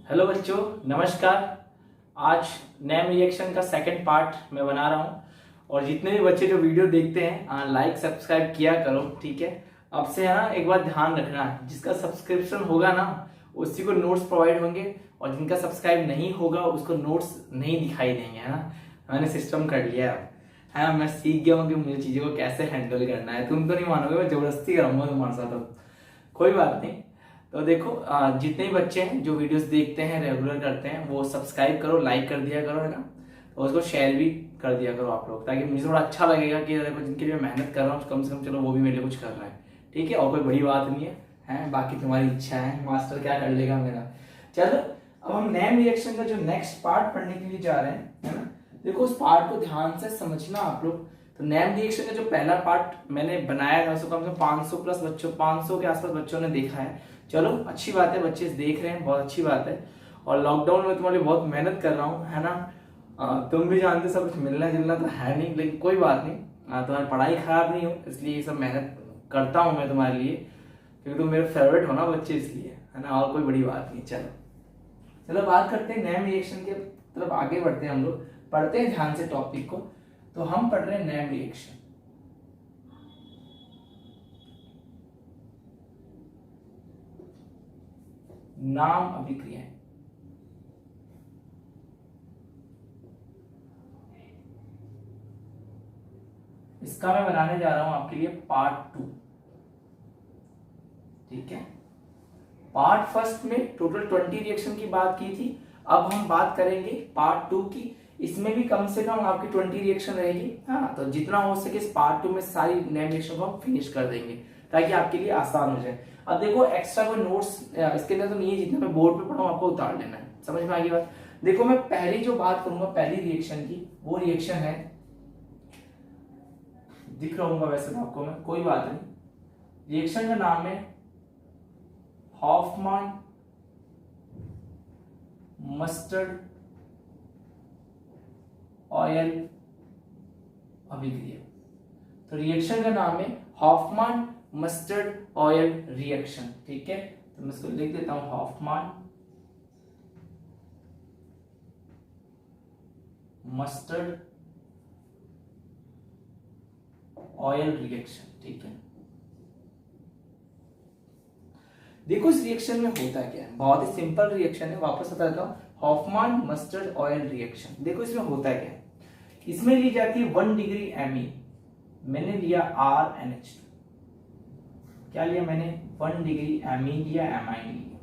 Hello बच्चों, नमस्कार। आज नैम रिएक्शन का सेकंड पार्ट मैं बना रहा हूँ और जितने भी बच्चे जो वीडियो देखते हैं लाइक सब्सक्राइब किया करो, ठीक है। अब से है ना, एक बार ध्यान रखना है, जिसका सब्सक्रिप्शन होगा ना उसी को नोट्स प्रोवाइड होंगे और जिनका सब्सक्राइब नहीं होगा उसको नोट्स नहीं दिखाई देंगे, है ना। मैंने सिस्टम कर लिया है, मैं सीख गया हूँ कि मुझे चीज़ों को कैसे हैंडल करना है। तुम तो नहीं मानोगे, मैं जबरदस्ती करूँगा तुम्हारे साथ। अब कोई बात नहीं। तो देखो, जितने भी बच्चे हैं जो वीडियोस देखते हैं, रेगुलर करते हैं, वो सब्सक्राइब करो, लाइक कर दिया करो, है ना। तो उसको शेयर भी कर दिया करो आप लोग, ताकि मुझे थोड़ा अच्छा लगेगा कि देखो जिनके लिए मेहनत कर रहा हूँ कम से कम चलो वो भी मेरे लिए कुछ कर रहा है, ठीक है। और कोई बड़ी बात नहीं है, बाकी तुम्हारी इच्छा है, मास्टर क्या कर लेगा मेरा। चलो, अब हम नैम रिएक्शन का जो नेक्स्ट पार्ट पढ़ने के लिए जा रहे हैं, है ना। देखो उस पार्ट को ध्यान से समझना आप लोग। तो नैम रिएक्शन का जो पहला पार्ट मैंने बनाया था उसको कम से कम 500 प्लस बच्चों, 500 के आसपास बच्चों ने देखा है। चलो अच्छी बात है, बच्चे देख रहे हैं, बहुत अच्छी बात है। और लॉकडाउन में तुम्हारी बहुत मेहनत कर रहा हूँ, है ना। तुम भी जानते सब कुछ मिलना जुलना तो है नहीं, लेकिन कोई बात नहीं। तुम्हारी पढ़ाई खराब नहीं हो इसलिए ये सब मेहनत करता हूँ मैं तुम्हारे लिए, क्योंकि तुम मेरे फेवरेट हो ना बच्चे, इसलिए, है ना। और कोई बड़ी बात नहीं। चलो चलो बात करते हैं नैम रिएक्शन के तरफ, आगे बढ़ते हैं हम लोग, पढ़ते हैं ध्यान से टॉपिक को। तो हम पढ़ रहे हैं नैम रिएक्शन। नाम अभिक्रियाएं। इसका मैं बनाने जा रहा हूं आपके लिए पार्ट 2, ठीक है। पार्ट फर्स्ट में टोटल 20 रिएक्शन की बात की थी, अब हम बात करेंगे पार्ट 2 की। इसमें भी कम से कम आपकी 20 रिएक्शन रहेगी, हाँ। तो जितना हो सके इस पार्ट 2 में सारी नैम रिएक्शन को हम फिनिश कर देंगे, ताकि आपके लिए आसान हो जाए। अब देखो एक्स्ट्रा कोई नोट्स इसके अंदर तो नहीं है, जितना मैं बोर्ड पे पढ़ा आपको उतार लेना है। समझ में आ गई बात। देखो मैं पहली जो बात करूंगा पहली रिएक्शन की, वो रिएक्शन है, दिख रहा हूँ वैसे तो आपको मैं, कोई बात नहीं। रिएक्शन का नाम है हॉफमैन मस्टर्ड ऑयल अभिक्रिया। तो रिएक्शन का नाम है हॉफमैन मस्टर्ड ऑयल रिएक्शन, ठीक है। तो मैं इसको लिख देता हूं, हॉफमैन मस्टर्ड ऑयल रिएक्शन, ठीक है। देखो इस रिएक्शन में होता क्या है, बहुत ही सिंपल रिएक्शन है। वापस बताता हूं, हॉफमैन मस्टर्ड ऑयल रिएक्शन। देखो इसमें होता क्या है, इसमें ली जाती है 1 डिग्री एमी, मैंने लिया RNH2। क्या लिया मैंने, 1 डिग्री एमीन लिया, एमाइन लिया,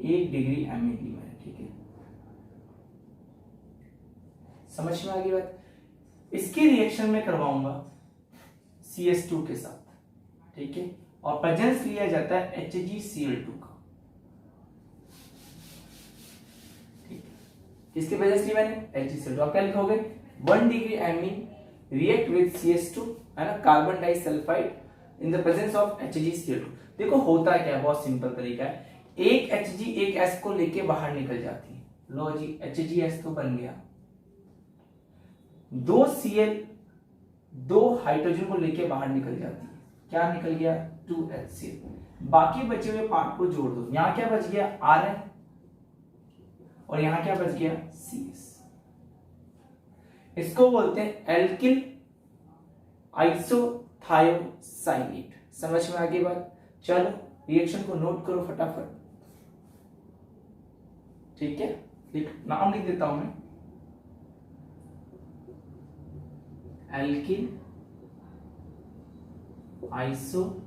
1 डिग्री एमीन ली मैंने, ठीक है। समझ में आ गई बात। इसकी रिएक्शन में करवाऊंगा CS2 के साथ, ठीक है। और प्रेजेंस लिया जाता है HgCl2 का, ठीक है। किसके प्रेजेंस ली मैंने, HgCl2। अब क्या लिखोगे, 1 degree amine react with CS2, है ना, carbon disulphide in the presence of HgCl2। देखो होता क्या है, बहुत सिंपल तरीका है। एक Hg एक S को लेके बाहर निकल जाती है, लो जी HgS तो बन गया। 2 Cl 2 हाइड्रोजन को लेके बाहर निकल जाती है, क्या निकल गया, 2HCl। बाकी बचे हुए पार्ट को जोड़ दो, यहां क्या बच गया, Rn, और यहां क्या बच गया, CS। इसको बोलते हैं एल्किल आइसोथायोसाइनेट। समझ में आ गई बात। चलो रिएक्शन को नोट करो फटाफट, ठीक है। नाम लिख देता हूं मैं, एल्किल आइसोथायोसाइनेट।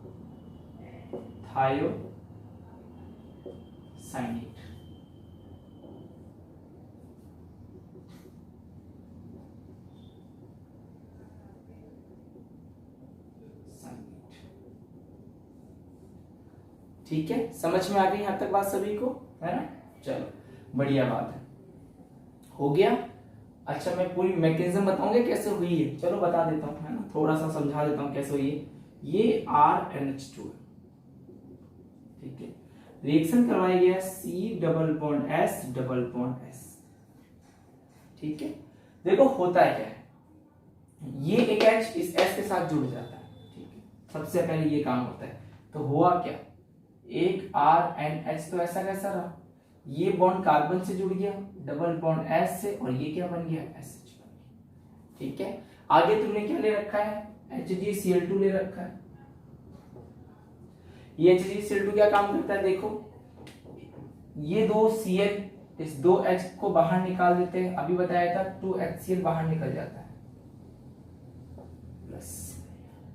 ठीक है, समझ में आ गई यहां तक बात सभी को, है ना। चलो बढ़िया बात है, हो गया। अच्छा मैं पूरी मैकेनिज्म बताऊंगा कैसे हुई है, चलो बता देता हूं, है ना, थोड़ा सा समझा देता हूं कैसे हुई है। ये RNH2 है, ठीक है। रिएक्शन करवाई गया C double bond S double bond S, ठीक है। देखो होता है क्या है, ये एक H इस S के साथ जुड़ जाता है, ठीक है। सबसे पहले ये काम होता है। तो हुआ क्या, एक RNH तो ऐसा कैसा रहा, ये बॉन्ड कार्बन से जुड़ गया डबल बॉन्ड एस से, और ये क्या बन गया एसएच बन गया। ठीक है, आगे तुमने क्या ले रखा है, HgCl2 ले रखा है। ये HgCl2 क्या काम करता है, देखो ये दो Cl इस दो H को बाहर निकाल देते हैं, अभी बताया था 2HCl बाहर निकल जाता है प्लस।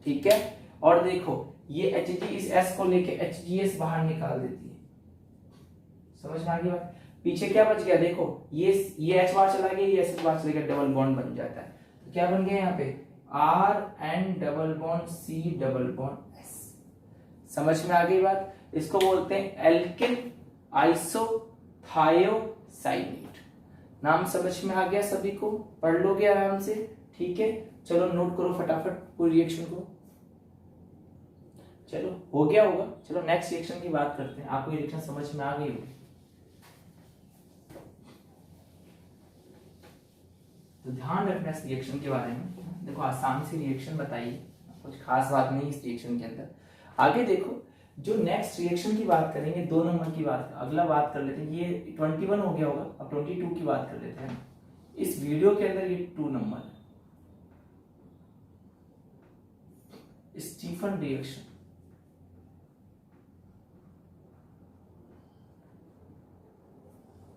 ठीक है, और देखो ये Hg इस S को लेके HgS बाहर निकाल देती है। समझ में आ गई बात, पीछे क्या बच गया, देखो ये H बाहर चला गया, ये S बाहर चला गया, डबल बॉन्ड बन जाता है। तो क्या बन गया यहाँ पे RN double bond C double bond S। समझ में आ गई बात, इसको बोलते हैं एल्किल आइसोथायोसाइनेट। नाम समझ में आ गया सभी को, पढ़ लोगे आराम से। ठीक है, चलो नोट करो फटाफट पूरी रिएक्शन को। चलो हो गया होगा, चलो नेक्स्ट रिएक्शन की बात करते हैं। आपको रिएक्शन समझ में आ गई होगी, तो ध्यान रखना इस रिएक्शन के बारे में। देखो आसान सी रिएक्शन बताइए, कुछ खास बात नहीं इस रिएक्शन के अंदर। आगे देखो जो नेक्स्ट रिएक्शन की बात करेंगे, 2 नंबर की बात, अगला बात कर लेते हैं। ये 21 हो गया होगा, अब 22 की बात कर लेते हैं। इस वीडियो के अंदर ये 2 नंबर है, स्टीफन रिएक्शन।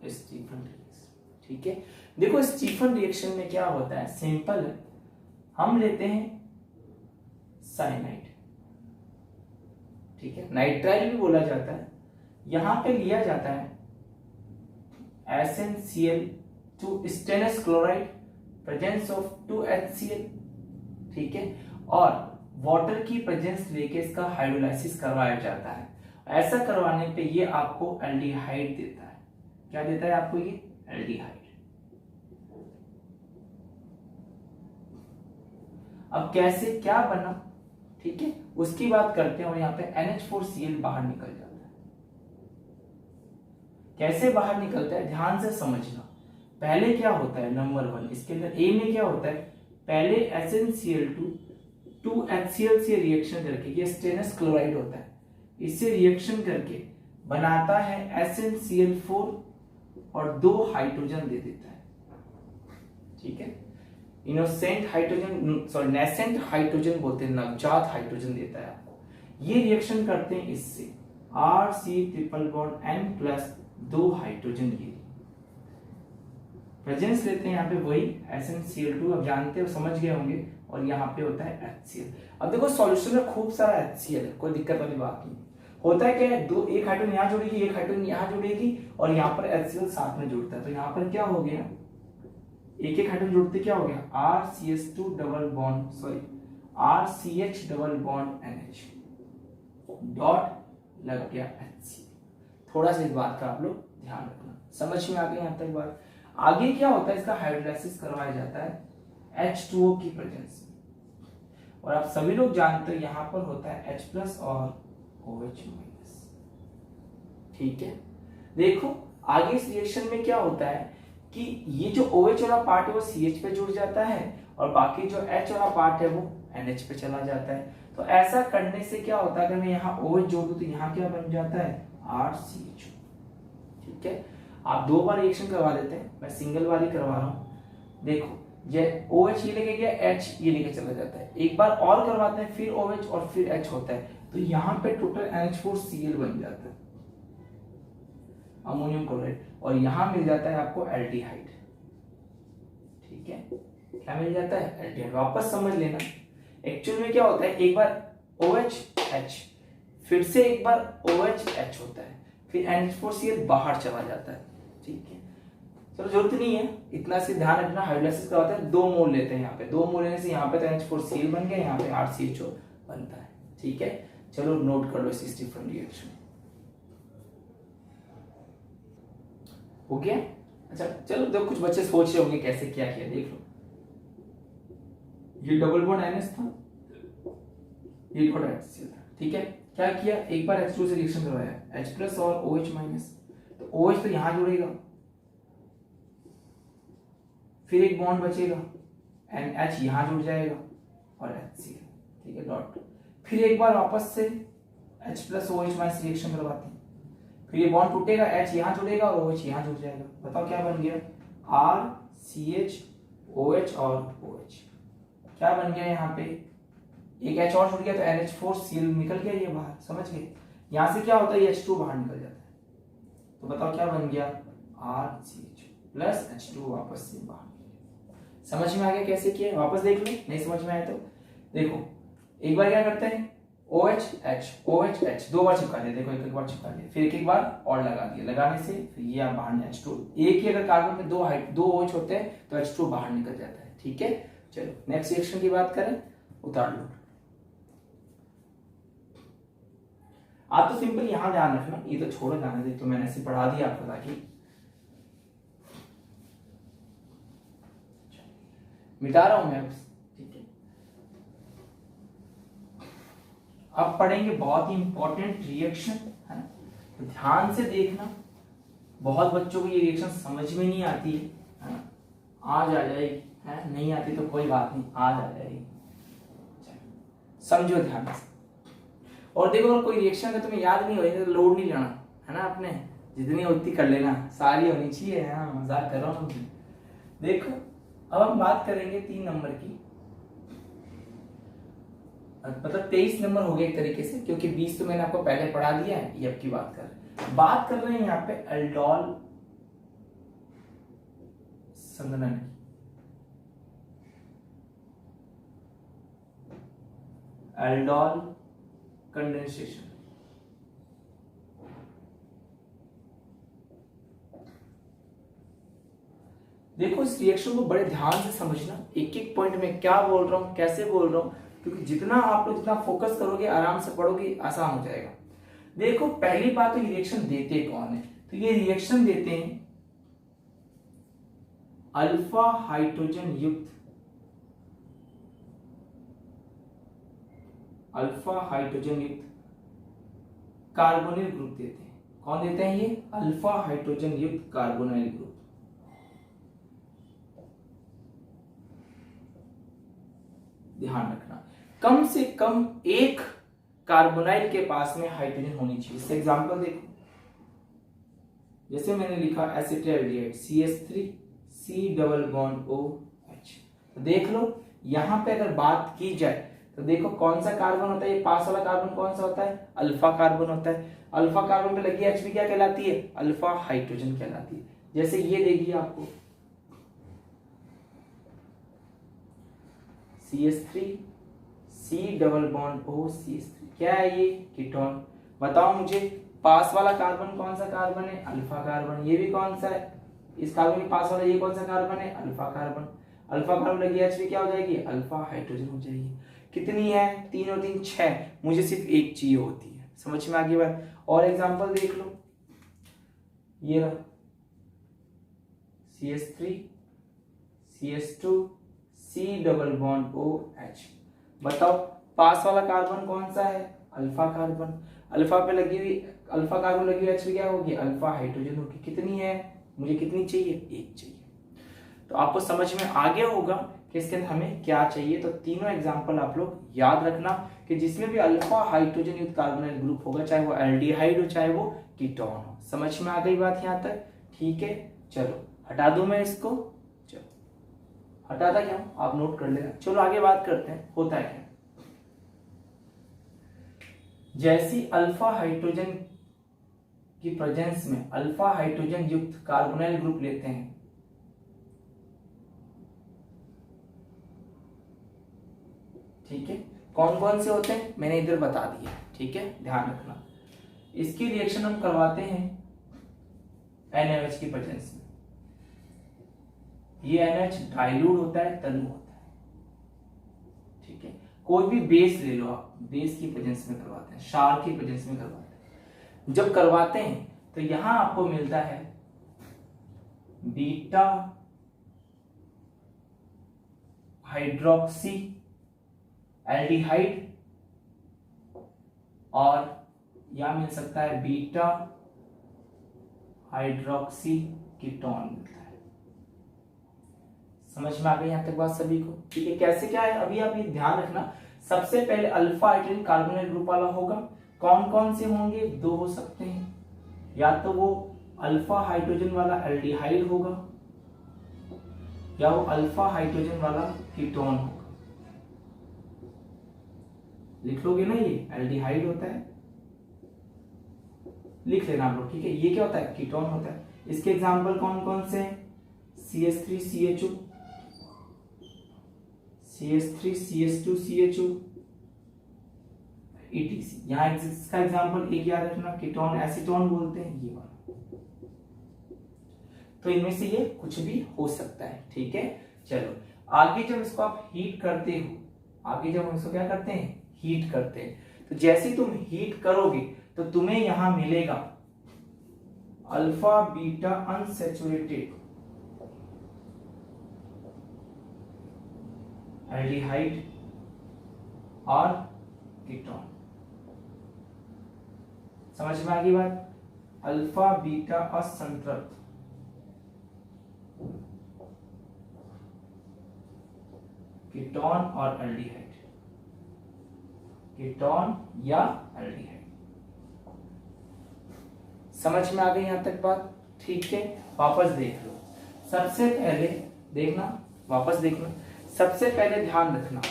स्टीफन रिएक्शन, ठीक है। देखो स्टीफन रिएक्शन में क्या होता है, सिंपल है, हम लेते हैं साइनाइड, ठीक है, नाइट्राइल भी बोला जाता है। यहां पे लिया जाता है SnCl2 stainless chloride, presence of 2HCl, ठीक है, और वाटर की प्रेजेंस लेके इसका हाइड्रोलाइसिस करवाया जाता है। ऐसा करवाने पे ये आपको एल्डिहाइड देता है। क्या देता है आपको ये, एल्डिहाइड। अब कैसे क्या बना, ठीक है, उसकी बात करते हैं। और यहाँ पे NH4Cl बाहर निकल जाता है। कैसे बाहर निकलता है ध्यान से समझना। पहले क्या होता है, नंबर 1 इसके अंदर ए में क्या होता है, पहले SnCl2 2HCl से रिएक्शन करके, ये स्टेनलेस क्लोराइड होता है, इससे रिएक्शन करके बनाता है SnCl4 और 2 हाइड्रोजन दे देता है। ठीक है, innocent hydrogen, sorry nascent hydrogen बोलते हैं, नवजात हाइड्रोजन देता है आपको। ये रिएक्शन करते हैं इससे RC triple bond N plus 2 hydrogen की प्रेजेंस लेते हैं यहाँ पे वही SnCl2, अब जानते हो समझ गए होंगे, और यहाँ पे होता है HCl। अब देखो सॉल्यूशन में खूब सारा HCl है, कोई दिक्कत वाली बात नहीं। होता है क्या, एक हाइड्रोजन यहाँ जुड़ेगी, एक हाइड्रोजन यहाँ जुड़ेगी, और यहाँ पर HCl साथ में जुड़ता है। तो यहाँ पर क्या हो गया, एक एक हाइड्रोजन जुड़ते क्या हो गया, RCH2 double bond, sorry RCH double bond NH dot लग गया HCl। थोड़ा सा इस बात का आप लोग ध्यान रखना। समझ में आ गई यहाँ तक बात। आगे क्या होता है, इसका हाइड्रोलाइसिस करवाया जाता है H2O की प्रेजेंस में, और आप सभी लोग जानते हो यहाँ पर होता है H प्लस और OH माइनस। ठीक है, देखो आगे इस रिएक्शन में क्या होता है कि ये जो OH वाला पार्ट है वो CH पे जुड़ जाता है, और बाकी जो H वाला पार्ट है वो NH पे चला जाता है। तो ऐसा करने से क्या होता है, अगर मैं यहाँ OH जोड़ दूं तो यहाँ क्या बन जाता है, RCH। ठीक है, आप 2 बार रिएक्शन करवा देते हैं, मैं सिंगल बार ही करवा रहा हूँ। देखो ये OH ये लेके गया, H ये लेके चला जाता है, एक बार और करवाते हैं, फिर OH और फिर H होता है, तो यहाँ पे टोटल NH4Cl बन जाता है, अमोनियम क्लोराइड, और यहां मिल जाता है आपको एल्डिहाइड। ठीक है, क्या मिल जाता है, एल्डिहाइड। वापस समझ लेना, एक्चुअल में क्या होता है, एक बार OH H, फिर से एक बार OH H होता है, फिर NH4Cl बाहर चला जाता है। ठीक है, चलो जरूरत नहीं है इतना, से ध्यान रखना। हाइड्रोलाइसिस करवाते हैं 2 मोल लेते हैं, यहाँ पे 2 मोल लेने से यहाँ पे तो NH4Cl बन गया, यहाँ पे RCHO बनता है। ठीक है, चलो नोट कर लो इस स्टीफन रिएक्शन। हो गया, अच्छा चलो देखो कुछ बच्चे सोच रहे होंगे कैसे क्या किया, देख लो। ये डबल बॉन्ड NH था, ये डॉट HCl था। ठीक है, क्या किया, एक बार H2 से रिएक्शन करवाया, H प्लस और OH माइनस, तो OH तो यहां जुड़ेगा, फिर एक बॉन्ड बचेगा, NH यहां जुड़ जाएगा और HCl। ठीक है, डॉट, फिर एक बार वापस से H plus OH minus reaction करवाते हैं, फिर ये बॉन्ड टूटेगा, H यहाँ जुड़ेगा और OH यहाँ जुड़ जाएगा। बताओ क्या बन गया, RCH OH और OH। क्या बन गया यहाँ पे, एक H और जुड़ गया तो NH4Cl निकल गया ये बाहर, समझ गए। यहाँ से क्या होता है, ये H2 बाहर निकल जाता है। तो बताओ क्या बन गया, RCH प्लस H2 वापस से बाहर। समझ में आ गया कैसे किया, वापस देख लो, नहीं समझ में आया तो देखो। एक बार क्या करते हैं, OH H OH H 2 बार चिपका दिया, देखो एक एक बार चिपका दिया, फिर एक एक बार और लगा दिया, लगाने से फिर ये बाहर H2। एक ही अगर कार्बन में दो OH होते हैं तो H2 बाहर निकल जाता है, ठीक है। चलो नेक्स्ट रिएक्शन की बात करें, उतार लो। आप तो सिंपल यहां ध्यान रखना, ये तो छोड़ो जाने दे, तो मैंने ऐसे पढ़ा दिया आपको ताकि मिटा रहा हूं मैं, ठीक है। अब पढ़ेंगे बहुत ही इंपॉर्टेंट रिएक्शन, है ना, तो ध्यान से देखना। बहुत बच्चों को ये रिएक्शन समझ में नहीं आती है ना, आज आ जाएगी, है नहीं आती तो कोई बात नहीं, आज आ जाएगी, समझो ध्यान से। और देखो अगर कोई रिएक्शन है तुम्हें याद नहीं हो रही तो लोड नहीं लेना, है ना, अपने जितनी होती कर लेना, सारी होनी चाहिए, है मजाक कर रहा हूँ। देखो अब हम बात करेंगे 3 नंबर की, मतलब 23 नंबर हो गया एक तरीके से, क्योंकि 20 तो मैंने आपको पहले पढ़ा दिया है, ये अब की बात कर रहे हैं यहाँ पे एल्डोल संघनन की। Aldol condensation. देखो इस रिएक्शन को बड़े ध्यान से समझना, एक एक पॉइंट में क्या बोल रहा हूं, कैसे बोल रहा हूं, क्योंकि जितना आप लोग जितना फोकस करोगे, आराम से पढ़ोगे, आसान हो जाएगा। देखो पहली बात तो ये रिएक्शन देते कौन है, तो ये रिएक्शन देते हैं अल्फा हाइड्रोजन युक्त कार्बोनिल ग्रुप देते हैं। कौन देते हैं ये, अल्फा हाइड्रोजन युक्त कार्बोनिल ग्रुप। ध्यान रखना कम से कम एक कार्बोनाइल के पास में हाइड्रोजन होनी चाहिए। इससे एग्जांपल देखो, जैसे मैंने लिखा acetaldehyde CH3 C double bond OH। तो देख लो यहां पे अगर बात की जाए तो देखो कौन सा कार्बन होता है, ये पास वाला कार्बन कौन सा होता है, अल्फा कार्बन होता है। अल्फा कार्बन पे लगी H भी क्या कहलाती है, अल्फा हाइड्रोजन कहलाती है। जैसे ये देगी आपको CH3 C double bond O CH3, क्या है ये, कीटोन। बताओ मुझे पास वाला कार्बन कौन सा कार्बन है, अल्फा कार्बन। ये भी कौन सा है, इस कार्बन के पास वाला ये कौन सा कार्बन है, अल्फा कार्बन। अल्फा कार्बन लगी H भी क्या हो जाएगी, अल्फा हाइड्रोजन हो जाएगी। कितनी है, 3 और 3 6, मुझे सिर्फ एक चाहिए होती है। समझ में आ गई बात। और एग्जांपल देख लो, ये रहा CH3 CH2 C double bond OH। बताओ पास वाला कार्बन कौन सा है, अल्फा कार्बन। अल्फा पे लगी हुई, अल्फा कार्बन लगी हुई H क्या होगी, अल्फा हाइड्रोजन होगी। कितनी है, मुझे कितनी चाहिए, एक चाहिए। तो आपको समझ में आ गया होगा कि इसके अंदर हमें क्या चाहिए। तो तीनों एग्जांपल आप लोग याद रखना कि जिसमें भी अल्फा हाइड्रोजन युक्त कार्बोनाइल ग्रुप होगा, चाहे वो एल्डिहाइड हो चाहे वो कीटोन हो। समझ में आ गई बात यहाँ तक, ठीक है। चलो हटा दूं मैं इसको, चलो हटाता क्या हूं, आप नोट कर लेना। चलो आगे बात करते हैं होता है क्या। जैसी अल्फा हाइड्रोजन की प्रेजेंस में अल्फा हाइड्रोजन युक्त कार्बोनाइल ग्रुप लेते हैं, ठीक है, कौन कौन से होते हैं मैंने इधर बता दिया, ठीक है, ध्यान रखना। इसकी रिएक्शन हम करवाते हैं NaOH की प्रेजेंस में। ये NaOH डाइल्यूट होता है, तनु होता है, ठीक है। कोई भी बेस ले लो आप, बेस की प्रेजेंस में करवाते हैं, क्षार की प्रेजेंस में करवाते हैं। जब करवाते हैं तो यहां आपको मिलता है बीटा हाइड्रोक्सी एल्डिहाइड, और यहां मिल सकता है बीटा हाइड्रोक्सी कीटोन मिलता है। समझ में आ गई यहां तक बात सभी को, ठीक है। कैसे क्या है अभी आप ये ध्यान रखना। सबसे पहले अल्फा हाइड्रोजन कार्बोनाइल ग्रुप वाला होगा। कौन कौन से होंगे, 2 हो सकते हैं, या तो वो अल्फा हाइड्रोजन वाला एल्डिहाइड होगा या वो अल्फा हाइड्रोजन वाला कीटोन होगा। लिख लोगे ना, ये एल्डिहाइड होता है, लिख लेना आप लोग, ठीक है। ये क्या होता है? कीटोन होता है। इसके एग्जाम्पल कौन कौन से हैं? CH3CHO, CH3CH2CHO, ETC। यहाँ इसका एग्जाम्पल एक याद रखना, कीटोन एसीटोन बोलते हैं ये वाला। तो इनमें से ये कुछ भी हो सकता है, ठीक है। चलो आगे जब इसको आप हीट करते हो, आगे जब हम इसको क्या करते हैं? हीट करते हैं। तो जैसे तुम हीट करोगे तो तुम्हें यहां मिलेगा अल्फा बीटा अनसैचुरेटेड एल्डिहाइड और कीटोन। समझ में आ गई बात? अल्फा बीटा असंतृप्त कीटोन और एल्डिहाइड, कीटोन या एल्डिहाइड। समझ में आ गई यहां तक बात? ठीक है, वापस देख लो। सबसे पहले देखना, वापस देखना, सबसे पहले ध्यान रखना,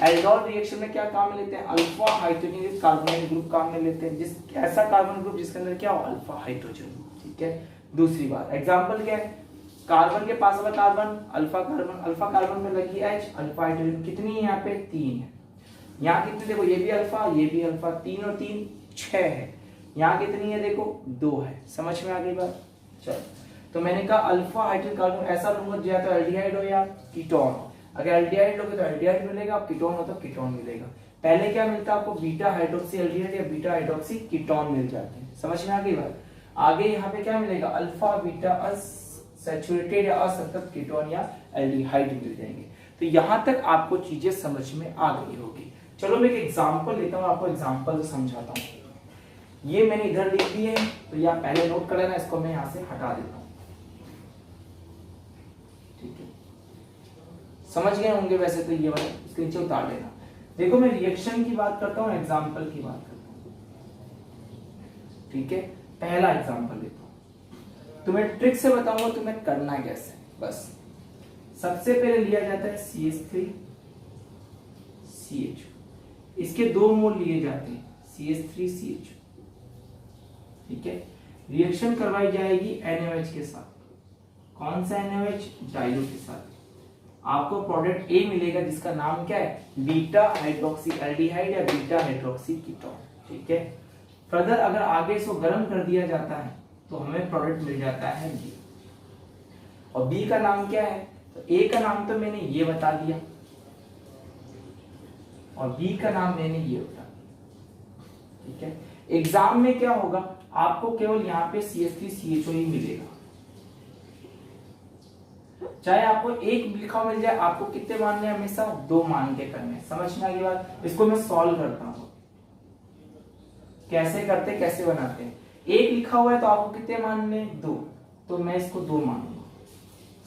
एल्डोल रिएक्शन में क्या काम में लेते हैं? अल्फा हाइड्रोजन कार्बोनाइल ग्रुप काम में लेते हैं, जिस ऐसा कार्बन ग्रुप जिसके अंदर क्या हो? अल्फा हाइड्रोजन, ठीक है। दूसरी बात, एग्जांपल क्या है? कार्बन के पास वाला carbon alpha carbon, alpha carbon में लगी H, अल्फा हाइड्रोजन कितनी है? यहाँ पे 3 है। यहाँ कितनी? देखो ये भी अल्फा, ये भी अल्फा, 3 और 3 6 है। यहाँ कितनी है? देखो 2 है। समझ में आ गई बात? चलो, तो मैंने कहा अल्फा हाइड्रोजन कार्बन ऐसा लूंगा या तो एल्डिहाइड हो या कीटोन हो। अगर एल्डिहाइड लोगे तो एल्डिहाइड मिलेगा, कीटोन हो तो कीटोन मिलेगा। पहले क्या मिलता है आपको? बीटा हाइड्रोक्सी एल्डिहाइड या बीटा हाइड्रोक्सी कीटोन मिल जाते हैं। समझ में आ गई बात? आगे यहाँ पे क्या मिलेगा? अल्फा बीटा अनसैचुरेटेड या असंतृप्त कीटोन या एल्डिहाइड मिल जाएंगे। तो यहां तक आपको चीजें समझ में आ गई होगी। चलो मैं एक एग्जांपल लेता हूं, आपको एग्जांपल से समझाता हूं। ये मैंने इधर लिख दिए हैं, तो या पहले नोट कर लेना, इसको मैं यहां से हटा देता हूं, ठीक है। समझ गए होंगे वैसे तो, ये वाला इसके नीचे उतार लेना। देखो मैं रिएक्शन की बात करता हूं, एग्जांपल की बात करता हूं, ठीक है। पहला एग्जांपल लेता हूं, तुम्हें ट्रिक से बताऊंगा तुम्हें करना कैसे। बस सबसे पहले लिया जाता है CH3CH, इसके 2 मोल लिए जाते हैं CH3CH, ठीक है। रिएक्शन करवाई जाएगी NaOH के साथ। कौन सा NaOH? डाइल्यूट के साथ। आपको प्रोडक्ट A मिलेगा जिसका नाम क्या है? बीटा हाइड्रोक्सी एल्डिहाइड या बीटा हाइड्रोक्सी कीटोन, ठीक है। फर्दर अगर आगे इसको गर्म कर दिया जाता है तो हमें प्रोडक्ट मिल जाता है B। और B का नाम क्या है? तो A का नाम तो मैंने ये बता दिया और B का नाम मैंने ये बता दिया, ठीक है। एग्जाम में क्या होगा? आपको केवल यहाँ पे CH3CHO ही मिलेगा, चाहे आपको एक लिखा मिल जाए, आपको कितने मानने हैं? हमेशा 2 मान के करने। समझ में आ गई बात? इसको मैं सॉल्व करता हूं, कैसे करते कैसे बनाते हैं। एक लिखा हुआ है तो आपको कितने मानने? 2, तो मैं इसको 2 मानूंगा।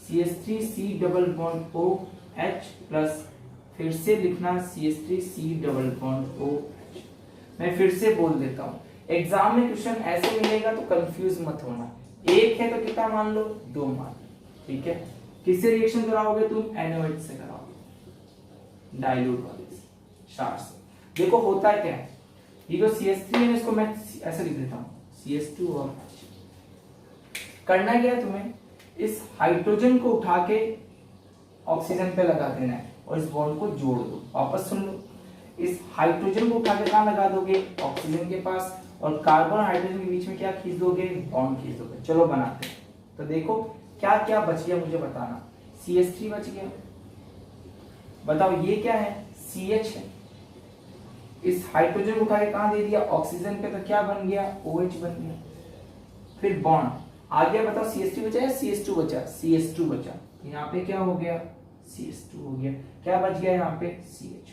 CH3C double bond OH plus फिर से लिखना CH3C डबल बॉन्ड OH। मैं फिर से बोल देता हूं, एग्जाम में क्वेश्चन ऐसे मिलेगा तो कंफ्यूज मत होना। एक है तो कितना मान लो? 2 मान, ठीक है। किससे रिएक्शन कराओगे तुम? NaOH से कराओगे, डाइल्यूट वाले से, क्षार से। देखो होता क्या है, ये जो CH3 है इसको मैं ऐसे लिख देता हूं CH2 और H। करना क्या है तुम्हें? इस हाइड्रोजन को उठा के ऑक्सीजन पे लगा देना है और इस बॉन्ड को जोड़ दो। वापस सुन लो, इस हाइड्रोजन को उठा के कहां लगा दोगे? ऑक्सीजन के पास, और कार्बन और हाइड्रोजन के बीच में क्या खींच दोगे? बॉन्ड खींच दोगे। चलो बनाते हैं। तो देखो क्या क्या बच गया मुझे बताना। CH3 बच गया, बताओ ये क्या है? CH है। इस हाइड्रोजन को उठा के कहां दे दिया? ऑक्सीजन पे, तो क्या बन गया? OH बन गया। फिर बॉन्ड आ गया, बताओ CH3 बचा या CH2 बचा? CH2 बचा। यहाँ पे क्या हो गया? CH2 हो गया। क्या बच गया यहाँ पे? CH।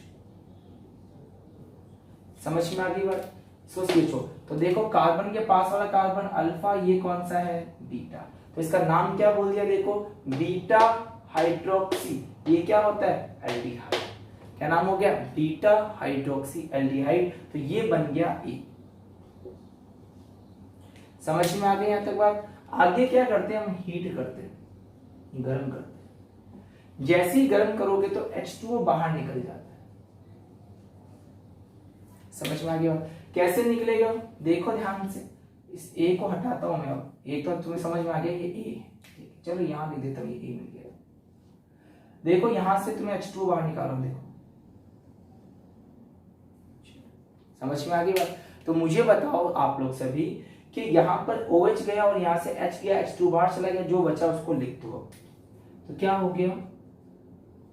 समझ में आ गई बात? सो CHO। तो देखो कार्बन के पास वाला कार्बन अल्फा, ये कौन सा है? बीटा। तो इसका नाम क्या बोल दिया? देखो बीटा हाइड्रोक्सी, ये क्या होता है? एल्डिहाइड। क्या नाम हो गया? Beta hydroxy aldehyde. तो ये बन गया A। समझ में आ गई यहाँ तक बात। आगे क्या करते हैं, हम हीट करते हैं, गर्म करते हैं। जैसे ही गर्म करोगे तो H2O बाहर निकल जाता है। समझ में आ गया? कैसे निकलेगा देखो ध्यान से। इस ए को हटाता हूं मैं। अब एक तो तुम्हें समझ में आ गया, ये ए, चलो यहां लिख देता हूं, ये ए मिल गया। देखो यहां से तुम्हें H2O बाहर निकालो, देखो समझ में आ गई बात। तो मुझे बताओ आप लोग सभी कि यहाँ पर OH गया और यहाँ से H गया, H2 बाहर चला गया, जो बचा उसको लिख दो। तो क्या हो गया,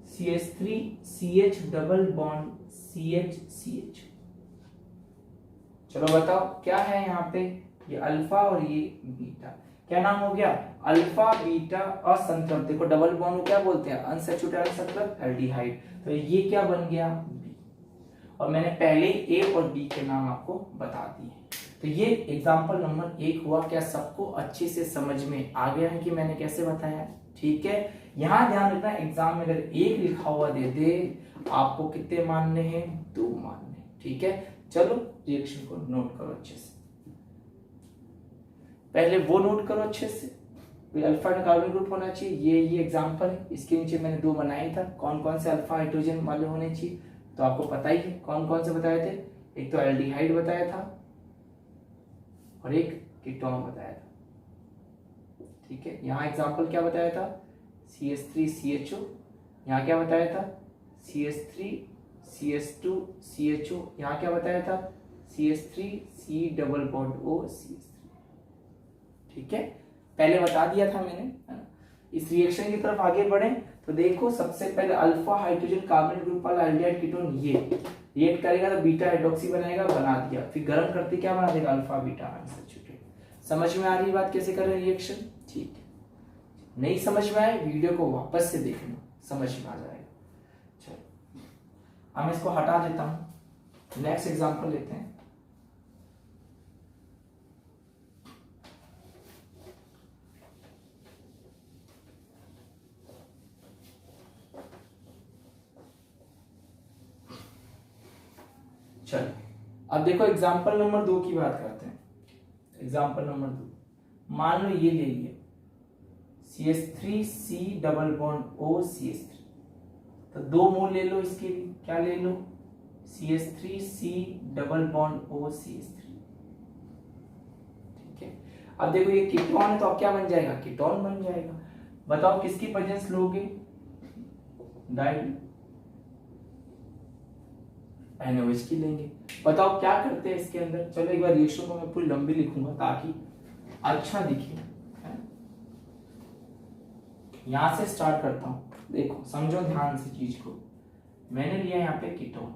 CH3CH डबल बॉन्ड CH। चलो बताओ क्या है यहाँ पे, ये अल्फा और ये बीटा, क्या नाम हो गया, अल्फा बीटा असंतृप्त। देखो डबल बॉन्ड को क्या बोलते हैं, अनसैचुरेटेड असंतृप्त एल्डिहाइड। तो ये क्या बन गया, बी। और मैंने पहले ए और बी के नाम आपको बता दिए। तो ये एग्जांपल नंबर 1 हुआ। क्या सबको अच्छे से समझ में आ गया है कि मैंने कैसे बताया? ठीक है। यहाँ ध्यान रखना, एग्जाम में अगर 1 लिखा हुआ दे दे, आपको कितने मानने हैं, 2 मानने। ठीक है, चलो रिएक्शन को नोट करो अच्छे से। पहले वो नोट करो अच्छे से, अल्फा कार्बन ग्रुप होना चाहिए। ये एग्जांपल है, इसके नीचे मैंने 2 बनाए था, कौन कौन से अल्फा हाइड्रोजन वाले होने चाहिए, तो आपको पता ही है कौन कौन से बताए थे। एक तो एल्डिहाइड बताया था और एक कीटोन बताया था। ठीक है, यहाँ एग्जांपल क्या बताया था, CH3CHO। यहाँ क्या बताया था, CH3CH2CHO। यहाँ क्या बताया था, CH3C double bond O CH3। ठीक है, पहले बता दिया था मैंने, है ना। इस रिएक्शन की तरफ आगे बढ़े तो देखो, सबसे पहले अल्फा हाइड्रोजन कार्बन ग्रुप वाला एल्डिहाइड कीटोन ये रिएक्ट करेगा तो बीटा हाइड्रोक्सी बनाएगा, बना दिया। फिर गर्म करते क्या बना देगा, अल्फा बीटा अनसैचुरेटेड। समझ में आ रही बात कैसे कर रहे हैं रिएक्शन? ठीक है, नहीं समझ में आए वीडियो को वापस से देखना, समझ में आ जाएगा। चलो हम इसको हटा देता हूं, नेक्स्ट एग्जांपल लेते हैं। चलो अब देखो एग्जांपल नंबर 2 की बात करते हैं। एग्जांपल नंबर 2, मान लो ये ले लिया CH3C double bond O CH3। तो 2 मोल ले लो इसके लिए, क्या ले लो, CH3C double bond O CH3। ठीक है, अब देखो ये कीटोन है तो अब क्या बन जाएगा, कीटोन बन जाएगा। बताओ किसकी प्रेजेंस लोगे, डाई NOH की लेंगे। बताओ क्या करते हैं इसके अंदर। चलो एक बार रिएक्शन को मैं पूरी लंबी लिखूंगा ताकि अच्छा दिखे। यहां से स्टार्ट करता हूं, देखो समझो ध्यान से चीज को। मैंने लिया यहाँ पे ketone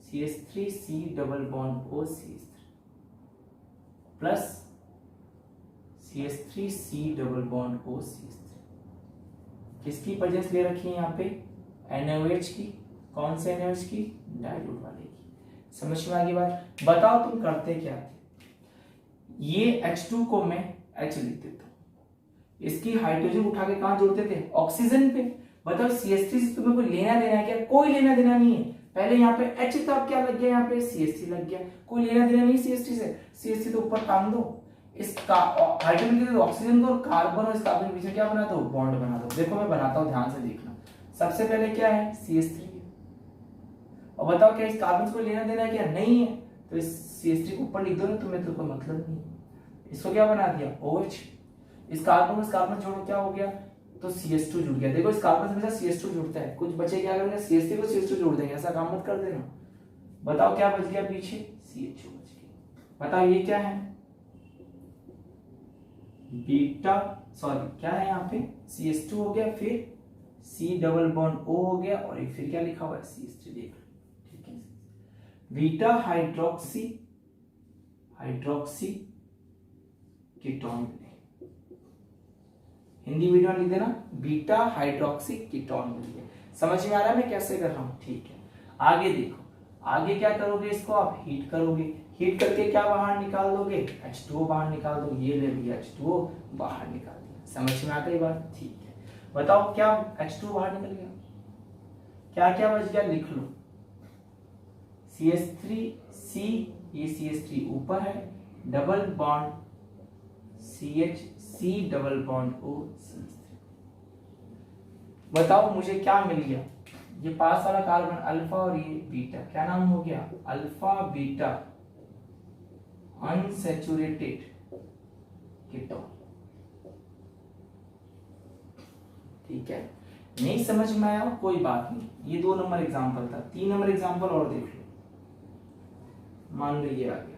CH3C double bond O CH3 plus CH3C double bond O CH3। किसकी प्रेजेंस ले रखी है यहाँ पे, NOH की। कौन से NOH की, डाइल्यूट वाले की। समझ में आ गई बात। बताओ तुम करते क्या थे, ये H2 को मैं H लिख देता हूं, इसकी हाइड्रोजन उठा के कहां जोड़ते थे, ऑक्सीजन पे। बताओ CH3 से तुम्हें कोई लेना देना है क्या, कोई लेना देना नहीं है। पहले यहाँ पे H था, अब क्या लग गया, यहाँ पे CH3 लग गया, कोई लेना देना नहीं CH3 से। CH3 तो ऊपर टांग दो, इसका हाइड्रोजन के ऑक्सीजन को, कार्बन और इस कार्बन के बीच में क्या बना दो, बॉन्ड बना दो। देखो मैं बनाता हूं, ध्यान से देखना। सबसे पहले क्या है, CH3। और बताओ क्या इस कार्बन को लेना देना है क्या, नहीं है। तो इस CH3 को ऊपर लिख दो ना, तुम्हें तो कोई मतलब नहीं। इसको क्या बना दिया, OH। इस कार्बन को इस कार्बन जोड़ो, क्या हो गया, तो CH2 जुड़ गया। देखो इस कार्बन से हमेशा CH2 जुड़ता है, कुछ बचे क्या करेंगे, CH3 को CH2 जोड़ देंगे, ऐसा काम मत कर देना। बताओ क्या बच गया पीछे, CH2 बच गया। बताओ ये क्या है, बीटा, सॉरी क्या है यहाँ पे, CH2 हो गया, फिर C डबल बॉन्ड O हो गया, और एक फिर क्या लिखा हुआ है, CH3। देख ठीक है, beta hydroxy ketone. Hindi medium लिख देना, बीटा हाइड्रोक्सी कीटोन मिल गया। समझ में आ रहा है मैं कैसे कर रहा हूं? ठीक है, आगे देखो, आगे क्या करोगे, इसको आप हीट करोगे। हीट करके क्या बाहर निकाल दोगे, H2O बाहर निकाल दो। ये ले लिया H2O बाहर निकाल दिया। समझ में आ गई बात? ठीक है, बताओ क्या H2O बाहर निकल गया, क्या क्या बच गया, लिख लो। CH3C, ये CH3 ऊपर है, double bond CH C double bond O CH3। बताओ मुझे क्या मिल गया, ये पास वाला कार्बन अल्फा और ये बीटा, क्या नाम हो गया, अल्फा बीटा अनसैचुरेटेड कीटोन। ठीक है, नहीं समझ में आया कोई बात नहीं, ये 2 नंबर एग्जांपल था। 3 नंबर एग्जांपल और देख लो। मान लो ये आ गया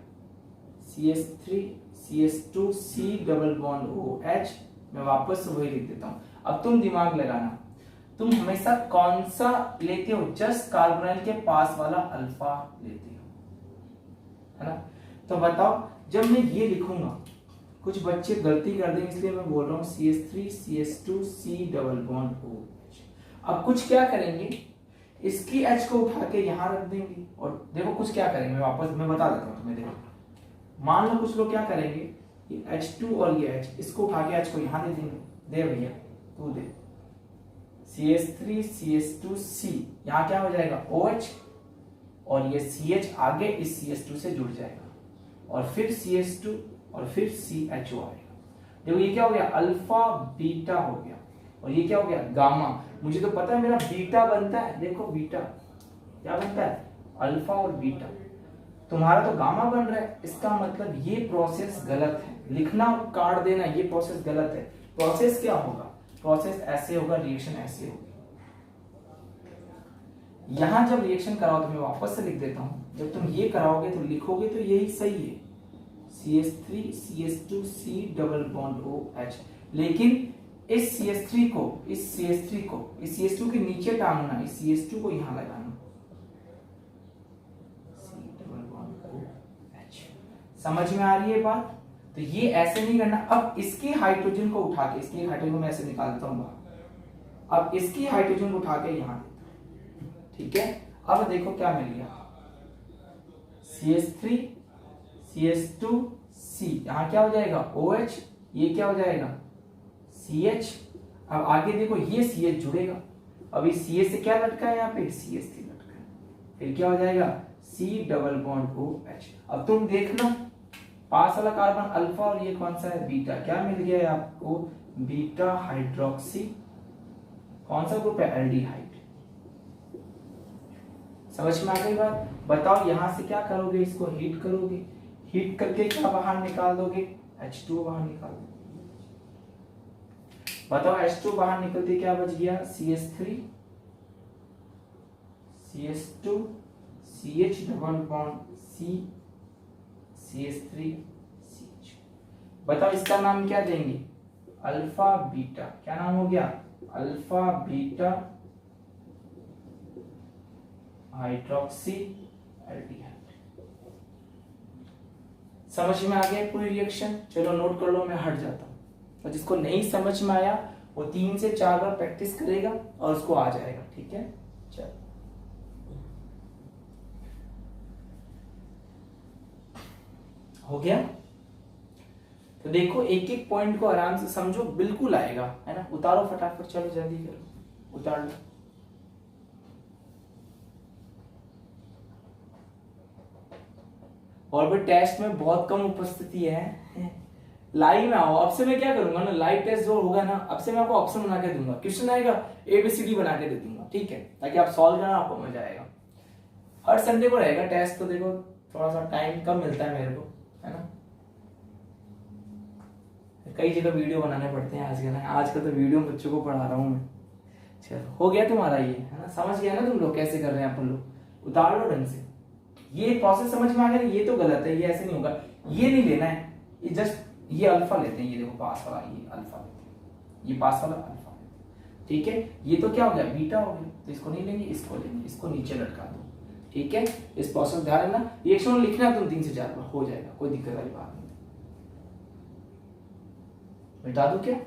CH3 CH2 C double bond OH, मैं वापस वही लिख देता हूं। अब तुम दिमाग लगाना, तुम हमेशा कौन सा लेते हो, जस्ट कार्बोनाइल के पास वाला अल्फा लेते हो, है ना। तो बताओ जब मैं ये लिखूंगा, कुछ बच्चे गलती कर देंगे इसलिए मैं बोल रहा हूं CH3 CH2 C double bond OH। अब कुछ क्या करेंगे, इसकी H को उठा के यहां रख देंगे, और देखो कुछ क्या करेंगे, मैं बता देता हूं तुम्हें। देखो मान लो कुछ लोग क्या करेंगे, ये H2 और ये H, इसको उठा के H को यहां दे देंगे। दे भैया तू दे, CH3 CH2 C, यहां क्या हो जाएगा OH, और ये CH आगे इस CH2 से जुड़ जाएगा, और फिर CH2 और फिर CHO आएगा। देखो ये क्या हो गया, अल्फा बीटा हो गया, और ये क्या हो गया, गामा। मुझे तो पता है मेरा बीटा बनता है, देखो बीटा क्या बनता है, अल्फा और बीटा। तुम्हारा तो गामा बन रहा है, इसका मतलब ये प्रोसेस गलत है, लिखना काट देना, ये प्रोसेस गलत है। प्रोसेस क्या होगा, प्रोसेस ऐसे होगा, रिएक्शन ऐसे होगी। यहां जब रिएक्शन कराओ तो मैं वापस से लिख देता हूं, जब तुम ये कराओगे तो लिखोगे तो यही सही है, CH3 CH2 C double bond OH। लेकिन इस CH3 को इस CH2 के नीचे टांगना, इस CH2 को यहां लगाना, C डबल बॉन्ड OH। समझ में आ रही है बात। तो ये ऐसे नहीं करना। अब इसकी हाइड्रोजन को उठा के, इसकी हाइड्रोजन को मैं ऐसे निकाल देता हूं बाहर, अब इसकी हाइड्रोजन को उठा के यहां देता हूं। ठीक है, अब देखो क्या मिल गया, CH3 CH2 C, यहां क्या हो जाएगा OH, ये क्या हो जाएगा CH। अब आगे देखो ये CH जुड़ेगा, अभी CH से क्या लटका है, यहाँ पे CH3 लटका है, फिर क्या हो जाएगा C डबल बॉन्ड OH। अब तुम देखना पास वाला कार्बन अल्फा और ये कौन सा है बीटा, क्या मिल गया है आपको, बीटा हाइड्रोक्सी, कौन सा ग्रुप है, एल्डिहाइड। समझ में आ गई बात। बताओ यहां से क्या करोगे, इसको हीट करोगे, हीट करके क्या बाहर निकाल दोगे, H2 बाहर निकाल दोगे। बताओ H2 बाहर निकलते क्या बच गया, CH3 CH2 CH double bond C CH3 CH। बताओ इसका नाम क्या देंगे, अल्फा बीटा, क्या नाम हो गया, अल्फा बीटा हाइड्रोक्सी एल्डिहाइड। समझ में आ गया पूरी रिएक्शन। चलो नोट कर लो, मैं हट जाता हूं, और जिसको नहीं समझ में आया वो 3 से 4 बार प्रैक्टिस करेगा और उसको आ जाएगा। ठीक है, चलो हो गया। तो देखो एक एक पॉइंट को आराम से समझो, बिल्कुल आएगा, है ना। उतारो फटाफट, चलो जल्दी करो, उतार लो। और भी टेस्ट में बहुत कम उपस्थिति है, लाइव में आओ। अब से मैं क्या करूंगा ना, लाइव टेस्ट जो होगा ना, अब से मैं आपको ऑप्शन बना के दूंगा, क्वेश्चन आएगा ABCD बना के दे दूंगा, ठीक है, ताकि आप सॉल्व करना, आपको मजा आएगा। हर संडे को रहेगा टेस्ट, तो देखो थोड़ा सा टाइम कम मिलता है मेरे को, है ना। कई जगह वीडियो बनाने पड़ते हैं आजकल तो वीडियो बच्चों को पढ़ा रहा हूँ मैं। चलो हो गया तुम्हारा ये, है ना, समझ गया ना तुम लोग कैसे कर रहे हैं अपन लोग। उतार लो ढंग से, ये प्रोसेस समझ में आ गया। ये तो गलत है, ये ऐसे नहीं होगा, ये नहीं लेना है, ये जस्ट ये अल्फा लेते हैं, ये देखो पास वाला ये अल्फा लेते हैं, ये पास वाला अल्फा लेते हैं। ठीक है, ये तो क्या हो गया, बीटा हो गया, तो इसको नहीं लेंगे, इसको लेंगे, इसको नीचे लटका दो। ठीक है, इस प्रोसेस ध्यान रखना, रिएक्शन लिखना तुम 3 से 4 बार, हो जाएगा, कोई दिक्कत वाली बात नहीं। मिटा दो क्या,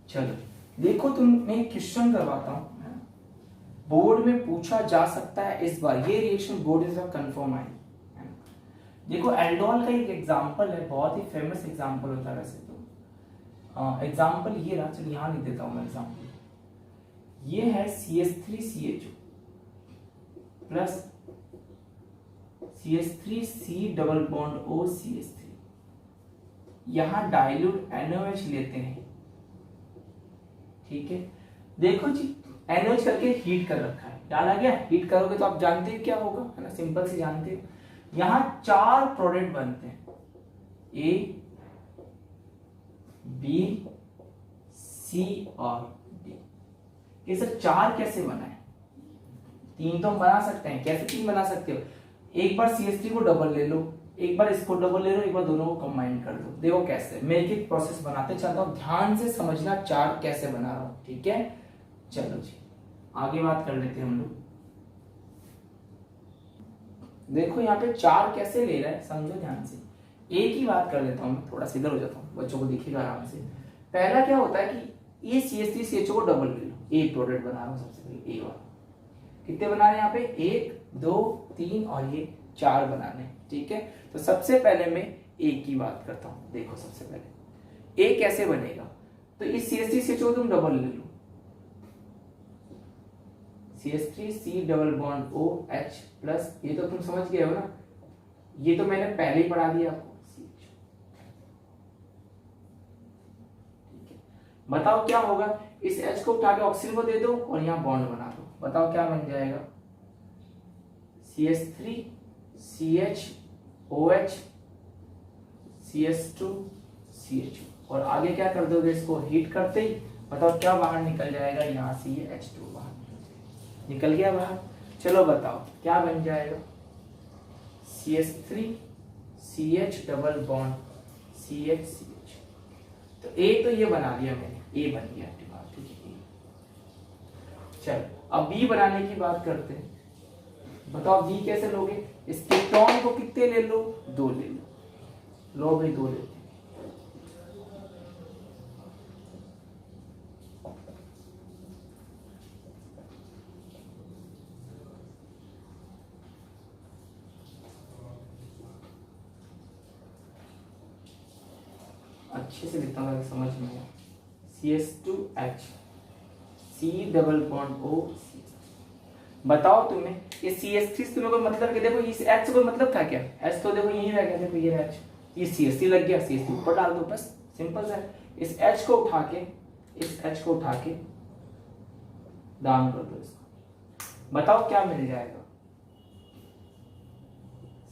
चलो देखो तुम्हें क्वेश्चन करवाता हूं, बोर्ड में पूछा जा सकता है इस बार, ये रिएक्शन बोर्ड से कंफर्म आई। देखो एल्डोल का एक एग्जांपल है, बहुत ही फेमस एग्जांपल होता है वैसे तो। एग्जांपल ये रहा, चलिए यहाँ लिख देता हूँ मैं एग्जांपल। ये है CH3CHO plus CH3C double bond O CH3। यहाँ डाइल्यूट NaOH लेते हैं, ठीक है। देखो जी NaOH करके हीट कर रखा है, डाला गया। हीट करोगे तो आप जानते हैं क्या होगा, है ना, सिंपल से जानते हो। यहाँ 4 प्रोडक्ट बनते हैं, A, B, C और D। ये सब 4 कैसे बना है? 3 तो हम बना सकते हैं। कैसे 3 बना सकते हो? एक बार CH3 को डबल ले लो, एक बार इसको डबल ले लो, एक बार दोनों को कंबाइन कर दो। देखो कैसे, मैं एक एक प्रोसेस बनाते चलता हूँ, ध्यान से समझना 4 कैसे बना रहा हूँ, ठीक है। चलो जी आगे बात कर लेते हैं हम लोग। देखो यहाँ पे 4 कैसे ले रहा है, समझो ध्यान से। ए की बात कर लेता हूँ मैं, थोड़ा सीधा हो जाता हूँ, बच्चों को दिखेगा आराम से। पहला क्या होता है कि ये CH3CHO को डबल ले लो, एक प्रोडक्ट बना रहा हूँ सबसे पहले, ए वाला। कितने बना रहे हैं यहाँ पे? 1 2 3 और ये 4 बनाने, ठीक है। तो सबसे पहले मैं ए की बात करता हूँ। देखो सबसे पहले ए कैसे बनेगा, तो इस CH3CHO तुम डबल ले लो, CH3C double bond OH plus, ये तो तुम समझ गए हो ना, ये तो मैंने पहले ही पढ़ा दिया आपको, ठीक है। बताओ क्या होगा, इस H को उठा के ऑक्सीजन को दे दो और यहाँ बॉन्ड बना दो, बताओ क्या बन जाएगा? CH3 CH OH CH2 CHO। और आगे क्या कर दोगे, इसको हीट करते ही बताओ क्या बाहर निकल जाएगा? यहाँ से ये H2 बाहर निकल गया बाहर। चलो बताओ क्या बन जाएगा? CH3 CH double bond CH CH। तो ए तो ये बना दिया मैंने, ए बन गया, ठीक है। चलो अब बी बनाने की बात करते हैं। बताओ बी कैसे लोगे? इस कीटोन को कितने ले लो? 2 ले लो भाई, 2 लेते हैं। अच्छे से लिखता हूँ समझ में आया। CH2H C double bond O। बताओ तुम्हें ये CH3 से तुम्हें कोई मतलब कि देखो इस H से कोई मतलब था क्या? H तो देखो यही रह गया, देखो ये H, ये CH3 लग गया, CH3 ऊपर डाल दो, बस सिंपल सा है। इस H को उठा के, इस H को उठा के डाउन कर दो इसको, बताओ क्या मिल जाएगा?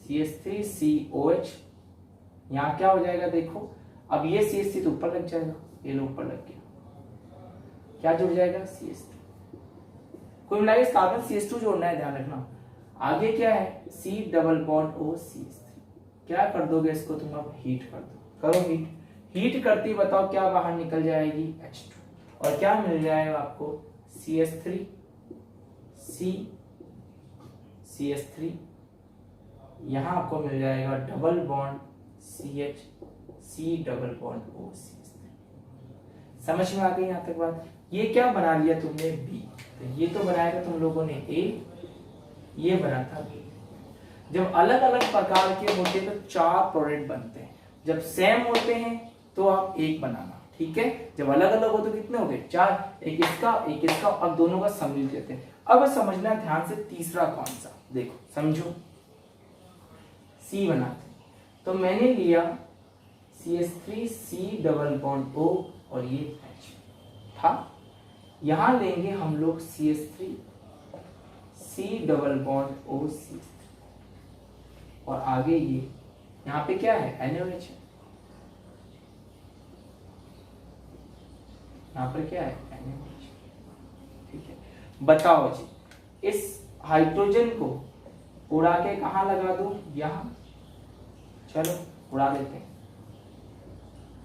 CH3COH। यहाँ क्या हो जाएगा देखो, अब ये CH3 तो ऊपर लग जाएगा, ये लो ऊपर लग गया, क्या जुड़ जाएगा? CH2। कोई मिला इस कार्बन CH2 जोड़ना है, ध्यान रखना। आगे क्या है? C double bond O CH3। क्या कर दोगे इसको तुम? अब हीट कर दो, करो हीट। हीट करती बताओ क्या बाहर निकल जाएगी? H2। और क्या मिल जाएगा आपको? CH3 C CH3। यहाँ आपको मिल जाएगा double bond CH C double bond O CH3। समझ में आ गई यहाँ तक बात? ये क्या बना लिया तुमने? B। तो ये तो बनाएगा तुम लोगों ने A, ये बना था B। जब अलग अलग प्रकार के होते हैं तो 4 प्रोडक्ट बनते हैं, जब सेम होते हैं तो आप 1 बनाना, ठीक है। जब अलग अलग हो तो कितने हो गए? 4, एक इसका एक इसका, अब दोनों का सम मिल देते हैं। अब समझना ध्यान से तीसरा कौन सा, देखो समझो। C बनाते, तो मैंने लिया CH3C डबल बॉन्ड O और ये H था। यहां लेंगे हम लोग CH3C double bond O CH3 और आगे ये यहाँ पे क्या है? NaOH है। यहाँ पर क्या है? NaOH, ठीक है। बताओ जी, इस हाइड्रोजन को उड़ा के कहाँ लगा दूं? यहाँ। चलो उड़ा देते हैं।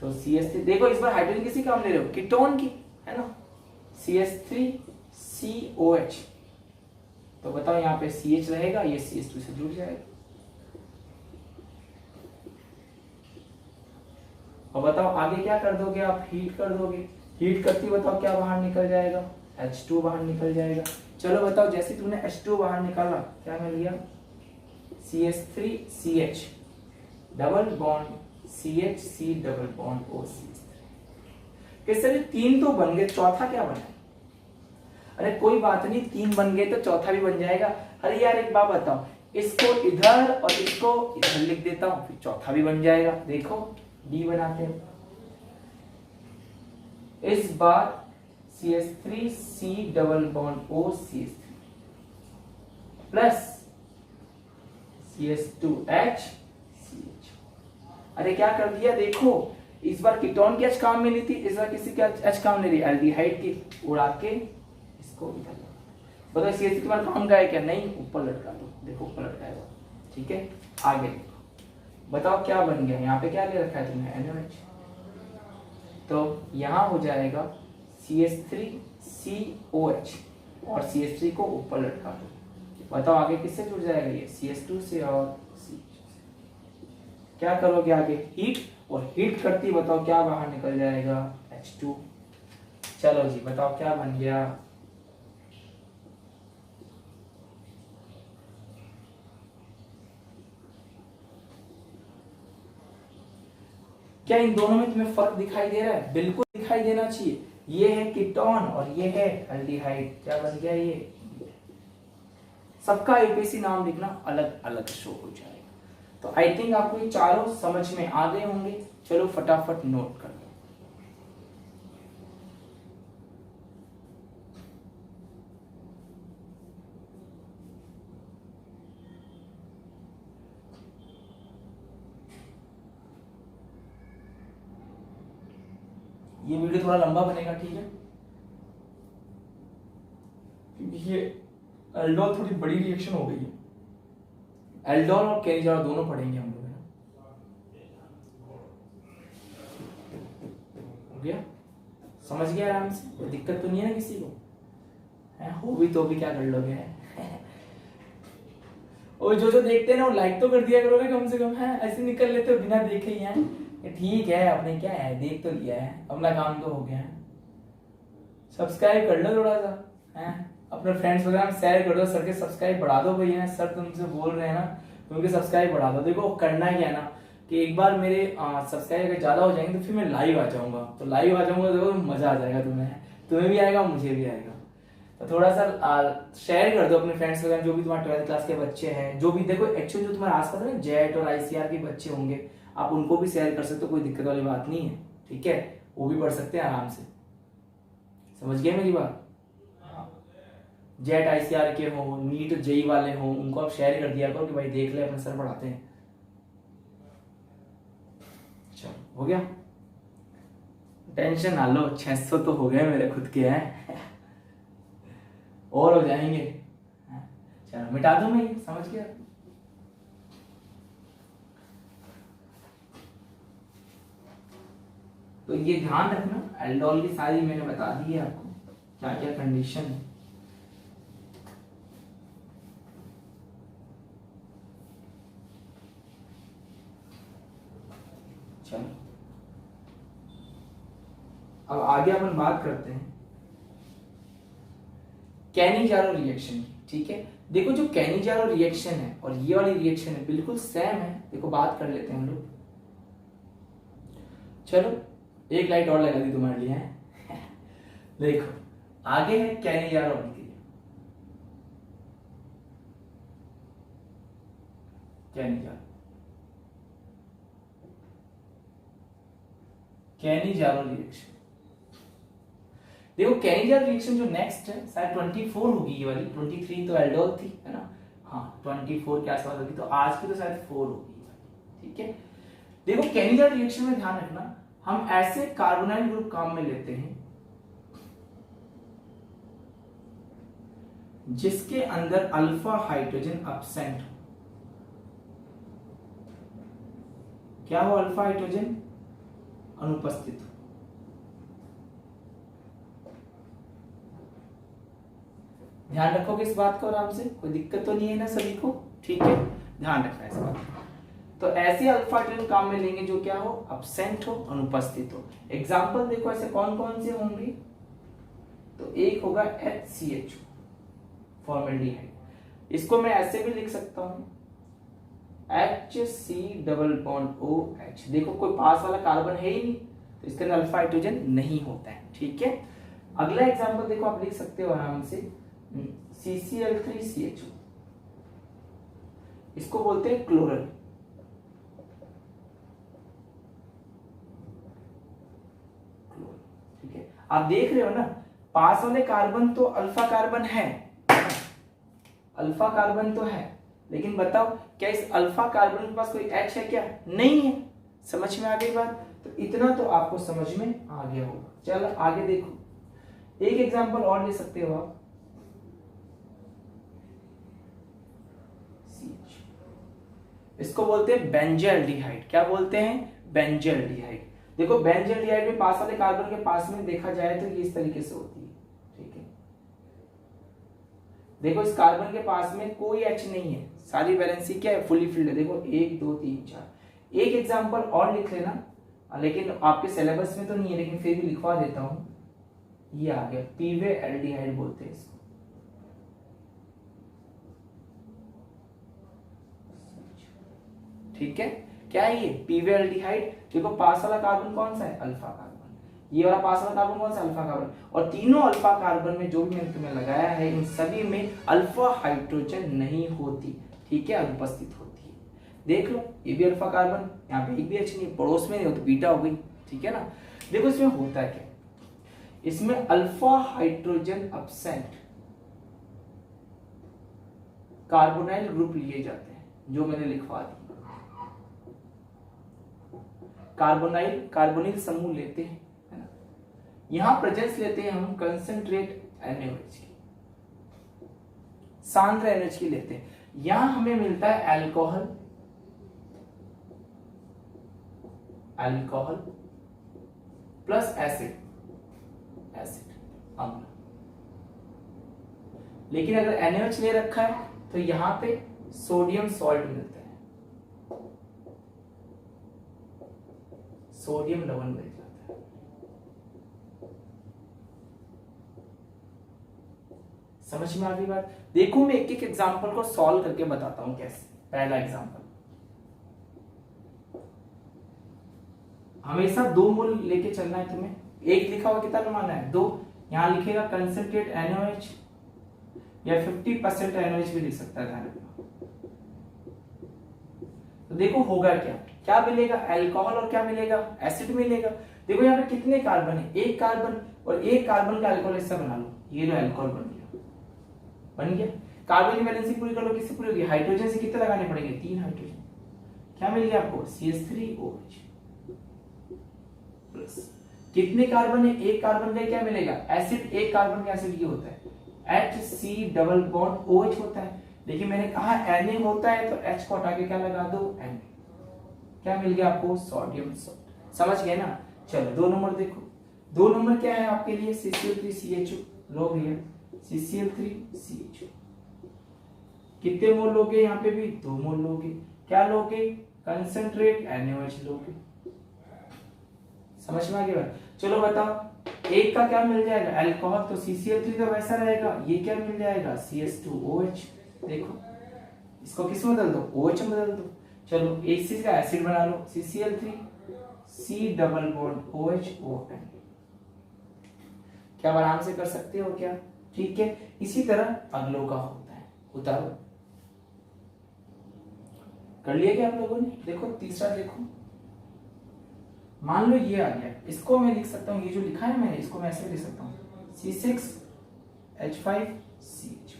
तो CH3, देखो इस बार हाइड्रोजन किसी काम ले रहे हो? कीटोन की, है ना। CH3COH। तो बताओ यहाँ पे CH रहेगा, ये CH2 से जुड़ जाएगा। और बताओ आगे क्या कर दोगे आप? हीट कर दोगे। हीट करती बताओ क्या बाहर निकल जाएगा? H2 बाहर निकल जाएगा। चलो बताओ, जैसे तुमने H2 बाहर निकाला क्या मिल गया? CH3CH double bond CH double bond OCH3। कैसे भी 3 तो बन गए, चौथा क्या बना? अरे कोई बात नहीं, 3 बन गए तो चौथा भी बन जाएगा। अरे यार एक बात बताओ, इसको इधर और इसको इधर लिख देता हूं, फिर चौथा भी बन जाएगा। देखो D बनाते हैं, इस बार CH3 double bond OCH3 plus CH2H CH। अरे क्या कर दिया, देखो इस बार कीटोन की H काम में ली थी, इस बार किसी की H काम ले रही, एल्डिहाइड की, उड़ा के इसको इधर बताओ CH3 तुम्हारा काम का है क्या? नहीं, ऊपर लटका दो, देखो ऊपर लटकाएगा। ठीक है, आगे देखो, बताओ क्या बन गया? यहाँ पे क्या ले रखा है तुमने? NaOH। तो यहाँ हो जाएगा CH3COH और CH3 को ऊपर लटका दो। बताओ आगे किससे जुड़ जाएगा ये? CH2 से और CH2 से। क्या करोगे आगे? हीट, और हीट करती बताओ क्या बाहर निकल जाएगा? H2। चलो जी बताओ क्या बन गया? क्या इन दोनों में तुम्हें फर्क दिखाई दे रहा है? बिल्कुल दिखाई देना चाहिए। ये है कीटोन और ये है एल्डिहाइड। क्या बन गया ये? सबका यूपीएससी नाम लिखना अलग अलग शो हो जाएगा। तो आई थिंक आपको ये चारों समझ में आ गए होंगे। चलो फटाफट नोट कर लो। ये वीडियो थोड़ा लंबा बनेगा, ठीक है, क्योंकि ये एल्डोल थोड़ी बड़ी रिएक्शन हो गई है। एल्डोल और कैनिजारो दोनों पढ़ेंगे हम लोग, है ना? हो गया, समझ गया आराम से? कोई दिक्कत तो नहीं है ना किसी को? है हो भी तो भी क्या कर लोगे? और जो देखते हैं ना वो लाइक तो कर दिया करोगे कम से कम। है ऐसे निकल लेते हो बिना देखे ही हैं। ठीक है, आपने क्या है, देख तो लिया है, अपना काम तो हो गया है। सब्सक्राइब कर लो थोड़ा सा, है अपने फ्रेंड्स वगैरह में शेयर कर दो। सर के सब्सक्राइब बढ़ा दो भैया, सर तुमसे बोल रहे हैं ना, तुमके सब्सक्राइब बढ़ा दो। देखो करना क्या है ना कि एक बार मेरे सब्सक्राइब अगर ज्यादा हो जाएंगे तो फिर मैं लाइव आ जाऊंगा। तो लाइव आ जाऊंगा तो मजा आ जाएगा, तुम्हें भी आएगा, मुझे भी आएगा। तो थोड़ा सा शेयर कर दो अपने फ्रेंड्स वगैरह, जो भी तुम्हारे 12th क्लास के बच्चे हैं, जो भी देखो एक्चुअली जो तुम्हारे आसपास है जेट और ICR के बच्चे होंगे, आप उनको भी शेयर कर सकते हो, कोई दिक्कत वाली बात नहीं है। ठीक है, वो भी पढ़ सकते हैं आराम से। समझ गए मेरी बात? जेट ICR के हो, नीट JEE वाले हो, उनको आप शेयर कर दिया करो कि भाई देख ले अपने सर पढ़ाते हैं। चलो हो गया, टेंशन ना लो, 600 तो हो गए मेरे खुद के हैं। और हो जाएंगे। चलो मिटा दूं मैं, समझ गया? तो ये ध्यान रखना, एल्डोल की सारी मैंने बता दी है आपको क्या क्या कंडीशन है। चलो अब आगे अपन बात करते हैं कैनिजारो रिएक्शन की। ठीक है, देखो जो कैनिजारो रिएक्शन है और ये वाली रिएक्शन है बिल्कुल सेम है। देखो बात कर लेते हैं हम लोग। चलो एक लाइट और लगा दी तुम्हारे लिए है। देखो आगे है कैनिजारो अभिक्रिया। कैनिजारो रिएक्शन, देखो कैनिजारो रिएक्शन जो नेक्स्ट है शायद 24 होगी ये वाली। 23 तो एल्डोल थी, है ना? हाँ 24 के आसपास होगी, तो आज की तो शायद 4 होगी। ठीक है, देखो कैनिजारो रिएक्शन में ध्यान रखना, हम ऐसे कार्बोनाइल ग्रुप काम में लेते हैं जिसके अंदर अल्फा हाइड्रोजन एब्सेंट हो। क्या हो? अल्फा हाइड्रोजन अनुपस्थित हो। ध्यान रखोगे इस बात को आराम से? कोई दिक्कत तो नहीं है ना सभी को? ठीक है, ध्यान रखना इस बात को। तो ऐसे अल्फा हाइड्रोजन काम में लेंगे जो क्या हो? एब्सेंट हो, अनुपस्थित हो। एग्जांपल देखो ऐसे कौन कौन से होंगे? तो एक होगा HCH फॉर्मल्डिहाइड। इसको मैं ऐसे भी लिख सकता हूं HC डबल बॉन्ड OH। देखो कोई पास वाला कार्बन है ही नहीं, तो इसके अंदर अल्फा हाइड्रोजन नहीं होता है। ठीक है, अगला एग्जांपल देखो, आप लिख सकते हो आराम से CCl3CHO, इसको बोलते हैं क्लोरल। ठीक है, आप देख रहे हो ना, पास वाले कार्बन तो अल्फा कार्बन है, अल्फा कार्बन तो है, लेकिन बताओ क्या इस अल्फा कार्बन के पास कोई H है क्या? नहीं है। समझ में आ गई बात? तो इतना तो आपको समझ में आ गया होगा। चलो आगे देखो, एक एग्जांपल और ले सकते हो आप, इसको बोलते हैं बेंजल्डिहाइड। क्या बोलते हैं? बेंजल्डिहाइड। देखो बेंजल्डिहाइड में पास वाले कार्बन के पास में देखा जाए तो ये इस तरीके से होती है। ठीक है, देखो इस कार्बन के पास में कोई H नहीं है, सारी वैलेंसी क्या है? फुली फिल्ड है। देखो 1 2 3 4। एक एग्जांपल और लिख लेना, लेकिन आपके सिलेबस में तो नहीं है, लेकिन फिर भी लिखवा देता हूं। ये आ गया, पीवे एल्डिहाइड बोलते हैं इसको। ठीक है, क्या है ये? पीवे एल्डिहाइड। देखो पास वाला कार्बन कौन सा है? Alpha carbon. ये वाला पास वाला कार्बन कौन सा? Alpha carbon. और तीनों अल्फा कार्बन में जो भी मैंने तुम्हें लगाया है, इन सभी में अल्फा हाइड्रोजन नहीं होती। ठीक है, अनुपस्थित होती है। देख लो, ये भी अल्फा कार्बन, यहाँ पे एक भी H नहीं, पड़ोस में नहीं हो तो बीटा हो गई। ठीक है ना। देखो इसमें होता है क्या, इसमें alpha hydrogen absent carbonyl group लिए जाते हैं, जो मैंने लिखवा दी। कार्बोनिल समूह लेते हैं, है ना। यहां प्रेजेंस लेते हैं हम कंसंट्रेट NaOH की, सांद्र NaOH की लेते हैं। यहां हमें मिलता है अल्कोहल प्लस एसिड अम्ल। लेकिन अगर NaOH ले रखा है तो यहां पे सोडियम सॉल्ट मिलता है, सोडियम लवण मिल जाता है। समझ में आ गई बात? देखो मैं एक एक एग्जांपल को सॉल्व करके बताता हूं कैसे। पहला एग्जांपल, हमेशा 2 मोल लेके चलना है तुम्हें। एक लिखा हुआ कितना माना है? 2। यहां लिखेगा कंसंट्रेट NaOH, या 50% NaOH भी लिख सकता है, ध्यान रखना। तो देखो होगा क्या, क्या मिलेगा? अल्कोहल और क्या मिलेगा? एसिड मिलेगा। देखो यहाँ पे कितने कार्बन है? एक कार्बन, और एक कार्बन का अल्कोहल ऐसा बना लो, ये लो अल्कोहल बन गया। कार्बन की वैलेंसी पूरी कर लो, किससे पूरी होगी? हाइड्रोजन से कितने लगाने पड़ेंगे? 3 हाइड्रोजन। क्या मिल गया आपको? CH3OH plus. कितने कार्बन है? एक कार्बन का क्या मिलेगा? एसिड। एक कार्बन का एसिड ये होता है HC डबल बॉन्ड OH होता है, लेकिन मैंने कहा Na होता है, तो H को हटा के क्या लगा दो? Na। क्या मिल गया आपको? Sodium salt. समझ गए ना। चलो 2 नंबर देखो, 2 नंबर क्या है आपके लिए? CCl3CHO लो भैया, CCl3CHO। कितने मोल लोगे? यहाँ पे भी 2 मोल लोगे। क्या लोगे? कंसंट्रेट NaOH लोगे। समझ में आ गया? चलो बताओ, एक का क्या मिल जाएगा? अल्कोहल, तो CCl3 तो वैसा रहेगा, ये क्या मिल जाएगा? CH2OH। देखो इसको किस में बदल दो? OH में बदल दो। चलो एक चीज का एसिड बना लो, CCl3 C double bond OH ON। क्या आराम से कर सकते हो क्या? ठीक है, इसी तरह अगलों का होता है। उतारो, कर लिया क्या आप लोगों ने? देखो तीसरा देखो, मान लो ये आ गया, इसको मैं लिख सकता हूं, ये जो लिखा है मैंने, इसको मैं ऐसे लिख सकता हूं C6H5CH।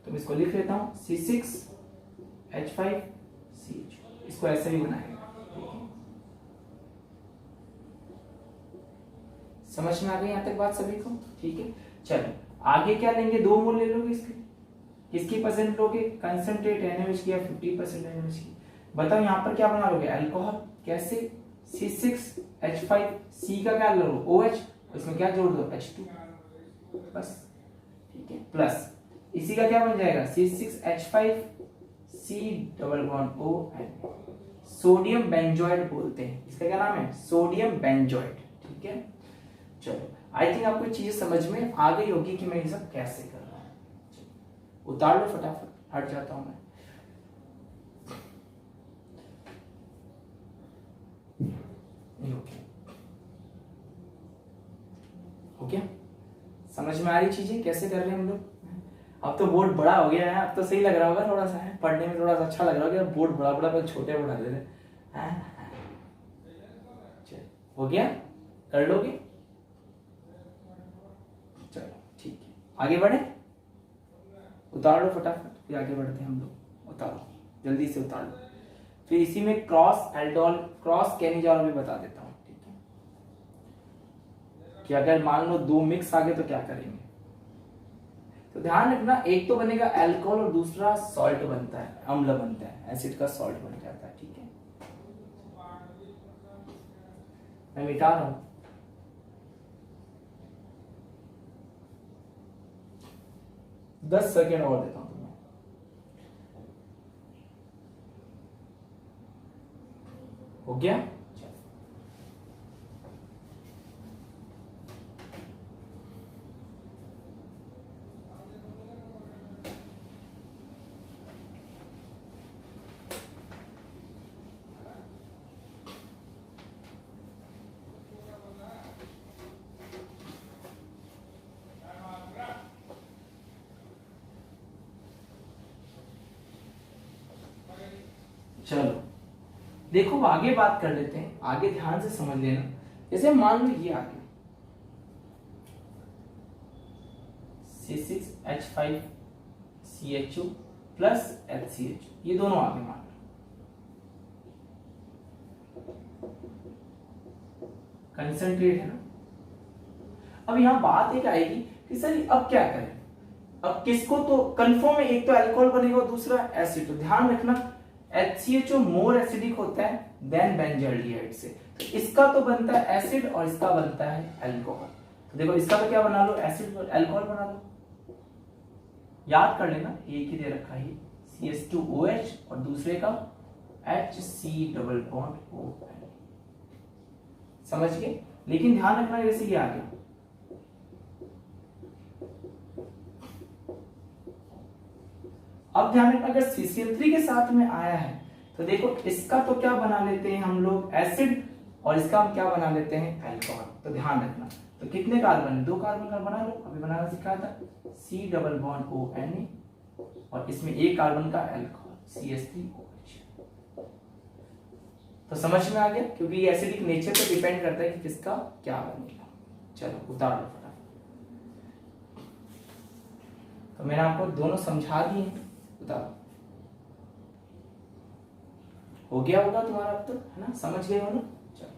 तो मैं इसको लिख लेता हूं C6H5CH, इसको ऐसे भी बनाएगा। समझ में आ गई यहां तक बात सभी को? ठीक है, चलो आगे क्या लेंगे? 2 मोल ले लोगे इसके, किसकी परसेंट लोगे? कंसंट्रेट NaOH की या 50% NaOH की। बताओ यहाँ पर क्या बना लोगे? अल्कोहल। कैसे? C6H5C का क्या लो? OH, इसमें क्या जोड़ दो? H2 बस। ठीक है, प्लस इसी का क्या बन जाएगा? C6H5C double bond ON। Sodium benzoate बोलते हैं, इसका क्या नाम है? Sodium benzoate. ठीक है, चलो आई थिंक आपको चीजें समझ में आ गई होगी कि मैं ये सब कैसे कर रहा हूं। उतार लो फटाफट, हट जाता हूं मैं। ओके, समझ में आ रही चीजें कैसे कर रहे हैं हम लोग। अब तो बोर्ड बड़ा हो गया है, अब तो सही लग रहा होगा थोड़ा सा, है पढ़ने में थोड़ा सा अच्छा लग रहा होगा। बोर्ड बड़ा बड़ा पर छोटे बना दे रहे हैं। हो गया, कर लोगे, चलो ठीक है, आगे बढ़े, उतार लो फटाफट, फिर आगे बढ़ते हैं हम लोग। उतारो, जल्दी से उतार लो। फिर इसी में क्रॉस एल्डोल, क्रॉस कैनिजॉल भी बता देता हूँ, ठीक है, कि अगर मान लो दो मिक्स आ गए तो क्या करेंगे। तो ध्यान रखना, एक तो बनेगा अल्कोहल और दूसरा सॉल्ट बनता है, अम्ल बनता है, एसिड का सॉल्ट बन जाता है, ठीक है। मैं मिटा रहा हूं, दस सेकेंड और देता हूं तुम्हें। हो गया, चलो देखो आगे बात कर लेते हैं, आगे ध्यान से समझ लेना। जैसे मान लो ये आगे C6H5CHO प्लस HCH, ये दोनों आगे मान लो, कंसंट्रेट है ना। अब यहां बात एक आएगी कि सर अब क्या करें, अब किसको, तो कंफर्म है एक तो अल्कोहल बनेगा और दूसरा एसिड। तो ध्यान रखना HCHO मोर एसिडिक होता है देन बेंजल्डिहाइड से, तो इसका तो बनता है एसिड और इसका बनता है अल्कोहल। तो देखो इसका तो क्या बना लो, एसिड और अल्कोहल बना लो, याद कर लेना, एक ही दे रखा है CH2OH और दूसरे का HC डबल बॉन्ड OH, समझ गए। लेकिन ध्यान रखना जैसे ये आ गया, अब ध्यान रखना अगर CCl3 के साथ में आया है तो देखो इसका तो क्या बना लेते हैं हम लोग एसिड और इसका हम क्या बना लेते हैं अल्कोहल। तो ध्यान रखना, तो कितने कार्बन, दो कार्बन का बना लो, अभी बनाना सिखाया था, C डबल बॉन्ड ONA और इसमें एक कार्बन का अल्कोहल CH3OH। तो समझ में आ गया, क्योंकि ये एसिडिक नेचर पे डिपेंड करता है कि किसका क्या बनेगा। चलो उतार लो फटाफट। तो मैंने आपको दोनों समझा दिए हैं, उतारो, हो गया होगा तुम्हारा अब तो, है ना, समझ गए हो ना। चलो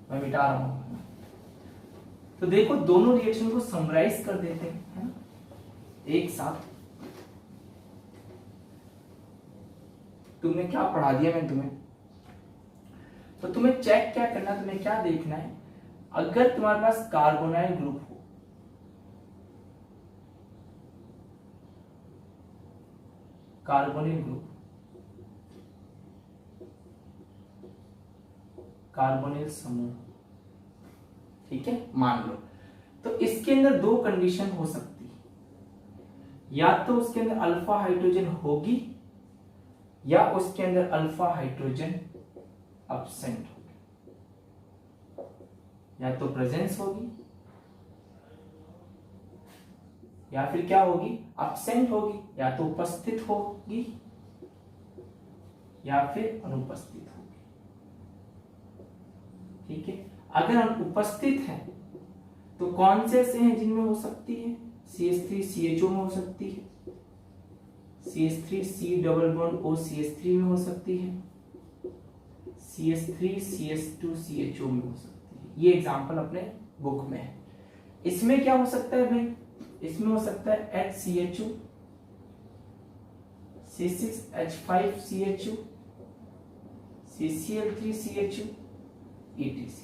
मैं मिटा रहा हूं, तो देखो दोनों रिएक्शन को समराइज कर देते हैं, है ना, एक साथ। तुमने क्या पढ़ा दिया मैंने तुम्हें, तो तुम्हें चेक क्या करना, तुम्हें क्या देखना है, अगर तुम्हारे पास कार्बोनाइल ग्रुप हो, कार्बोनिल ग्रुप, कार्बोनिल समूह, ठीक है, मान लो, तो इसके अंदर दो कंडीशन हो सकती है, या तो उसके अंदर अल्फा हाइड्रोजन होगी या उसके अंदर अल्फा हाइड्रोजन अब्सेंट होगी, या तो प्रेजेंस होगी या फिर क्या होगी, अब्सेंट होगी, या तो उपस्थित होगी या फिर अनुपस्थित होगी, ठीक है। अगर हम उपस्थित हैं तो कौन से ऐसे हैं जिनमें हो सकती है, CH3CHO में हो सकती है, CH3C डबल बॉन्ड OCH3 में हो सकती है, CH3CH2CHO में हो सकती है। ये एग्जांपल अपने बुक में है। इसमें क्या हो सकता है भाई, इसमें हो सकता है HCHO, C6H5CHO, CCl3CHO, ETC।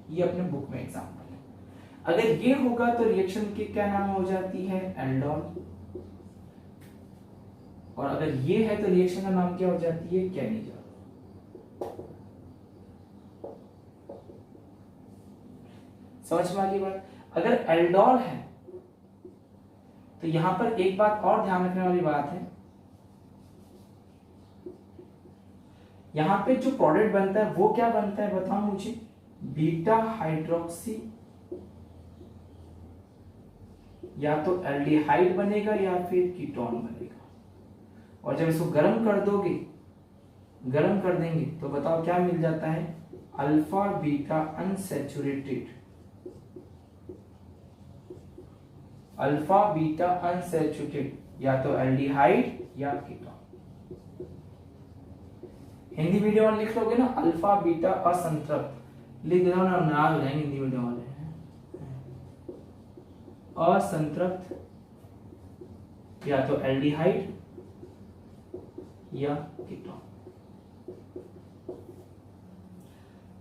ये अपने बुक में एग्जांपल है। अगर ये होगा तो रिएक्शन की क्या नाम हो जाती है, एल्डोल, और अगर ये है तो रिएक्शन का नाम क्या हो जाती है, कैनिजॉल। समझ में आ गई बात। अगर एल्डोल है तो यहां पर एक बात और ध्यान रखने वाली बात है, यहां पे जो प्रोडक्ट बनता है वो क्या बनता है बताओ मुझे, बीटा हाइड्रोक्सी या तो एल्डिहाइड बनेगा या फिर कीटोन बनेगा। और जब इसको गर्म कर दोगे, गर्म कर देंगे तो बताओ क्या मिल जाता है, alpha beta unsaturated, alpha beta unsaturated, या तो एल्डिहाइड या कीटोन। हिंदी मीडियम वाले लिख लोगे ना अल्फा बीटा असंतृप्त, लिख दो ना, नाराज हो जाएंगे हिंदी मीडियम वाले। असंतृप्त या तो एल्डिहाइड या कीटोन।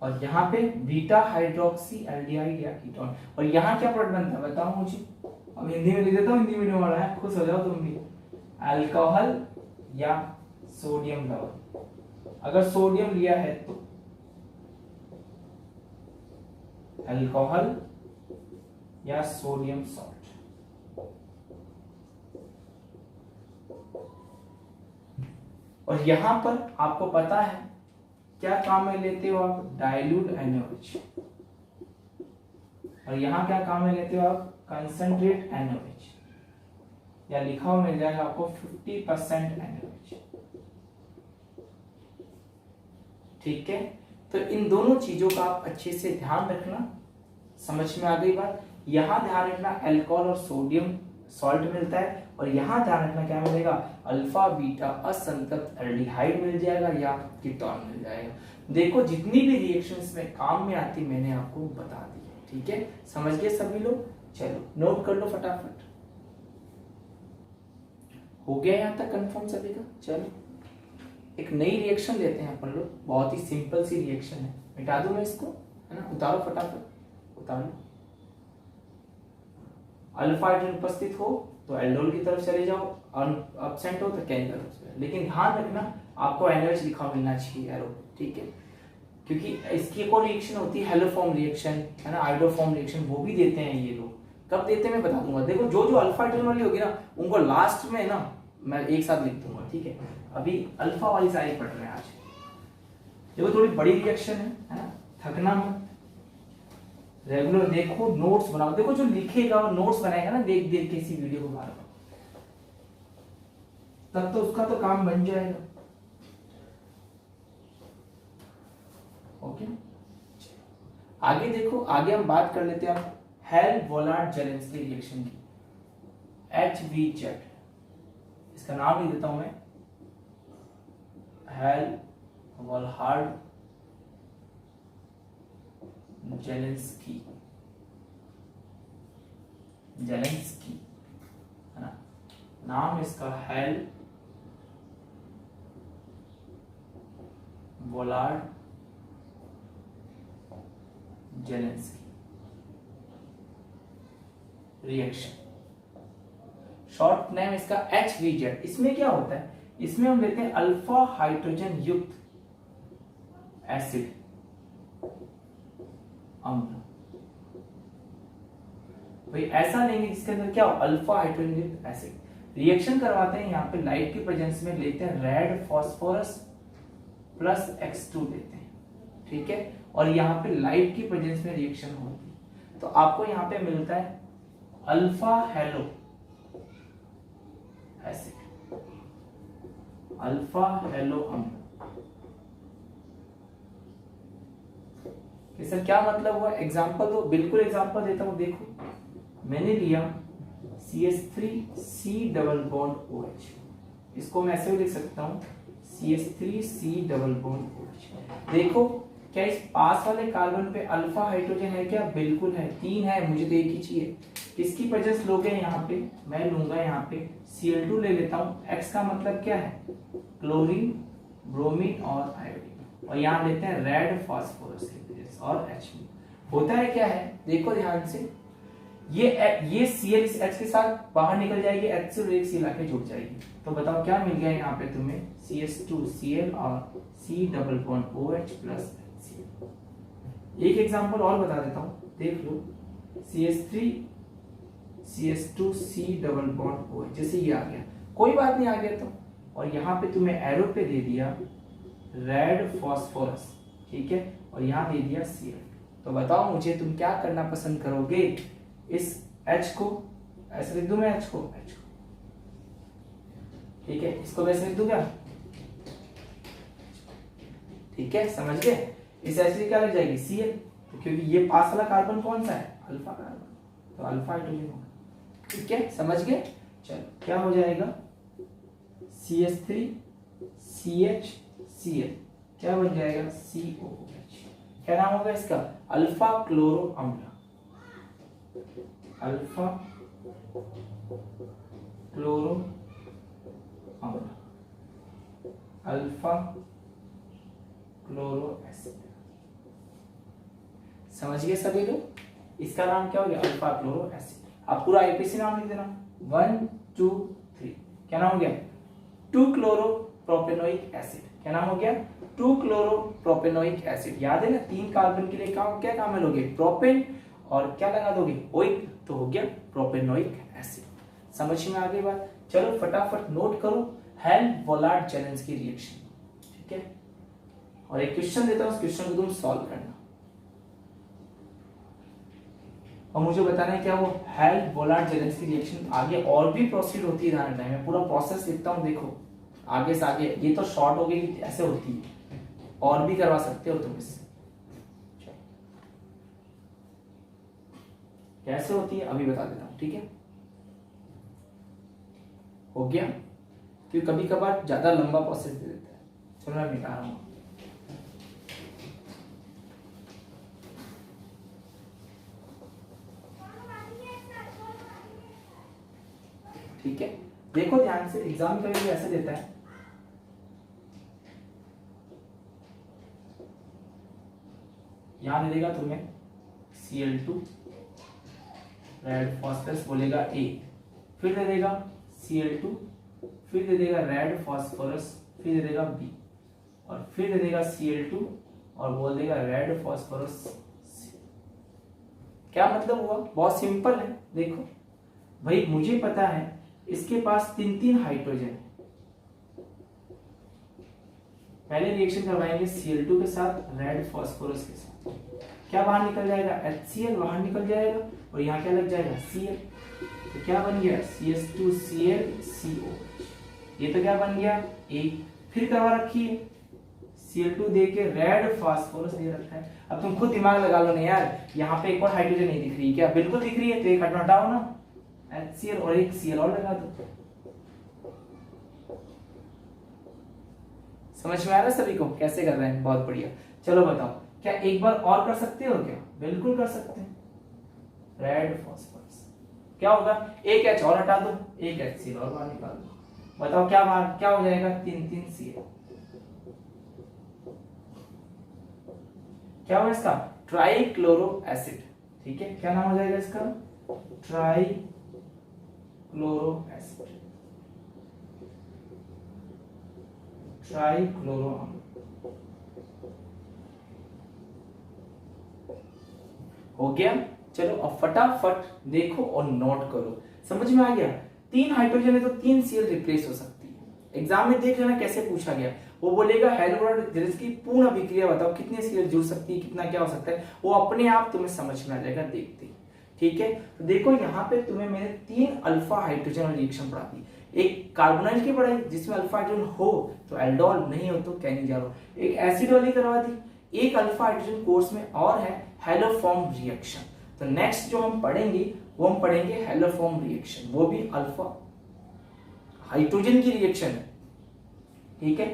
और यहाँ पे बीटा हाइड्रोक्सी एल्डिहाइड या कीटोन। और यहाँ क्या प्रोडक्ट बनता है बताओ मुझे, अब हिंदी में लिख देता हूँ, हिंदी मीडियम वाला है, खुश हो जाओ तुम भी। अल्कोहल या सोडियम लवण। अगर सोडियम लिया है तो अल्कोहल या सोडियम सॉल्ट। और यहां पर आपको पता है क्या काम में लेते हो आप, डाइल्यूट NaOH। और यहां क्या काम में लेते हो आप, कंसंट्रेट NaOH, या लिखा हुआ मिल जाएगा आपको 50% NaOH। ठीक है, तो इन दोनों चीजों का आप अच्छे से ध्यान रखना। समझ में आ गई बात। यहां ध्यान रखना अल्कोहल और सोडियम सॉल्ट मिलता है, और यहां ध्यान रखना क्या मिलेगा, अल्फा बीटा असंतृप्त एल्डिहाइड मिल जाएगा या कीटोन मिल जाएगा। देखो जितनी भी रिएक्शंस में काम में आती मैंने आपको बता दी। ठीक है, समझ गए सभी लोग। चलो नोट कर लो फटाफट। हो गया यहां तक कंफर्म सभी का। चलो एक नई रिएक्शन लेते हैं अपन लोग, बहुत ही सिंपल सी रिएक्शन है। मिटा दूं मैं इसको, है ना, उतारो फटाफट, उतारो। अल्फा हाइड्रोजन उपस्थित हो तो एल्डोल की तरफ चले जाओ, एब्सेंट हो तो कैन तरफ से। लेकिन ध्यान रखना आपको NaOH लिखा मिलना चाहिए एरो, ठीक है, क्योंकि इसकी एक और रिएक्शन होती है हेलोफॉर्म रिएक्शन, है ना, आइडोफॉर्म रिएक्शन, वो भी देते हैं ये लोग। कब देते हैं मैं बता दूंगा। देखो जो जो अल्फा हाइड्रोजन वाली होगी ना, उनको लास्ट में ना मैं एक साथ लिख दूंगा। ठीक है, अभी अल्फा वाली साइड पढ़ रहे हैं आज। देखो थोड़ी बड़ी रिएक्शन है ना, थकना मत, रेगुलर देखो, नोट्स बनाओ। देखो जो लिखेगा और नोट्स बनाएगा ना देख देख के इसी वीडियो को बार बार, तब तो उसका तो काम बन जाएगा। ओके, आगे देखो, आगे हम बात कर लेते हैं हेल-वोलार्ड-जेलेंस्की रिएक्शन की, HVZ। इसका नाम लिख देता हूं मैं, हेल-वोलार्ड-जेलेंस्की, जेलेंस्की, है ना, नाम इसका हेल-वोलार्ड-जेलेंस्की रिएक्शन। शॉर्ट नेम इसका HVZ। इसमें क्या होता है, इसमें हम लेते हैं अल्फा हाइड्रोजन युक्त एसिड अम्ल। भाई ऐसा लेंगे जिसके अंदर क्या हो, अल्फा हाइड्रोजन युक्त एसिड। रिएक्शन करवाते हैं यहाँ पे लाइट की प्रेजेंस में, लेते हैं रेड फास्फोरस प्लस X2 लेते हैं। ठीक है, और यहाँ पे लाइट की प्रेजेंस में रिएक्शन होती है, तो आपको यहाँ पे मिलता है alpha hello acid, alpha hello अम्ल। सर क्या मतलब हुआ, एग्जांपल दो। बिल्कुल एग्जांपल देता हूं। देखो मैंने लिया CH3C डबल बॉन्ड OH, इसको मैं ऐसे भी लिख सकता हूं CH3C डबल बॉन्ड OH। देखो क्या इस पास वाले कार्बन पे अल्फा हाइड्रोजन है क्या, बिल्कुल है, 3 है, मुझे तो एक ही चाहिए। किसकी प्रेजेंस लोगे यहाँ पे, मैं लूंगा यहाँ पे Cl2 ले लेता हूँ। X का मतलब क्या है, क्लोरीन, ब्रोमीन और आयोडीन, और यहाँ लेते हैं रेड फास्फोरस की प्रेजेंस और H में। होता है क्या है, देखो ध्यान से, ये Cl इस H के साथ बाहर निकल जाएगी, H से एक Cl आके जुड़ जाएगी, तो बताओ क्या मिल गया यहाँ पे तुम्हें, CH2Cl और C double bond OH plus HCl। एक एग्जांपल और बता देता हूँ, देख लो, CH2C डबल बॉन्ड OH, जैसे ये आ गया, कोई बात नहीं आ गया तो, और यहाँ पे तुम्हें एरो पे दे दिया रेड फास्फोरस, ठीक है, और यहाँ दे दिया Cl। तो बताओ मुझे तुम क्या करना पसंद करोगे, इस H को ऐसे लिख दूं मैं H को, ठीक है, इसको वैसे लिख दूं क्या, ठीक है, समझ गए। इस H की क्या लग जाएगी Cl, तो क्योंकि ये पास वाला कार्बन कौन सा है, अल्फा कार्बन, तो अल्फा हाइड्रोजन होगा, ठीक है, समझ गए। चलो क्या हो जाएगा, CH3 CH Cl, क्या बन जाएगा COOH, क्या नाम होगा इसका, अल्फा क्लोरो अम्ल, अल्फा क्लोरो अम्ल, अल्फा क्लोरो एसिड। समझ गए सभी लोग, इसका नाम क्या हो गया, अल्फा क्लोरो एसिड। अब पूरा आईपीसी नाम लिख देना, 1 2 3, क्या नाम हो गया, 2 क्लोरो प्रोपेनोइक एसिड, क्या नाम हो गया, 2 क्लोरो प्रोपेनोइक एसिड। याद है ना, 3 कार्बन के लिए क्या काम लोगे, प्रोपेन, और क्या लगा दोगे, ओइक, तो हो गया प्रोपेनोइक एसिड। समझ में आ गई बात। चलो फटाफट नोट करो हेल्म-वोलार्ड चैलेंज की रिएक्शन, ठीक है, और एक क्वेश्चन देता हूं, उस क्वेश्चन को तुम सॉल्व करना और मुझे बताना है क्या वो हेल्म-वोलार्ड चैलेंज की रिएक्शन आगे और भी प्रोसीड होती है। ध्यान रखना, मैं पूरा प्रोसेस लिखता हूं, देखो आगे से आगे, ये तो शॉर्ट हो गई, ऐसे होती है, और भी करवा सकते हो तुम इससे, कैसे होती है अभी बता देता हूं, ठीक है, हो गया, क्योंकि कभी कभार ज्यादा लंबा प्रोसेस दे देता है। चलो मैं मिटा रहा हूं, ठीक है, देखो ध्यान से, एग्जाम कभी भी ऐसे देता है, यहां दे देगा तुम्हें Cl2 रेड फास्फोरस, बोलेगा A, फिर दे देगा Cl2, फिर दे देगा रेड फास्फोरस, फिर दे देगा B, और फिर दे देगा Cl2 और बोल देगा रेड फास्फोरस C। क्या मतलब हुआ, बहुत सिंपल है। देखो भाई, मुझे पता है इसके पास 3 हाइड्रोजन है, पहले रिएक्शन करवाएंगे Cl2 के साथ रेड फास्फोरस के साथ, क्या बाहर निकल जाएगा, HCl बाहर निकल जाएगा, और यहाँ क्या लग जाएगा Cl, तो क्या बन गया CH2Cl COH, ये तो क्या बन गया A, फिर करवा रखी है Cl2 दे के रेड फास्फोरस दे रखा है। अब तुम खुद दिमाग लगा लो ना यार, यहाँ पे एक और हाइड्रोजन नहीं दिख रही, क्या बिल्कुल दिख रही है, तो एक हटाओ ना, HCl और एक Cl और लगा दो। समझ में आ रहा है सभी को कैसे कर रहे हैं, बहुत बढ़िया। चलो बताओ, क्या एक बार और कर सकते हो क्या, बिल्कुल कर सकते हैं, रेड फास्फोरस, क्या होगा, एक H और हटा दो, एक HCl और बाहर निकाल दो, बताओ क्या बाहर क्या हो जाएगा, 3 Cl, क्या होगा इसका, ट्राइक्लोरो एसिड, ठीक है, क्या नाम हो जाएगा इसका, ट्राइक्लोरो एसिड, ट्राइक्लोरो अम्ल, हो गया। चलो अब फटाफट देखो और नोट करो, समझ में आ गया, 3 हाइड्रोजन है तो 3 Cl रिप्लेस हो सकती है। एग्जाम में देख लेना कैसे पूछा गया, वो बोलेगा हेल्म-वोलार्ड चैलेंज की पूर्ण अभिक्रिया बताओ, कितने Cl जुड़ सकती है, कितना क्या हो सकता है, वो अपने आप तुम्हें समझ में आ जाएगा देखते ही, ठीक है। तो देखो यहाँ पे तुम्हें मैंने 3 अल्फा हाइड्रोजन रिएक्शन पढ़ा दी, एक कार्बोनाइल की पढ़ाई जिसमें अल्फा हाइड्रोजन हो तो एल्डोल, नहीं हो तो कैनिजारो, एक एसिड वाली करवा दी, एक अल्फा हाइड्रोजन कोर्स में और है हेलोफॉर्म रिएक्शन। तो नेक्स्ट जो हम पढ़ेंगे वो हम पढ़ेंगे हेलोफॉर्म रिएक्शन, वो भी अल्फा हाइड्रोजन की रिएक्शन है, ठीक है।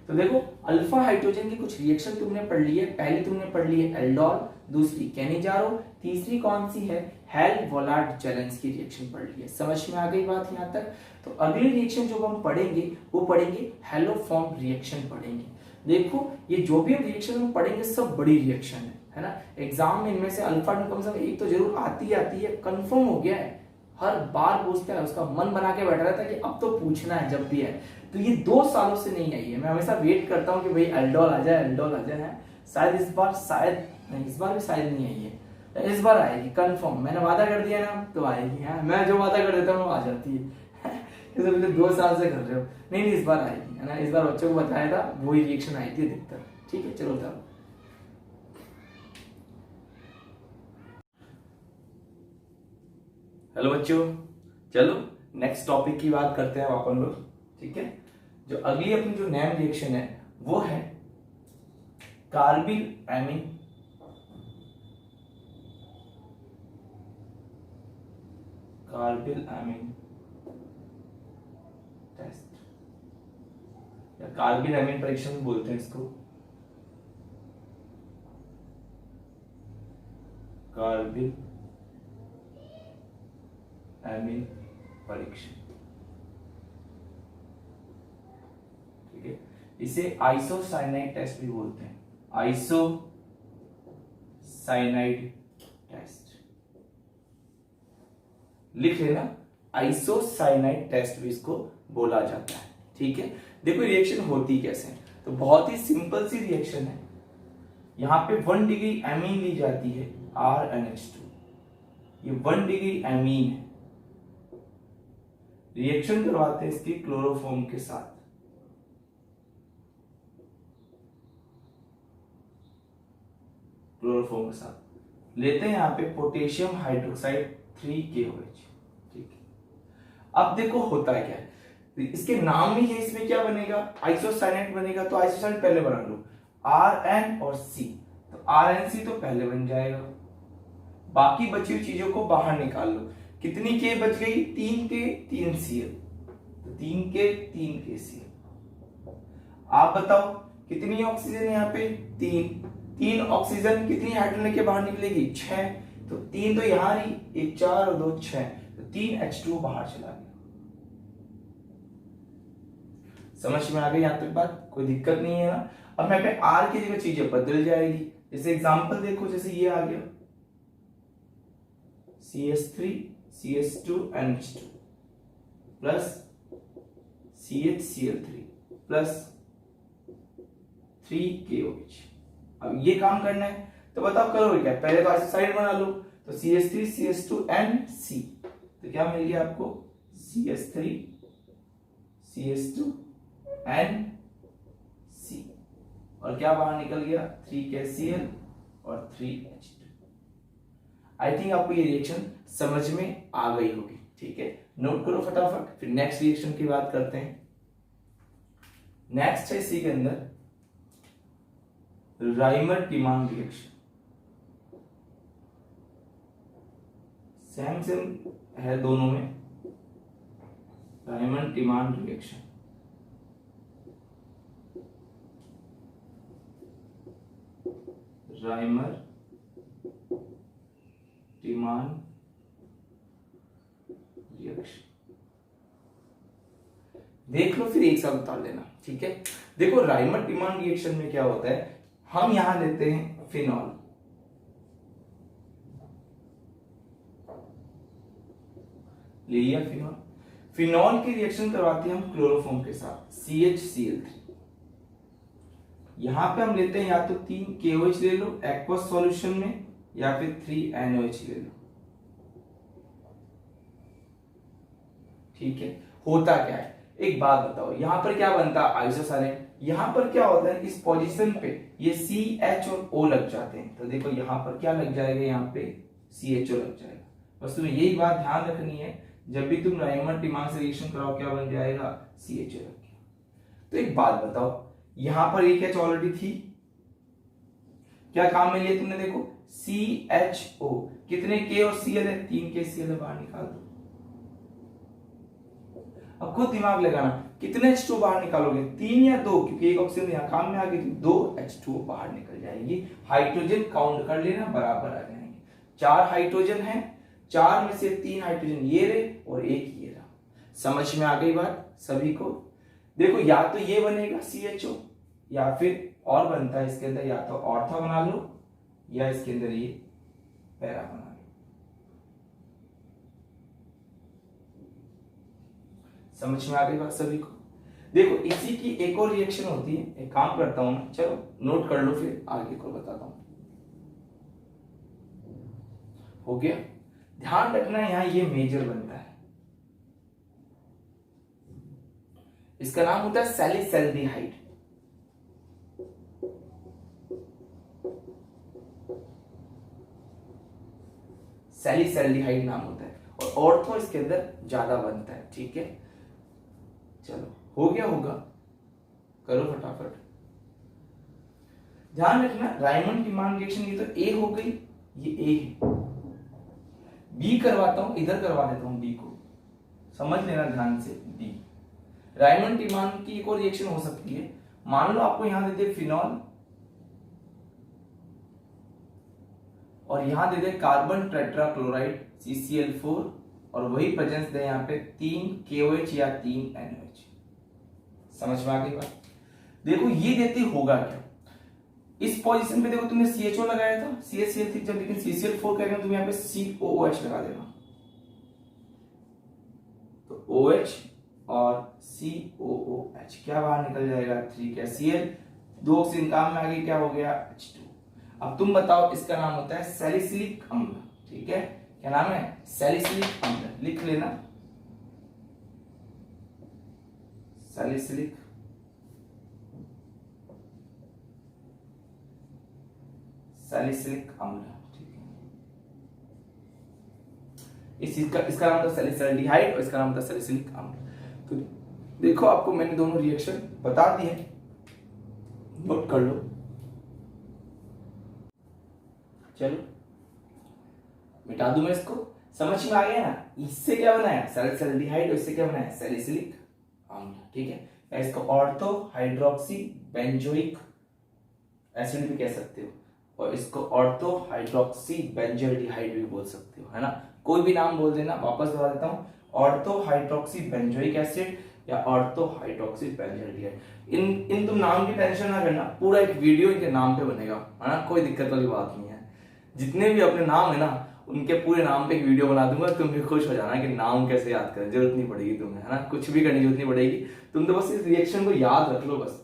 तो देखो अल्फा हाइड्रोजन की कुछ रिएक्शन तुमने पढ़ ली है, पहली तुमने पढ़ ली है एल्डोल, दूसरी कैनिजारो, तीसरी कौन सी है, हेल्म-वोलार्ड चैलेंज की रिएक्शन पढ़ ली है। समझ में आ गई बात यहाँ तक। तो अगली रिएक्शन जो हम पढ़ेंगे वो पढ़ेंगे हेलोफॉर्म रिएक्शन पढ़ेंगे। देखो ये जो भी रिएक्शन हम पढ़ेंगे सब बड़ी रिएक्शन है ना, एग्जाम में इनमें से अल्फा कम से कम एक तो जरूर आती है, कंफर्म हो गया है, हर बार पूछता है, उसका मन बना के बैठा रहता है कि अब तो पूछना है जब भी है। तो ये 2 सालों से नहीं आई है, मैं हमेशा वेट करता हूँ कि भाई एल्डोल आ जाए, एल्डोल आ जाए, शायद इस बार, शायद नहीं, इस बार भी शायद नहीं आई है, इस बार आएगी कंफर्म, मैंने वादा कर दिया ना तो आएगी, है मैं जो वादा कर देता हूँ वो आ जाती है। जैसे 2 साल से कर रहे हो, नहीं इस बार आएगी, है ना, इस बार बच्चों को बताया था वही रिएक्शन आई थी अधिकतर, ठीक है। चलो बताओ, हेलो बच्चों, चलो नेक्स्ट टॉपिक की बात करते हैं अपन लोग, ठीक है। जो अगली अपनी जो नेम रिएक्शन है वो है कार्बिल एमीन टेस्ट, या कार्बिल एमीन परीक्षण बोलते हैं इसको, कार्बिल एमीन परीक्षण, ठीक है। इसे आइसोसाइनाइड टेस्ट भी बोलते हैं, आइसोसाइनाइड टेस्ट लिख लेना, आइसोसाइनाइड टेस्ट भी इसको बोला जाता है, ठीक है। देखो रिएक्शन होती कैसे है, तो बहुत ही सिंपल सी रिएक्शन है। यहां पे 1 डिग्री एमीन ली जाती है RnH2, ये 1 डिग्री एमीन है। रिएक्शन करवाते हैं इसकी क्लोरोफॉर्म के साथ, क्लोरोफॉर्म के साथ लेते हैं यहां पे पोटेशियम हाइड्रोक्साइड 3KOH, ठीक है। अब देखो होता है क्या है, इसके नाम ही है, इसमें क्या बनेगा, आइसोसाइनाइड बनेगा, तो आइसोसाइनाइड पहले बना लो, Rn और C, तो RnC तो पहले बन जाएगा, बाकी बची हुई चीजों को बाहर निकाल लो। कितनी K बच गई, 3K 3Cl, तो 3K 3KCl। आप बताओ कितनी ऑक्सीजन है यहाँ पे, 3 ऑक्सीजन, कितनी हाइड्रोजन लेके बाहर निकलेगी, 6, तो 3 तो यहां रही, 1 4 और 2 6, तो 3H2 बाहर चला गया। समझ में आ गई यहाँ तक बात, कोई दिक्कत नहीं है ना। अब मैं पे R की जगह चीजें बदल जाएगी, जैसे एग्जांपल देखो, जैसे ये आ गया CH3 CH2 NH2 plus CHCl3 plus 3KOH। अब ये काम करना है, तो बताओ करोगे क्या, पहले तो आइसोसाइड बना लो, तो CH3 CH2 NC, तो क्या मिल गया आपको, CH3 CH2 NC, और क्या बाहर निकल गया, 3KCl और 3H2। आई थिंक आपको ये रिएक्शन समझ में आ गई होगी, ठीक है। नोट करो फटाफट, फिर नेक्स्ट रिएक्शन की बात करते हैं। नेक्स्ट है इसी के अंदर राइमर टिमान रिएक्शन, सेम सेम है दोनों में, राइमर टिमान रिएक्शन, राइमर टिमान रिएक्शन देख लो, फिर एक साथ उतार लेना, ठीक है। देखो राइमर टिमान रिएक्शन में क्या होता है, हम यहां लेते हैं फिनॉल, ले लिया फिनॉल, फिनॉल की रिएक्शन करवाते हैं हम क्लोरोफॉर्म के साथ CHCl3। यहां पे हम लेते हैं या तो 3KOH ले लो एक्वस सॉल्यूशन में, या फिर 3NOH ले लो, ठीक है। होता क्या है, एक बात बताओ, यहां पर क्या बनता है, आइसोसाइनाइड, यहां पर क्या होता है, इस पोजीशन पे ये CH और O लग जाते हैं, तो देखो यहां पर क्या लग जाएगा, यहां पे CHO लग जाएगा। बस तुम्हें यही बात ध्यान रखनी है, जब भी तुम राइमर टिमान से रिएक्शन कराओ क्या बन जाएगा, CHO लग गया। तो एक बात बताओ, यहां पर एक H ऑलरेडी थी, क्या काम में लिया तुमने, देखो CHO, कितने K और Cl है, 3KCl है, बाहर निकाल दो। अब खुद दिमाग लगाना, कितने H2 बाहर निकालोगे, 3 या 2, क्योंकि एक ऑक्सीजन यहाँ काम में आ गई, 2 H2 बाहर निकल जाएगी। हाइड्रोजन काउंट कर लेना, बराबर आ जाएंगे, 4 हाइड्रोजन है, 4 में से 3 हाइड्रोजन ये रहे और 1 ये रहा। समझ में आ गई बात सभी को। देखो या तो ये बनेगा CHO, या फिर और बनता है इसके अंदर, या तो ऑर्था बना लो, या इसके अंदर ये पैरा बना लो। समझ में आ गई बात सभी को। देखो इसी की एक और रिएक्शन होती है, एक काम करता हूं मैं, चलो नोट कर लो, फिर आगे को बताता हूं। हो गया, ध्यान रखना यहां ये मेजर बनता है, इसका नाम होता है सैलिसैल्डिहाइड। सैलिसैल्डिहाइड नाम होता है, और ऑर्थो इसके अंदर ज्यादा बनता है। ठीक है, चलो हो गया होगा, करो फटाफट। ध्यान रखना रायमंड टीमान रिएक्शन ये तो ए हो गई, ये ए है। बी करवाता हूं, इधर करवा देता हूं बी को, समझ लेना ध्यान से। बी रायमंड टीमान की एक और रिएक्शन हो सकती है। मान लो आपको यहां दे दे फिनॉल और यहां दे दे कार्बन टेट्राक्लोराइड CCl4 और वही प्रेजेंस दे यहां पे 3 KOH या 3 NOH। समझ में आ गई बात? देखो ये देते होगा क्या, इस पोजीशन पे देखो तुमने CHO लगाया था CHCl3 जब, लेकिन CCl4 कह रहे हो तुम यहां पे COOH लगा देना, तो OH और COOH क्या बाहर निकल जाएगा 3 का Cl, 2 ऑक्सीजन काम में आ गई, क्या हो गया H2। अब तुम बताओ, इसका नाम होता है सैलिसिलिक अम्ल। ठीक है, क्या नाम है सैलिसिलिक अम्ल, लिख लेना सैलिसिलिक सैलिसिलिक अम्ल। ठीक है, इस चीज का इसका नाम था सैलिसल्डिहाइड और इसका नाम था सैलिसिलिक अम्ल। तो देखो आपको मैंने दोनों रिएक्शन बता दिए, नोट कर लो। चलो मिटा दूं मैं इसको, समझ में आ गया ना। इससे क्या बनाया सैलिसल्डिहाइड और इससे क्या बनाया सैलिसिलिक अम्ल। ठीक है, इसको ऑर्थो हाइड्रोक्सी बेंजोइक एसिड भी कह सकते हो और इसको ऑर्थो हाइड्रोक्सी बेंजोल्डिहाइड भी बोल सकते हो, है ना। कोई भी नाम बोल देना, वापस बता देता हूं, ऑर्थो हाइड्रोक्सी बेंजोइक एसिड या ऑर्थो हाइड्रोक्सी बेंजोल्डिहाइड। इन तुम नाम की टेंशन ना करना, पूरा एक वीडियो इनके नाम पे बनेगा, है ना, कोई दिक्कत वाली बात नहीं है। जितने भी अपने नाम है ना उनके पूरे नाम पे एक वीडियो बना दूंगा, तुम भी खुश हो जाना कि नाम कैसे याद करें, जरूरत नहीं पड़ेगी तुम्हें, है ना, कुछ भी करने की जरूरत नहीं पड़ेगी। तुम तो बस इस रिएक्शन को याद रख लो बस,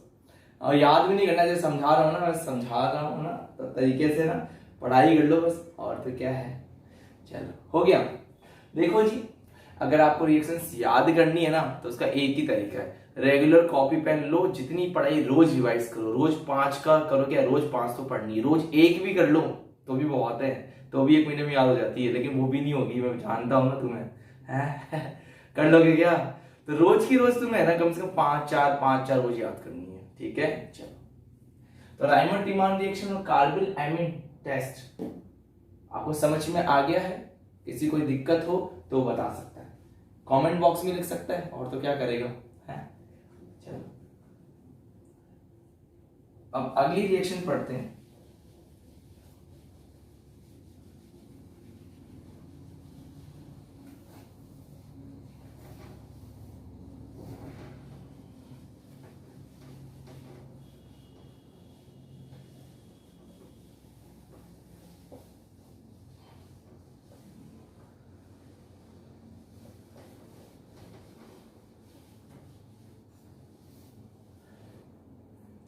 और याद भी नहीं करना, जैसे समझा रहा हूँ ना, मैं समझा रहा हूँ ना तो तरीके से ना पढ़ाई कर लो बस, और तो क्या है। चलो हो गया। देखो जी, अगर आपको रिएक्शंस याद करनी है ना तो उसका एक ही तरीका है, रेगुलर कॉपी पेन लो, जितनी पढ़ाई रोज रिवाइज करो, रोज 5 का करो, क्या रोज 5 तो पढ़नी है, रोज 1 भी कर लो तो भी बहुत है, तो भी 1 महीने में याद हो जाती है, लेकिन वो भी नहीं होगी, मैं जानता हूं ना तुम्हें है कर लोगे क्या, तो रोज की रोज तुम्हें ना कम से कम 5-4 रोज याद करनी है। ठीक है, चलो तो रायमंड टीमान रिएक्शन और कार्बिल एमिन टेस्ट आपको समझ में आ गया है। किसी कोई दिक्कत हो तो बता सकता है, कमेंट बॉक्स में लिख सकता है, और तो क्या करेगा है। चलो अब अगली रिएक्शन पढ़ते हैं।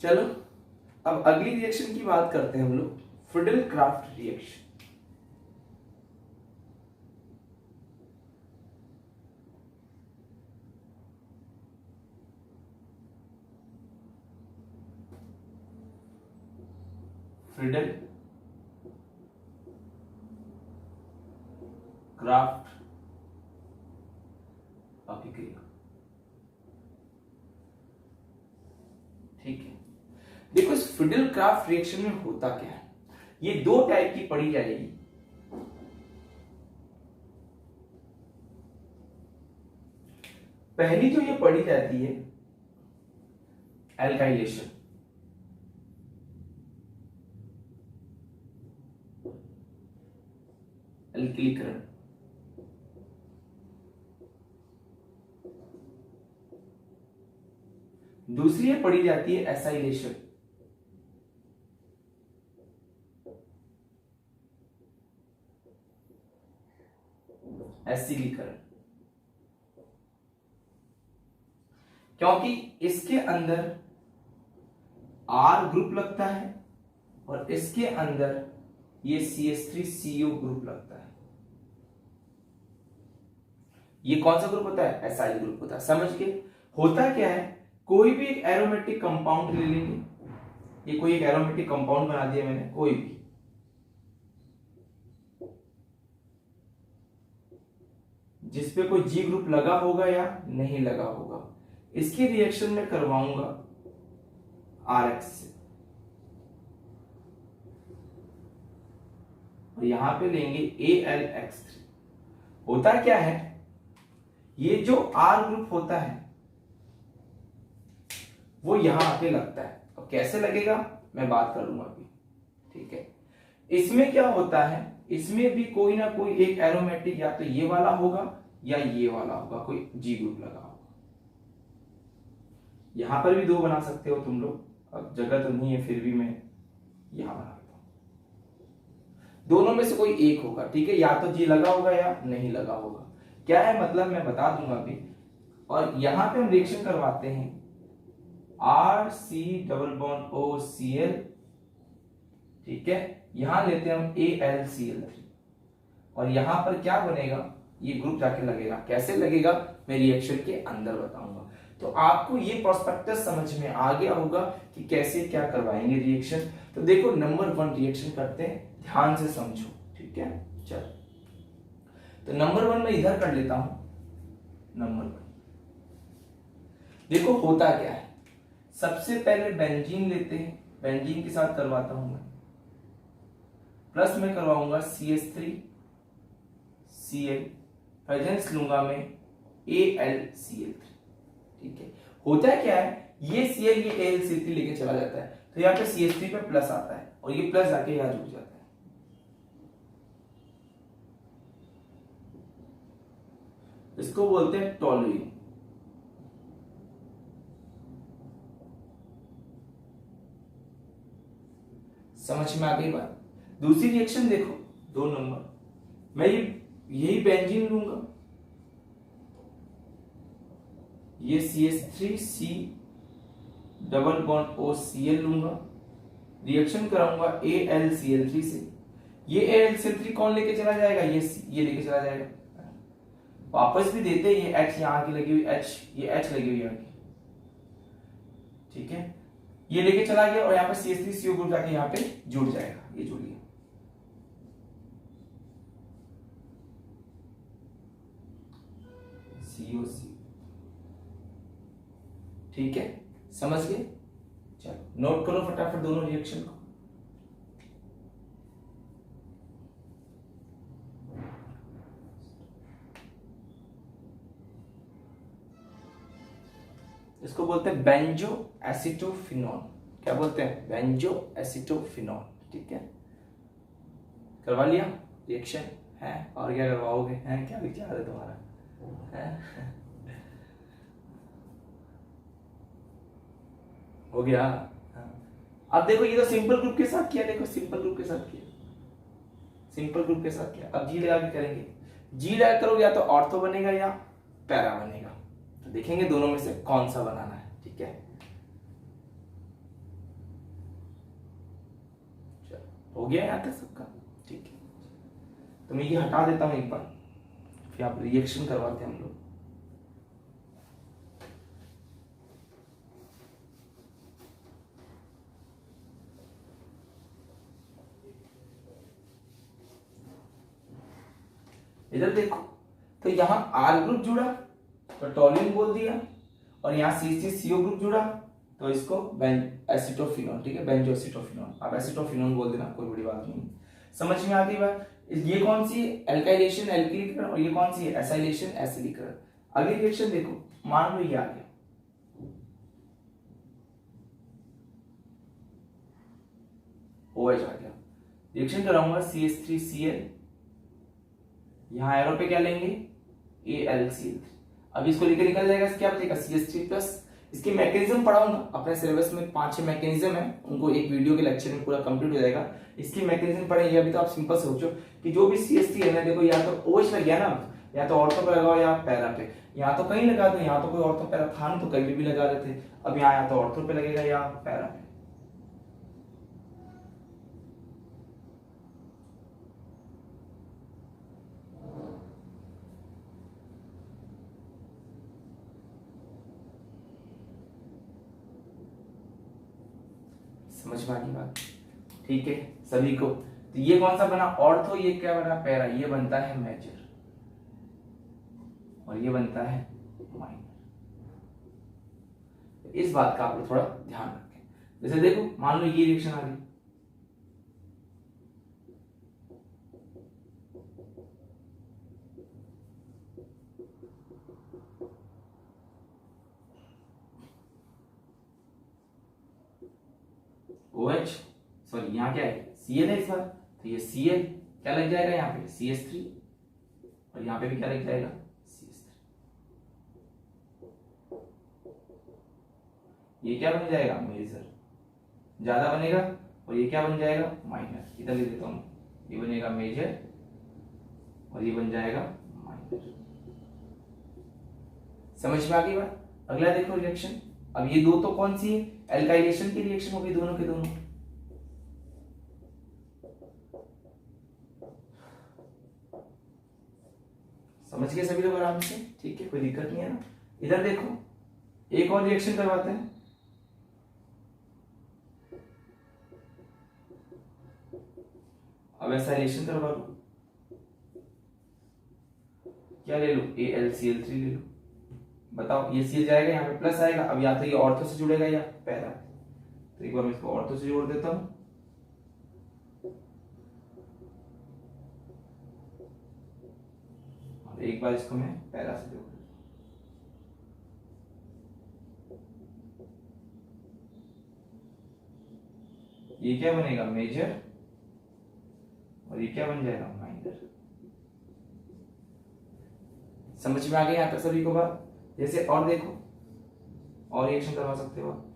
चलो अब अगली रिएक्शन की बात करते हैं हम लोग, Friedel Crafts reaction. Friedel Crafts अभिक्रिया। ठीक है, देखो इस फ्रिडल क्राफ्ट रिएक्शन में होता क्या है, ये 2 टाइप की पढ़ी जाएगी। पहली जो ये पढ़ी जाती है एल्काइलेशन, एल्किलीकरण। दूसरी ये पढ़ी जाती है एसाइलेशन, एसिडीकरण, क्योंकि इसके अंदर R ग्रुप लगता है और इसके अंदर ये CH3CO ग्रुप लगता है। ये कौन सा ग्रुप होता है, एसाइल ग्रुप होता है। समझ के होता क्या है, कोई भी एक एरोमेटिक कंपाउंड ले लेंगे, ये कोई एक एरोमेटिक कंपाउंड बना दिया मैंने, कोई भी, जिसपे कोई जी ग्रुप लगा होगा या नहीं लगा होगा, इसकी रिएक्शन में करवाऊंगा RX से, और यहां पे लेंगे AlX3। होता क्या है, ये जो R ग्रुप होता है वो यहां आके लगता है। अब कैसे लगेगा मैं बात करूंगा अभी, ठीक है। इसमें क्या होता है, इसमें भी कोई ना कोई एक एरोमेटिक या तो ये वाला होगा या ये वाला होगा, कोई जी ग्रुप लगा होगा। यहां पर भी दो बना सकते हो तुम लोग, अब जगह तो नहीं है फिर भी मैं यहां बना देता हूं। दोनों में से कोई एक होगा, ठीक है, या तो जी लगा होगा या नहीं लगा होगा। क्या है मतलब मैं बता दूंगा अभी। और यहां पे हम रिएक्शन करवाते हैं RC++OCl, ठीक है, यहां लेते हैं हम AlCl3, और यहां पर क्या बनेगा, ये ग्रुप जाके लगेगा। कैसे लगेगा मैं रिएक्शन के अंदर बताऊंगा। तो आपको ये प्रोस्पेक्टस समझ में आ गया होगा कि कैसे क्या करवाएंगे रिएक्शन। तो देखो नंबर 1 रिएक्शन करते हैं, ध्यान से समझो, ठीक है। चल तो नंबर 1 मैं इधर कर लेता हूं। नंबर 1 देखो होता क्या है, सबसे पहले बेंजीन लेते हैं, बेंजीन के साथ करवाता हूं मैं, प्लस में करवाऊंगा CH3Cl, प्रेजेंस लूंगा मैं AlCl3, ठीक है। होता क्या है, ये Cl ये AlCl3 लेके चला जाता है, तो यहाँ पे CH3 पे प्लस आता है और ये प्लस आके यहां जुड़ जाता है। इसको बोलते हैं टॉलुइन। समझ में आ गई बात। दूसरी रिएक्शन देखो 2 नंबर, मैं यही बेंजीन लूंगा, ये CH3C++OCl लूंगा, रिएक्शन कराऊंगा AlCl3 से। ये AlCl3 कौन लेके चला जाएगा, ये लेके चला जाएगा। वापस भी देते हैं, ये H यहां की लगी हुई H, ये H लगी हुई यहां की, ठीक है, ये लेके चला गया और यहाँ पे CH3CO ग्रुप जाके यहाँ पे जुड़ जाएगा, ये जुड़ गया। COC, ठीक है, समझ गए। चलो नोट करो फटाफट दोनों रिएक्शन को। इसको बोलते हैं बेंजो एसिटोफिनॉल। क्या बोलते हैं, बेंजो एसिटोफिनॉल, ठीक है। करवा लिया रिएक्शन है, और क्या करवाओगे, हैं क्या विचार है तुम्हारा, है? हो गया। अब देखो ये तो सिंपल ग्रुप के साथ किया, देखो सिंपल ग्रुप के साथ किया, सिंपल ग्रुप के साथ किया। अब जी लगा के करेंगे, जी लगा करोगे या तो ऑर्थो बनेगा या पैरा बनेगा, तो देखेंगे दोनों में से कौन सा बनाना है, ठीक है। चलो हो गया यहां तक सबका, ठीक है। तो मैं ये हटा देता हूं एक बार, फिर आप रिएक्शन करवाते हैं हम लोग। इधर देखो, तो यहां R ग्रुप जुड़ा तो टॉलुइन बोल दिया, और यहाँ CH3CO ग्रुप जुड़ा तो इसको एसिटोफिनॉल, ठीक है, बेंजो एसिटोफिनॉल। आप एसिटोफिनॉल बोल देना, कोई बड़ी बात नहीं। समझ में आती बात। ये कौन सी एल्काइलेशन एल्किलीकरण, और ये कौन सी है एसाइलेशन एसिडीकरण। अगली रिएक्शन देखो, मान लो ये आ गया, OH आ गया, रिएक्शन कराऊंगा CH3Cl, यहां एरो पे क्या लेंगे AlCl3। अब इसको लेकर निकल जाएगा, क्या बचेगा CH3+। इसके मैकेनिज्म पढ़ाऊंगा अपने सिलेबस में, 5-6 मैकेनिज्म है, उनको एक वीडियो के लेक्चर में पूरा कंप्लीट हो जाएगा। इसकी मैकेनिज्म पढ़ेंगे। अभी तो आप सिंपल सोचो कि जो भी CH3 है ना, देखो या तो OH लग गया ना, या तो ऑर्थो पे लगाओ या पैरा पे, यहाँ तो कहीं लगा दो, यहाँ तो कोई ऑर्थो पैरा था ना, तो कहीं भी लगा रहे थे। अब यहाँ या तो ऑर्थो पे लगेगा या पैरा पे। समझ में आ गई बात, ठीक है सभी को। तो ये कौन सा बना ऑर्थो, ये क्या बना पैरा, ये बनता है मेजर। और ये बनता है माइनर। इस बात का आप लोग थोड़ा ध्यान रखें। जैसे देखो मान लो ये रिएक्शन आ गई, OH, सॉरी यहाँ क्या है Cl है इस बार, तो ये Cl क्या लग जाएगा यहाँ पे CH3, और यहाँ पे भी क्या लग जाएगा CH3। ये क्या बन जाएगा मेजर, ज्यादा बनेगा, और ये क्या बन जाएगा माइनर। इधर लिख देता हूँ, ये बनेगा मेजर और ये बन जाएगा माइनर। समझ में आ गई बात। अगला देखो रिएक्शन। अब ये दो तो कौन सी है, एल्काइलेशन की रिएक्शन होगी दोनों के दोनों। समझ गए सभी लोग आराम से, ठीक है, कोई दिक्कत नहीं है ना। इधर देखो एक और रिएक्शन करवाते हैं। अब ऐसा रिएक्शन करवा लो, क्या ले लो AlCl3 ले लो। बताओ ये Cl जाएगा यहाँ पे प्लस आएगा, अब या तो ये ऑर्थो से जुड़ेगा या पैरा, तो एक बार मैं इसको ऑर्थो से जोड़ देता हूं। और एक बार इसको मैं पैरा से जोड़ देता हूं। ये क्या बनेगा मेजर और ये क्या बन जाएगा माइनर। समझ में आ गई यहाँ तक सभी को बात। जैसे और देखो और रिएक्शन करवा सकते हो आप।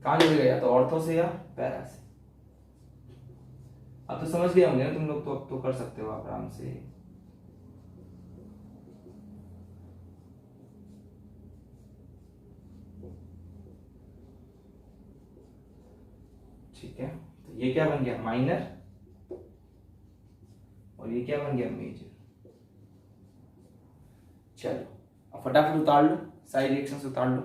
कहां जुड़ेगा, या तो ऑर्थो से या पैरा से। अब तो समझ गए होंगे ना तुम लोग, तो अब तो कर सकते हो आप आराम से। ठीक है, तो ये क्या बन गया माइनर और ये क्या बन गया मेजर। चलो अब फटाफट उतार लो, सारी रिएक्शन से उतार लो।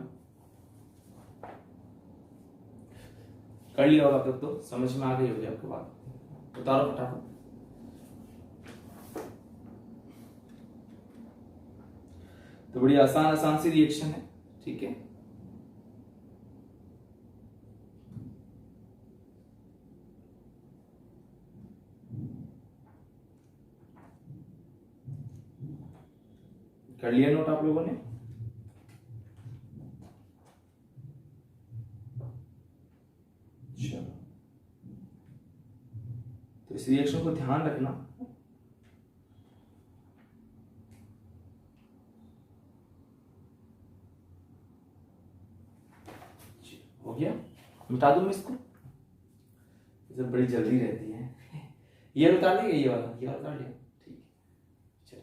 कर लिया होगा तब तो समझ में आ गई होगी आपको बात। उतारो फटाफट। तो बड़ी आसान आसान सी रिएक्शन है, ठीक है। कर लिया नोट आप लोगों ने। चलो तो इस रिएक्शन को ध्यान रखना। हो गया, मिटा दूं मैं इसको, इसे बड़ी जल्दी रहती है। ये उतार लिया, ये वाला उतार लिया, ठीक है। चलो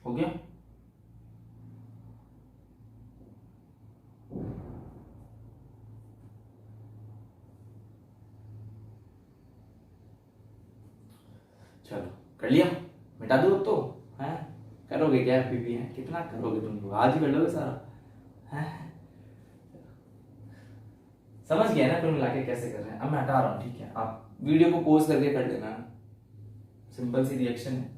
हो गया। चलो कर लिया, मिटा दो अब तो है। करोगे क्या अभी भी है, कितना करोगे तुम लोग, आज ही कर लोगे सारा है। समझ गया ना कुल मिला के कैसे कर रहे हैं। अब मैं हटा रहा हूँ, ठीक है, आप वीडियो को पॉज करके कर लेना। सिंपल सी रिएक्शन है।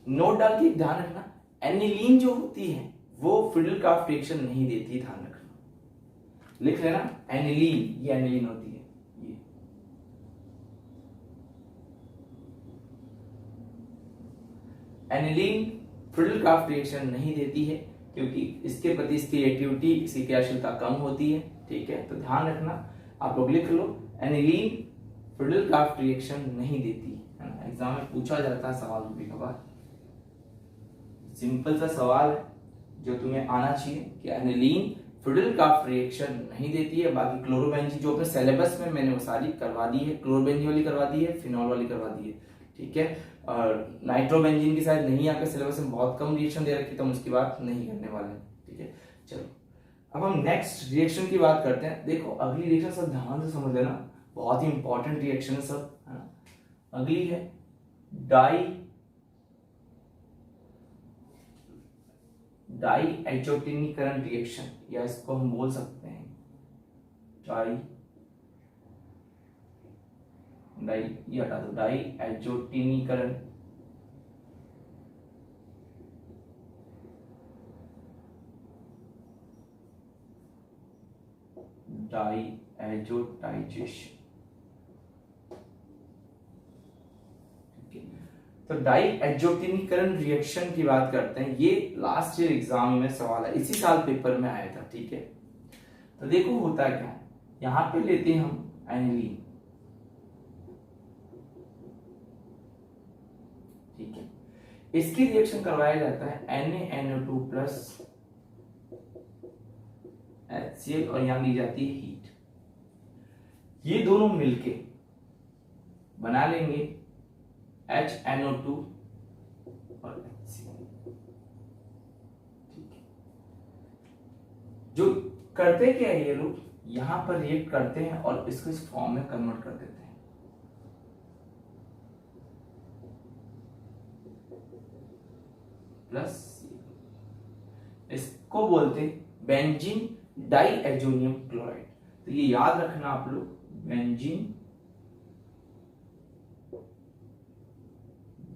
नोट डाल के ध्यान रखना, एनिलीन जो होती है वो फिडलक्राफ्ट रिएक्शन नहीं देती, ध्यान रखना। लिख लेना एनिलीन, ये एनिलीन होती है ये। एनिलीन फिडलक्राफ्ट रिएक्शन नहीं देती है, क्योंकि इसके प्रति इसकी रिएक्टिविटी, इसकी क्रियाशीलता कम होती है। ठीक है, तो ध्यान रखना, आप लोग लिख लो, एनिलीन फिडेल-क्राफ्ट रिएक्शन नहीं देती है ना। एग्जाम में पूछा जाता है सवाल कभी कभार, सिंपल सा सवाल है जो तुम्हें आना चाहिए कि एनिलीन फिडेल-क्राफ्ट रिएक्शन नहीं देती है। बाकी क्लोरोबेंजीन जो अपने सिलेबस में मैंने वो सारी करवा दी है, क्लोरोबेंजीन वाली करवा दी है, फिनॉल वाली करवा दी है। ठीक है, और नाइट्रोबेंजीन की शायद नहीं, आपके सिलेबस में बहुत कम रिएक्शन दे रखी, तो हम उसकी बात नहीं करने वाले हैं। ठीक है, चलो अब हम नेक्स्ट रिएक्शन की बात करते हैं। देखो अगली रिएक्शन सब ध्यान से समझ लेना, बहुत ही इंपॉर्टेंट रिएक्शन है सब, है ना। अगली है डाई एज़ोटेनिकरण रिएक्शन, या इसको हम बोल सकते हैं ये हटा दो, डाई एज़ोटेनिकरण डाई एज़ोटाइजेशन। तो डाई एज़ोटेनिकरण रिएक्शन की बात करते हैं। ये लास्ट ईयर एग्जाम में सवाल है, इसी साल पेपर में आया था। ठीक है, तो देखो होता क्या है, यहां पे लेते हैं हम एनिलीन। ठीक है, इसकी रिएक्शन करवाया जाता है NaNO2 प्लस HCl, और यहां ली जाती है हीट। ये दोनों मिलके बना लेंगे HNO2 और HCl। ठीक है, जो करते क्या है ये लोग, यहां पर रिएक्ट करते हैं और इसको इस फॉर्म में कन्वर्ट कर देते हैं। प्लस इसको बोलते हैं बेंजीन डाइएजोनियम क्लोराइड। तो ये याद रखना आप लोग, benzene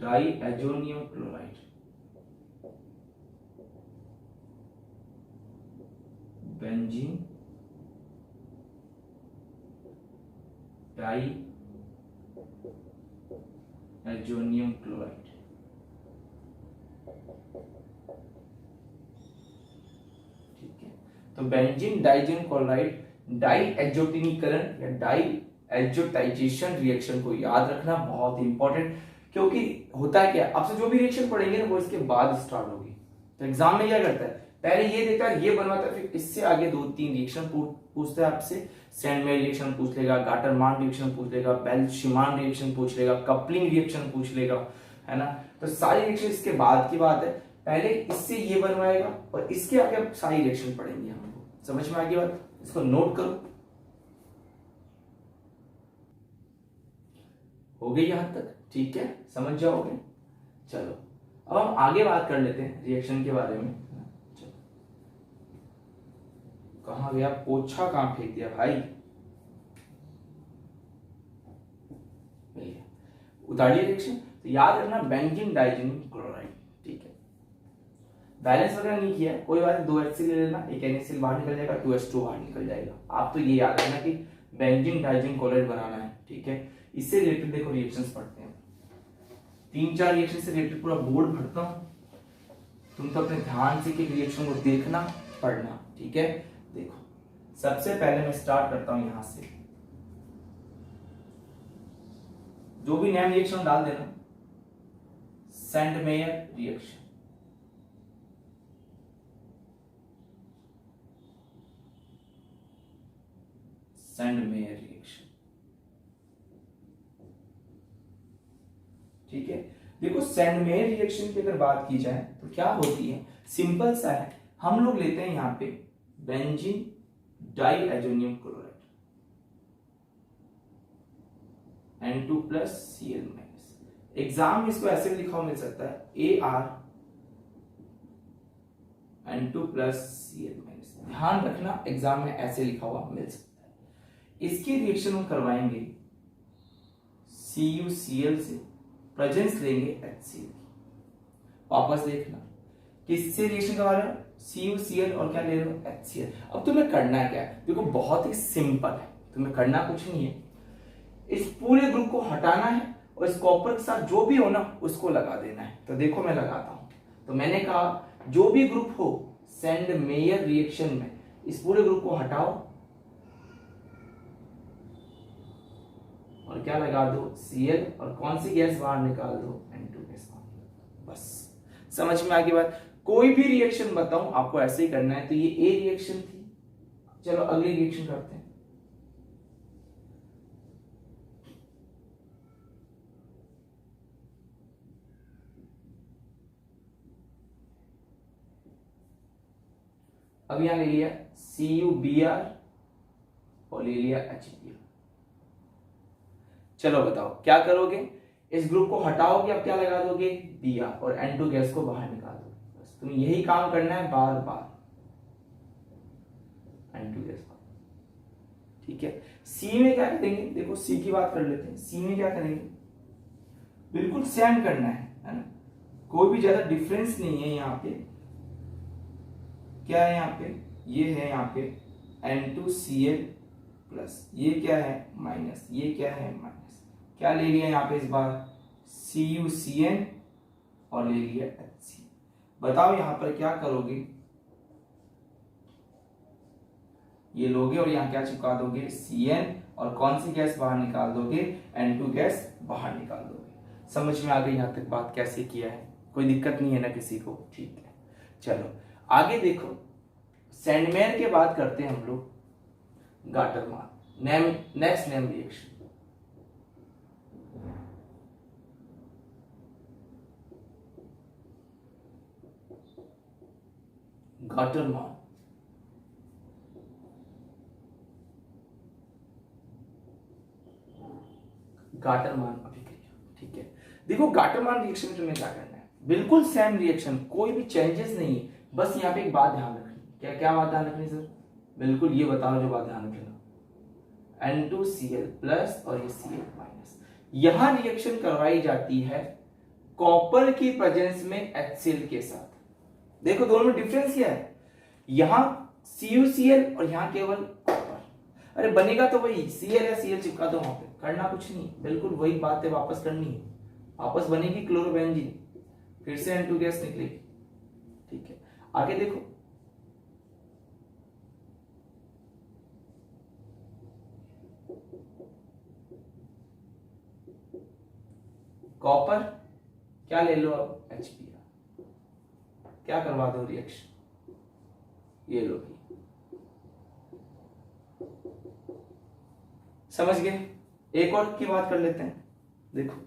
diazonium chloride, benzene diazonium chloride. ठीक है, तो बेंजीन डाइएजोनियम क्लोराइड डाइएजोटेनिकरण या डाइएजोटाइजेशन रिएक्शन को याद रखना, बहुत इंपॉर्टेंट। क्योंकि होता है क्या, आपसे जो भी रिएक्शन पढ़ेंगे ना वो इसके बाद स्टार्ट होगी। तो एग्जाम में क्या करता है, पहले ये देता है, ये बनवाता है, फिर इससे आगे 2-3 रिएक्शन पूछता है आपसे। सैंडमेयर रिएक्शन पूछ लेगा, गाटरमान रिएक्शन पूछ लेगा, बेल्शिमान रिएक्शन पूछ लेगा, कपलिंग रिएक्शन पूछ लेगा, है ना। तो सारी रिएक्शन इसके बाद की बात है, पहले इससे ये बनवाएगा और इसके आगे अब सारी रिएक्शन पढ़ेंगे हमको। समझ में आ गई बात, इसको नोट करो। हो गई यहां तक, ठीक है, समझ जाओगे। चलो अब हम आगे बात कर लेते हैं रिएक्शन के बारे में। चलो, कहां गया, पोछा कहां फेंक दिया भाई, उतारिए रिएक्शन। तो याद रखना बेंजीन डाइएजोनियम क्लोराइड। ठीक है, बैलेंस वगैरह नहीं किया, कोई बात नहीं, 2 HCl ले लेना, एक NaCl बाहर निकल जाएगा, 2H2 बाहर निकल जाएगा। आप तो ये याद रखना कि बेंजीन डाइएजोनियम क्लोराइड बनाना है। ठीक है, इससे रिलेटेड देखो रिएक्शंस पढ़ते हैं, 3-4 रिएक्शन से रिलेटेड पूरा बोर्ड भरता हूं, तुम तो अपने ध्यान से कि रिएक्शन को देखना पढ़ना। ठीक है, देखो सबसे पहले मैं स्टार्ट करता हूं यहां से, जो भी नेम रिएक्शन डाल देना, सैंडमेयर रिएक्शन। Sandmeyer reaction. ठीक है, देखो सैंडमेयर रिएक्शन की अगर बात की जाए तो क्या होती है, सिंपल सा है। हम लोग लेते हैं यहां पे benzene diazonium chloride N2 plus Cl minus. Exam में इसको ऐसे भी लिखा हुआ मिल सकता है AR N2 plus Cl minus. ध्यान रखना एग्जाम में ऐसे लिखा हुआ मिल सकता है। इसकी रिएक्शन हम करवाएंगे CuCl से, प्रेजेंस लेंगे HCl। वापस देखना किससे रिएक्शन करवा रहे हो, CuCl और क्या ले रहे हो, HCl। अब तुम्हें करना क्या है, देखो बहुत ही सिंपल है, तुम्हें करना कुछ नहीं है, इस पूरे ग्रुप को हटाना है और इस कॉपर के साथ जो भी हो ना उसको लगा देना है। तो देखो मैं लगाता हूं, तो मैंने कहा जो भी ग्रुप हो सेंड मेयर रिएक्शन में इस पूरे ग्रुप को हटाओ और क्या लगा दो Cl, और कौन सी गैस बाहर निकाल दो N2 गैस बाहर। बस समझ में आ गई बात। कोई भी रिएक्शन बताऊं आपको ऐसे ही करना है। तो ये A रिएक्शन थी, चलो अगली रिएक्शन करते हैं। अब यहां ले लिया CuBr और ले लिया HBr। चलो बताओ क्या करोगे, इस ग्रुप को हटाओगे, अब क्या लगा दोगे Br और N2 गैस को बाहर निकाल दोगे। बस तुम्हें यही काम करना है बार बार, N2 गैस बाहर। ठीक है, C में क्या करेंगे, देखो C की बात कर लेते हैं। C में क्या करेंगे, बिल्कुल सेम करना है ना, कोई भी ज्यादा डिफरेंस नहीं है यहाँ पे। क्या है यहाँ पे, ये है यहाँ पे N2Cl प्लस, ये क्या है माइनस, ये क्या है माइनस। क्या ले लिया यहाँ पे इस बार CuCN और ले लिया HC। बताओ यहाँ पर क्या करोगे, ये लोगे और यहाँ क्या चिपका दोगे Cn, और कौन सी गैस बाहर निकाल दोगे N2 गैस बाहर निकाल दोगे। समझ में आ गई यहाँ तक बात, कैसे किया है, कोई दिक्कत नहीं है ना किसी को। ठीक है, चलो आगे देखो, सैंडमेयर के बाद करते हैं हम लोग Gattermann. Next name reaction, Gattermann. Gattermann अभिक्रिया। ठीक है, देखो गाटरमान रिएक्शन में क्या करना है, बिल्कुल सेम रिएक्शन, कोई भी चेंजेस नहीं। बस यहाँ पे एक बात ध्यान रखनी, क्या क्या बात ध्यान रखनी सर, बिल्कुल ये बताओ जो बात ध्यान रखना, N2Cl प्लस और ये Cl माइनस। यहां रिएक्शन करवाई जाती है कॉपर की प्रेजेंस में HCl के साथ। देखो दोनों में डिफरेंस क्या है, यहां CuCl और यहां केवल कॉपर। अरे बनेगा तो वही Cl या Cl चिपका दो वहां पे, करना कुछ नहीं, बिल्कुल वही बात है, वापस करनी है। वापस बनेगी क्लोरोबेंजीन, फिर से N2 गैस निकलेगी। ठीक है, आगे देखो, कॉपर क्या ले लो अब HBr, क्या करवा दो रिएक्शन, ये लो। समझ गए, एक और की बात कर लेते हैं। देखो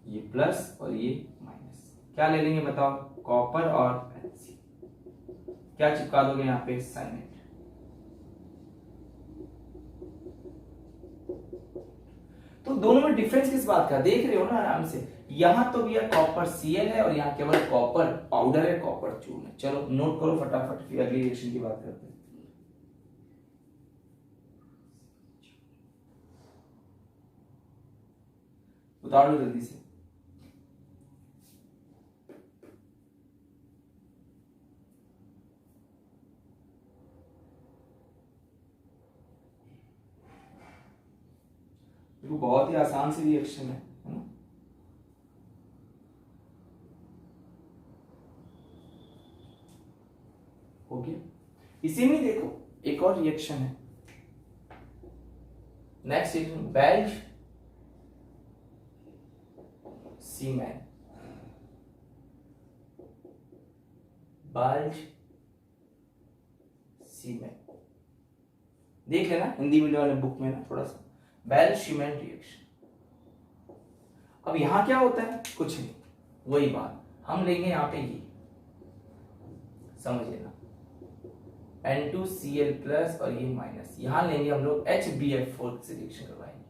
ये प्लस और ये माइनस, क्या ले लेंगे बताओ, कॉपर और HC। क्या चिपका दोगे यहाँ पे साइनेट। तो दोनों में डिफरेंस किस बात का देख रहे हो ना आराम से, यहां तो भैया कॉपर Cl है और यहाँ केवल कॉपर पाउडर है, कॉपर चूर्ण है। चलो नोट करो फटाफट, फिर अगली रिएक्शन की बात करते हैं। उतार लो जल्दी से। देखो बहुत ही आसान सी रिएक्शन है ना। हो गया, इसी में देखो एक और रिएक्शन है, नेक्स्ट रिएक्शन बेल्ज सीमेन। बाल्ज सीमेन देख लेना हिंदी मीडियम वाले बुक में ना थोड़ा सा, बेल्ज सीमेन रिएक्शन। अब यहां क्या होता है, कुछ नहीं, वही बात हम लेंगे यहाँ पे, ये समझ लेना N2Cl प्लस और ये माइनस, यहां लेंगे हम लोग HbF4 से रिएक्शन करवाएंगे।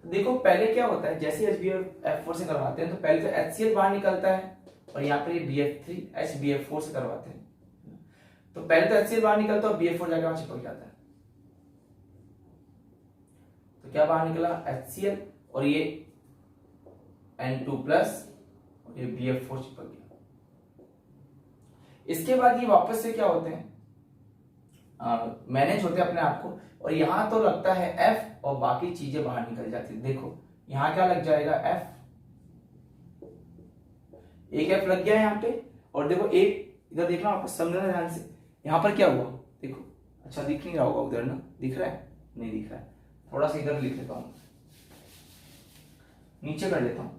तो देखो पहले क्या होता है, जैसे HbF4 से करवाते हैं तो पहले तो HCl बाहर निकलता है और यहाँ पर BF3 HbF4 से करवाते हैं। तो पहले तो HCl बाहर निकलता है और BF4 जाके वहां चिपक जाता है। तो क्या बाहर निकला, HCl और ये N2 प्लस और ये BF4 चिपक गया। इसके बाद ये वापस से क्या होते हैं, मैनेज होते हैं अपने आप को, और यहां तो लगता है F और बाकी चीजें बाहर निकल जाती है। देखो यहां क्या लग जाएगा F, एक F लग गया यहाँ पे। और देखो एक इधर देखना, आपको समझना ध्यान से, यहाँ पर क्या हुआ देखो, अच्छा दिख नहीं रहा होगा उधर ना, दिख रहा है? नहीं दिख रहा है, थोड़ा सा इधर लिख लेता हूँ, नीचे कर लेता हूँ।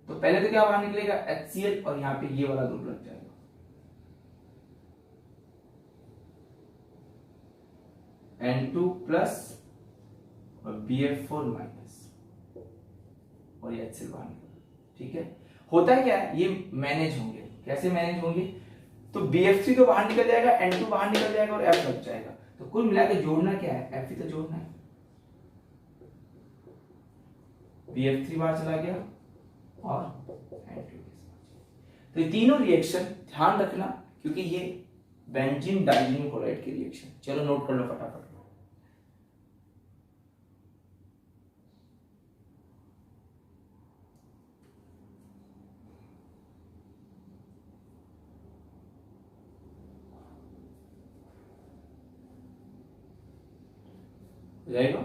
तो पहले तो क्या बाहर निकलेगा HCl, और यहाँ पे ये वाला ग्रुप लग जाएगा, N2 प्लस और BF4 माइनस, और ये HCl बाहर निकल। ठीक है, होता है क्या है, ये मैनेज होंगे। कैसे मैनेज होंगे? तो BF3 तो बाहर निकल जाएगा, N2 बाहर निकल जाएगा और F लग जाएगा। तो कुल मिलाकर जोड़ना क्या है, F ही तो जोड़ना है। BF3 बाहर चला गया और N2। तो ये तीनों रिएक्शन ध्यान रखना, क्योंकि ये बेंजीन डाइजीन क्लोराइड की रिएक्शन। चलो नोट कर लो फटाफट। जाएगा,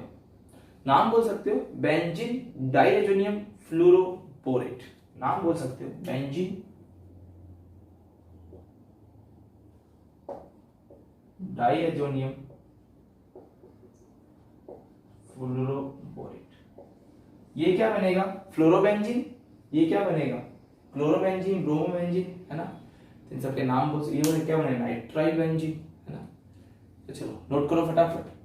नाम बोल सकते हो बेंजीन डाइएजोनियम फ्लोरोबोरेट, नाम बोल सकते हो बेंजीन डाइएजोनियम फ्लोरोबोरेट। ये क्या बनेगा, फ्लोरोबेंजीन। ये क्या बनेगा, क्लोरोबेंजीन, ब्रोमोबेंजीन, है ना। तो इन सबके नाम बोल, ये क्या बनेगा, नाइट्राइल बेंजीन, है ना। तो चलो नोट करो फटाफट।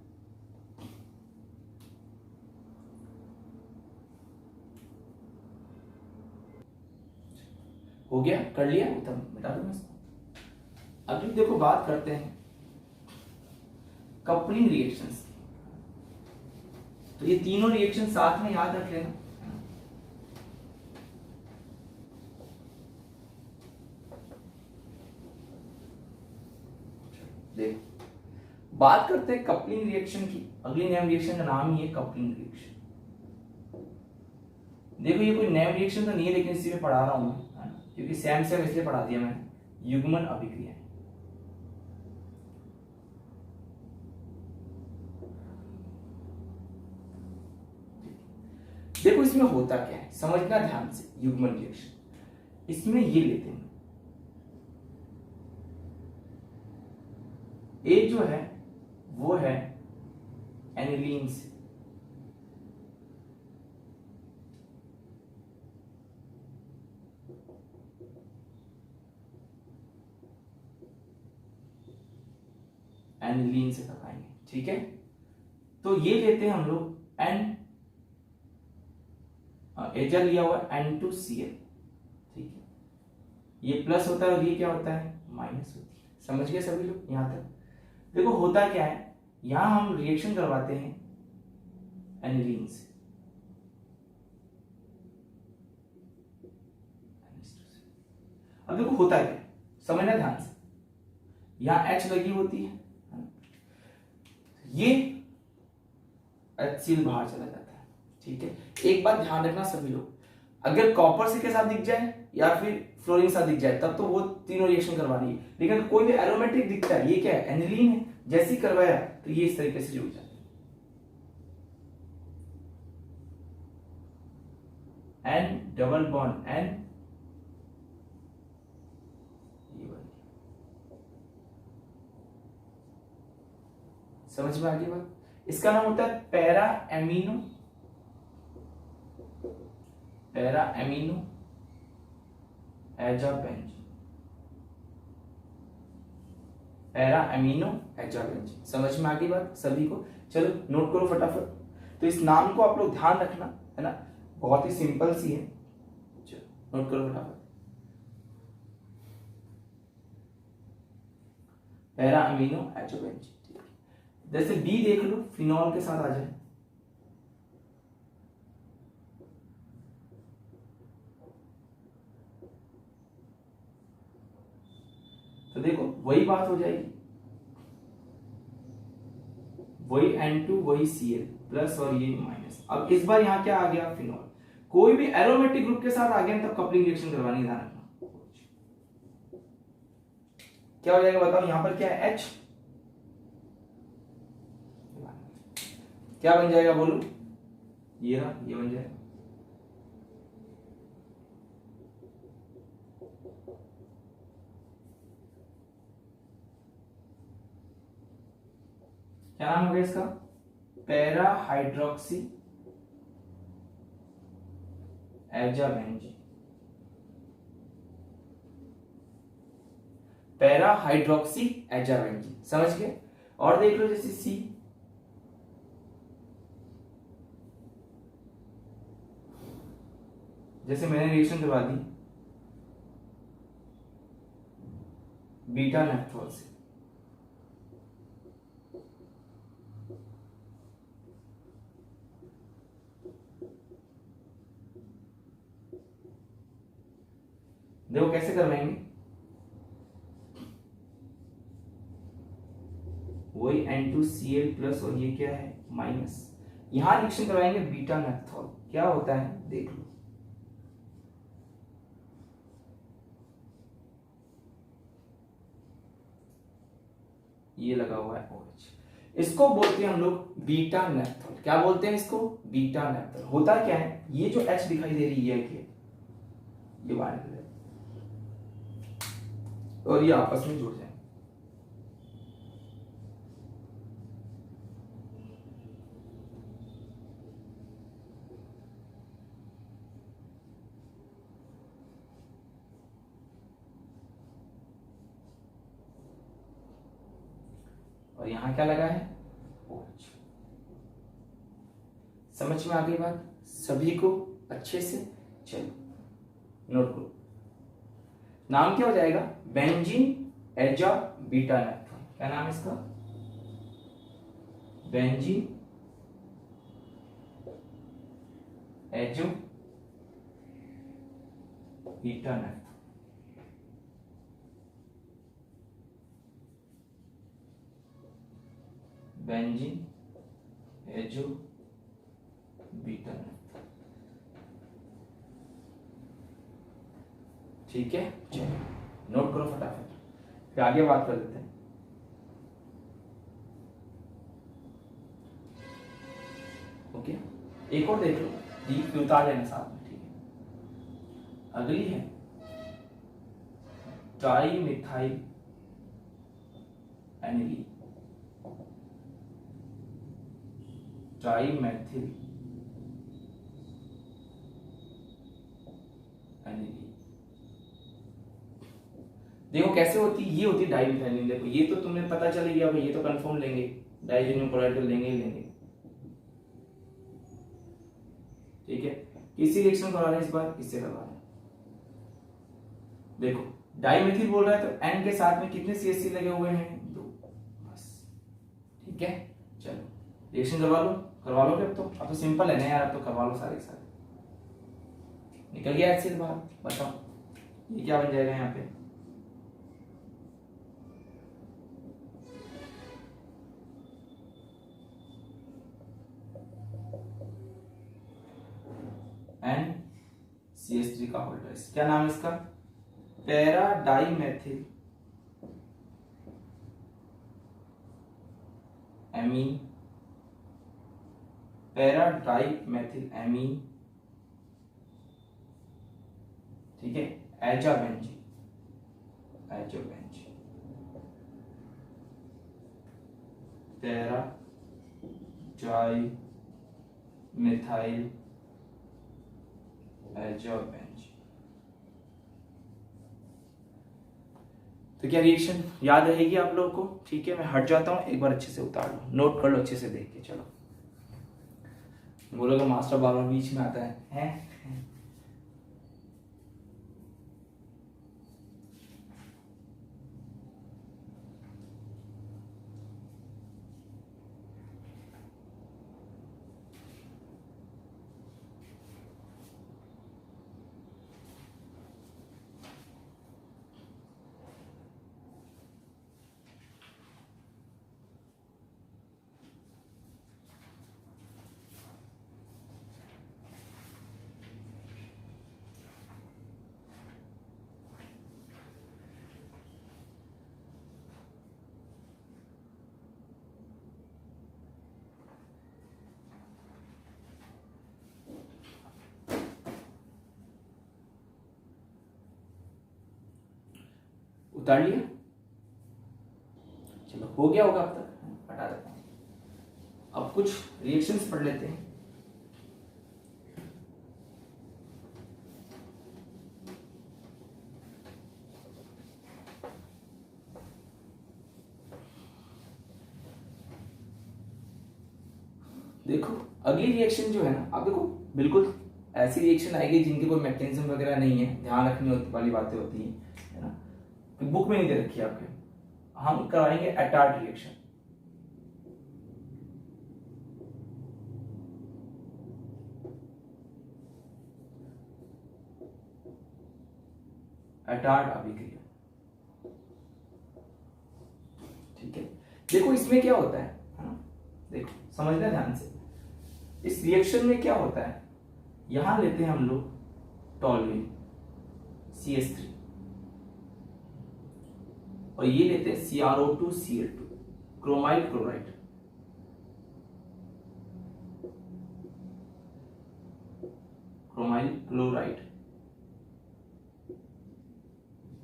हो गया, कर लिया, उत्तम, बता दो मैं। अभी देखो बात करते हैं कपलिंग रिएक्शंस की। तो ये तीनों रिएक्शन साथ में याद रख लेना। देखो बात करते हैं कपलिंग रिएक्शन की। अगली नेम रिएक्शन का नाम ही है कपलिंग रिएक्शन। देखो ये कोई नेम रिएक्शन तो नहीं है, लेकिन इसी में पढ़ा रहा हूं मैं, क्योंकि सेम सेम इसलिए पढ़ा दिया मैंने, युग्मन अभिक्रिया। देखो इसमें होता क्या है, समझना ध्यान से। युग्मन रिएक्शन, इसमें ये लेते हैं, ए जो है वो है एनिलीन से, एनिलीन से टकराएंगे। ठीक है, तो ये लेते हैं हम लोग एन, एजर लिया हुआ N2Cl। ठीक है, ये प्लस होता है और ये क्या होता है, माइनस होती है। समझ गए सभी लोग यहां तक? देखो होता क्या है, यहां हम रिएक्शन करवाते हैं एनिलीन से, अब देखो होता क्या है, समझना ध्यान से। यहां H लगी होती है, ये HCl बाहर चला जाता है। ठीक है, एक बात ध्यान रखना सभी लोग, अगर कॉपर से के साथ दिख जाए या फिर फ्लोरीन साथ दिख जाए तब तो वो तीनों रिएक्शन करवानी है, लेकिन कोई भी एरोमेटिक दिखता है, ये क्या है, एनिलीन है, जैसे ही करवाया तो ये इस तरीके से जुड़ जाता है, N डबल बॉन्ड N, समझ में आ गई बात? इसका नाम होता है para amino, para amino azobenzene, para amino azobenzene. समझ में आ गई बात सभी को? चलो नोट करो फटाफट। तो इस नाम को आप लोग ध्यान रखना, है ना, बहुत ही सिंपल सी है। चलो नोट करो फटाफट, पैरा अमीनो एजाबेंजीन। जैसे बी देख लो, फिनॉल के साथ आ जाए, तो देखो वही बात हो जाएगी, वही N2 वही Cl प्लस और ये माइनस। अब इस बार यहां क्या आ गया, फिनॉल। कोई भी एरोमेटिक ग्रुप के साथ आ गया तब कपलिंग रिएक्शन करवानी, ध्यान रखना। क्या हो जाएगा बताओ, यहां पर क्या है, H, क्या बन जाएगा बोलो, ये रहा, ये बन जाएगा। क्या नाम हो गया इसका? Para hydroxy azobenzene. Para hydroxy azobenzene, समझ गए? और देख लो जैसे सी, जैसे मैंने रिएक्शन करवा दी बीटा नेफ्थॉल से, देखो कैसे करवाएंगे, वही N2Cl प्लस और ये क्या है माइनस, यहां रिएक्शन करवाएंगे बीटा नेफ्थॉल, क्या होता है देख लो। ये लगा हुआ है OH, इसको बोलते हैं हम लोग बीटा नेफ्थॉल। क्या बोलते हैं इसको? Beta naphthol. होता क्या है, ये जो H दिखाई दे रही है ये बाहर और ये आपस में जुड़ जाए, और यहां क्या लगा है OH। समझ में आ गई बात सभी को अच्छे से? चलो नोट करो, नाम क्या हो जाएगा? बेंजीन एजा बीटा नेफ्थॉल। क्या नाम है इसका? Benzene azo beta naphthol. Benzene azo beta naphthol, ठीक है? चलिए नोट करो फटाफट, फिर आगे बात कर लेते हैं। ओके, एक और देख लो, डी उतार लेना साथ में, ठीक है? अगली है di methyl aniline, dimethyl aniline. देखो कैसे होती, ये होती डाईमिथाइल। देखो ये तो तुम्हें पता चल गया भाई, ये तो कंफर्म लेंगे, डाइजेनियम क्लोराइड तो लेंगे ही लेंगे, ठीक है? किसी रिएक्शन करा रहे हैं इस बार, इससे करवा रहे हैं। देखो डाईमिथिल बोल रहा है तो एन के साथ में कितने CH3 लगे हुए हैं? 2 बस, ठीक है? चलो रिएक्शन करवा लो फिर, अब तो सिंपल है ना यार, अब तो करवा लो सारे सारे। निकल गया HCl बाहर, बताओ ये क्या बन जाएगा यहाँ पे? NCH3 का होल्डर। क्या नाम है इसका? Para dimethyl amine, para dimethyl amine, ठीक है? एजाबेंजीन, एजाबेंजीन, पैरा डाईमिथाइल एजाबेंजीन। तो क्या रिएक्शन याद रहेगी आप लोगों को? ठीक है, मैं हट जाता हूं, एक बार अच्छे से उतार लो, नोट कर लो अच्छे से देख के। चलो बोलोगे मास्टर बार बार बीच में आता है? उतार लिया, चलो हो गया होगा अब तक, हटा देता हूं। अब कुछ रिएक्शंस पढ़ लेते हैं। देखो अगली रिएक्शन जो है ना, आप देखो बिल्कुल ऐसी रिएक्शन आएगी जिनकी कोई मैकेनिज्म वगैरह नहीं है, ध्यान रखने वाली बातें होती हैं, है ना, बुक में नहीं दे रखी है आपके। हम कराएंगे एटार्ड रिएक्शन। एटार्ड अभिक्रिया, ठीक है। देखो इसमें क्या होता है ना, देखो समझना ध्यान से। इस रिएक्शन में क्या होता है, यहां लेते हैं हम लोग टॉल्यूइन CH3 और ये लेते हैं CrO2Cl2 chromyl chloride. Chromyl chloride,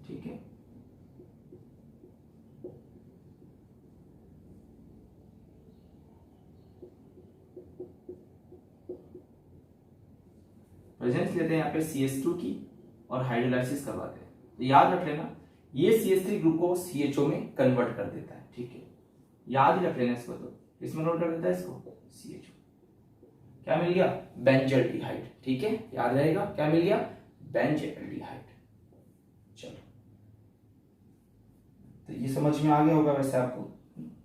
ठीक है। प्रेजेंस लेते हैं यहाँ पे CH2 की और हाइड्रोलाइसिस करवाते हैं। तो याद रख लेना ये CH3 ग्रुप को CHO में कन्वर्ट कर देता है, ठीक है, याद ही रख लेना इसको। तो इसमें कन्वर्ट कर देता है इसको CHO, क्या मिल गया, बेंजल्डिहाइड, ठीक है, याद रहेगा क्या मिल गया, बेंजल्डिहाइड। चलो तो ये समझ में आ गया होगा वैसे आपको,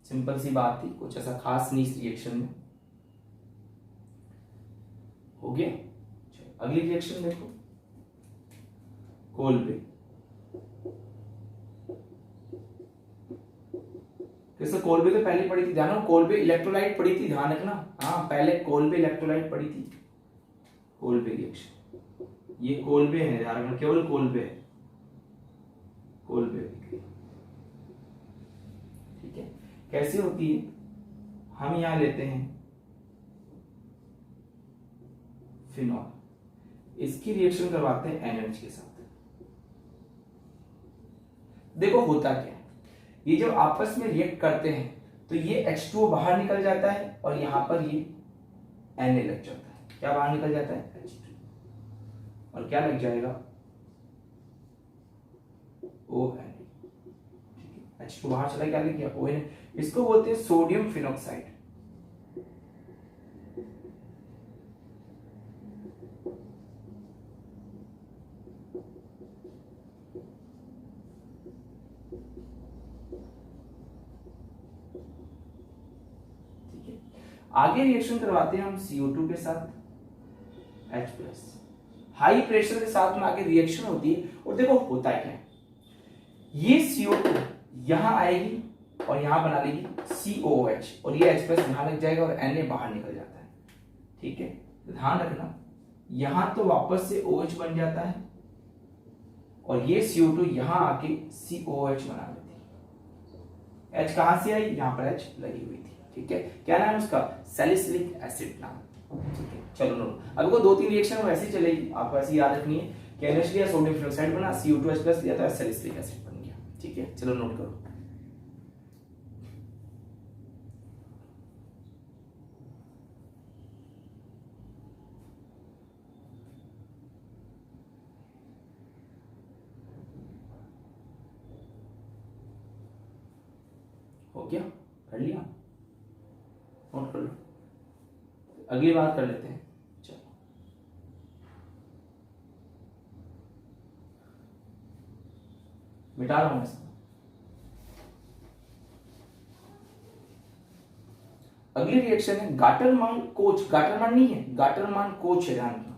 सिंपल सी बात थी, कुछ ऐसा खास नहीं इस रिएक्शन में, हो गया। अगली रिएक्शन देखो, कोलबे। जैसे कोलबे तो पहले पढ़ी थी, ध्यान रखना, कोलबे इलेक्ट्रोलाइट पढ़ी थी, ध्यान रखना। हाँ पहले कोलबे इलेक्ट्रोलाइट पढ़ी थी। कोलबे रिएक्शन, ये कोलबे है, ध्यान रखना, केवल कोलबे है, कोलबे, ठीक है। कैसे होती है, हम यहां लेते हैं फिनॉल, इसकी रिएक्शन करवाते हैं NH के साथ। देखो होता क्या है, ये जब आपस में रिएक्ट करते हैं तो ये H2O बाहर निकल जाता है और यहां पर ये Na लग जाता है। क्या बाहर निकल जाता है, H2 और क्या लग जाएगा, ONA, ठीक है। H2 बाहर चला, क्या लग गया, ONA। इसको बोलते हैं सोडियम फिनॉक्साइड। आगे रिएक्शन करवाते हैं हम CO2 के साथ H+। हाई प्रेशर के साथ में आगे रिएक्शन होती है और देखो होता है क्या, ये CO2 यहां आएगी और यहां बना लेगी COOH और ये H+ यहां लग जाएगा और Na बाहर निकल जाता है, ठीक है। ध्यान रखना यहां तो वापस से OH बन जाता है और ये CO2 यहां आके COOH बना लेती है। H कहां से आई, यहां पर H लगी हुई थी, ठीक है। क्या नाम है उसका, सैलिसिलिक एसिड नाम, ठीक है। चलो नो, अब को 2-3 रिएक्शन वैसे ही चलेगी, आपको ऐसे याद रखनी है कि NH लिया, सोडियम फिनोक्साइड बना, CO2H+ लिया तो सैलिसिलिक एसिड बन गया, ठीक है। चलो नोट करो। हो गया, कर लिया, नोट कर लो। अगली बात कर लेते हैं, चलो मिटा रहा हूं इसको। अगली रिएक्शन है गाटरमान कोच, गाटरमान नहीं है, गाटरमान कोच है, ध्यान रखना।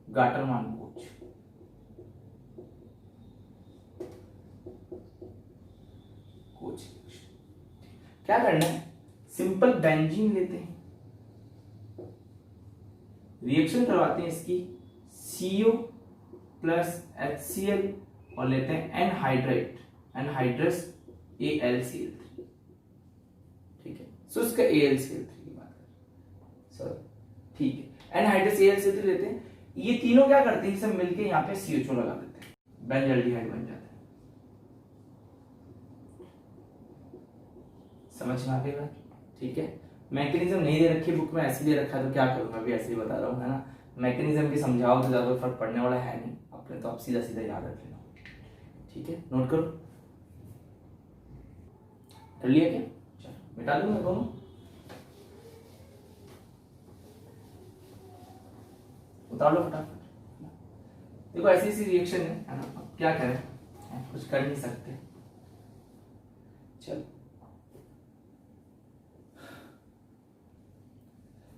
गाटरमान कोच, कोच क्या करना है, सिंपल बेंजीन लेते हैं, रिएक्शन करवाते हैं इसकी CO प्लस HCl और लेते हैं एनहाइड्रेट, एनहाइड्रस AlCl3, ठीक है। शुष्क AlCl3 की बात करें सर, ठीक है। एनहाइड्रस AlCl3 लेते हैं, ये तीनों क्या करते हैं, सब मिलके यहाँ पे CHO लगा देते हैं, बेंजल्डिहाइड बन जाता है। समझ में आ गई बात? ठीक है, मैकेनिज्म नहीं दे रखी बुक में, ऐसे दे रखा है तो क्या करूं, मैं भी ऐसे ही बता रहा हूँ, है ना। मैकेनिज्म की समझाओ तो ज्यादा फर्क पड़ने वाला है नहीं, अपने तो आप सीधा सीधा याद रख लेना। ठीक है, नोट करो, कर लिया क्या? चलो मिटा दूंगा दोनों, उतार लो फटाफट। देखो ऐसी ऐसी रिएक्शन है ना, अब क्या करें, कुछ कर नहीं सकते। चलो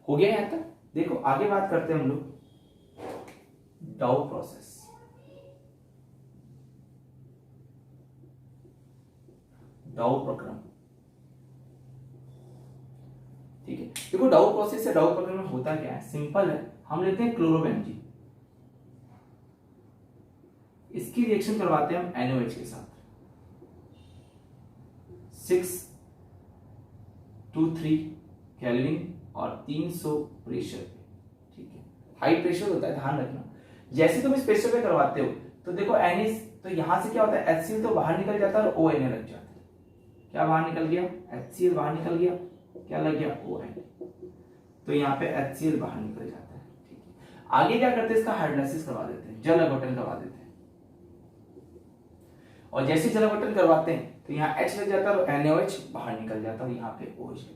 हो गया यहां तक। देखो आगे बात करते हैं हम लोग डाउ प्रोसेस। डाउ प्रक्रम, ठीक है। देखो डाउ प्रोसेस से डाउ प्रक्रम में होता क्या है, सिंपल है, हम लेते हैं क्लोरोबेंजीन, इसकी रिएक्शन करवाते हैं हम NaOH के साथ, 623 केल्विन और 300 प्रेशर पे, ठीक है, हाई प्रेशर होता है, ध्यान रखना। जैसे तुम इस प्रेशर पे करवाते हो तो देखो Na, तो यहां से क्या होता है, HCl तो बाहर निकल जाता है और ONA लग जाता है। क्या बाहर निकल गया, HCl बाहर निकल गया, क्या लग गया, ONA, तो यहाँ पे HCl बाहर निकल जाता है, ठीक है। आगे क्या करते हैं, इसका हाइड्रोलाइसिस करवा देते हैं, जल अपघटन करवा देते हैं, और जैसे जल अपघटन करवाते हैं तो यहाँ H लग जाता है और NaOH बाहर निकल जाता है और यहाँ पे OH लग जाता है।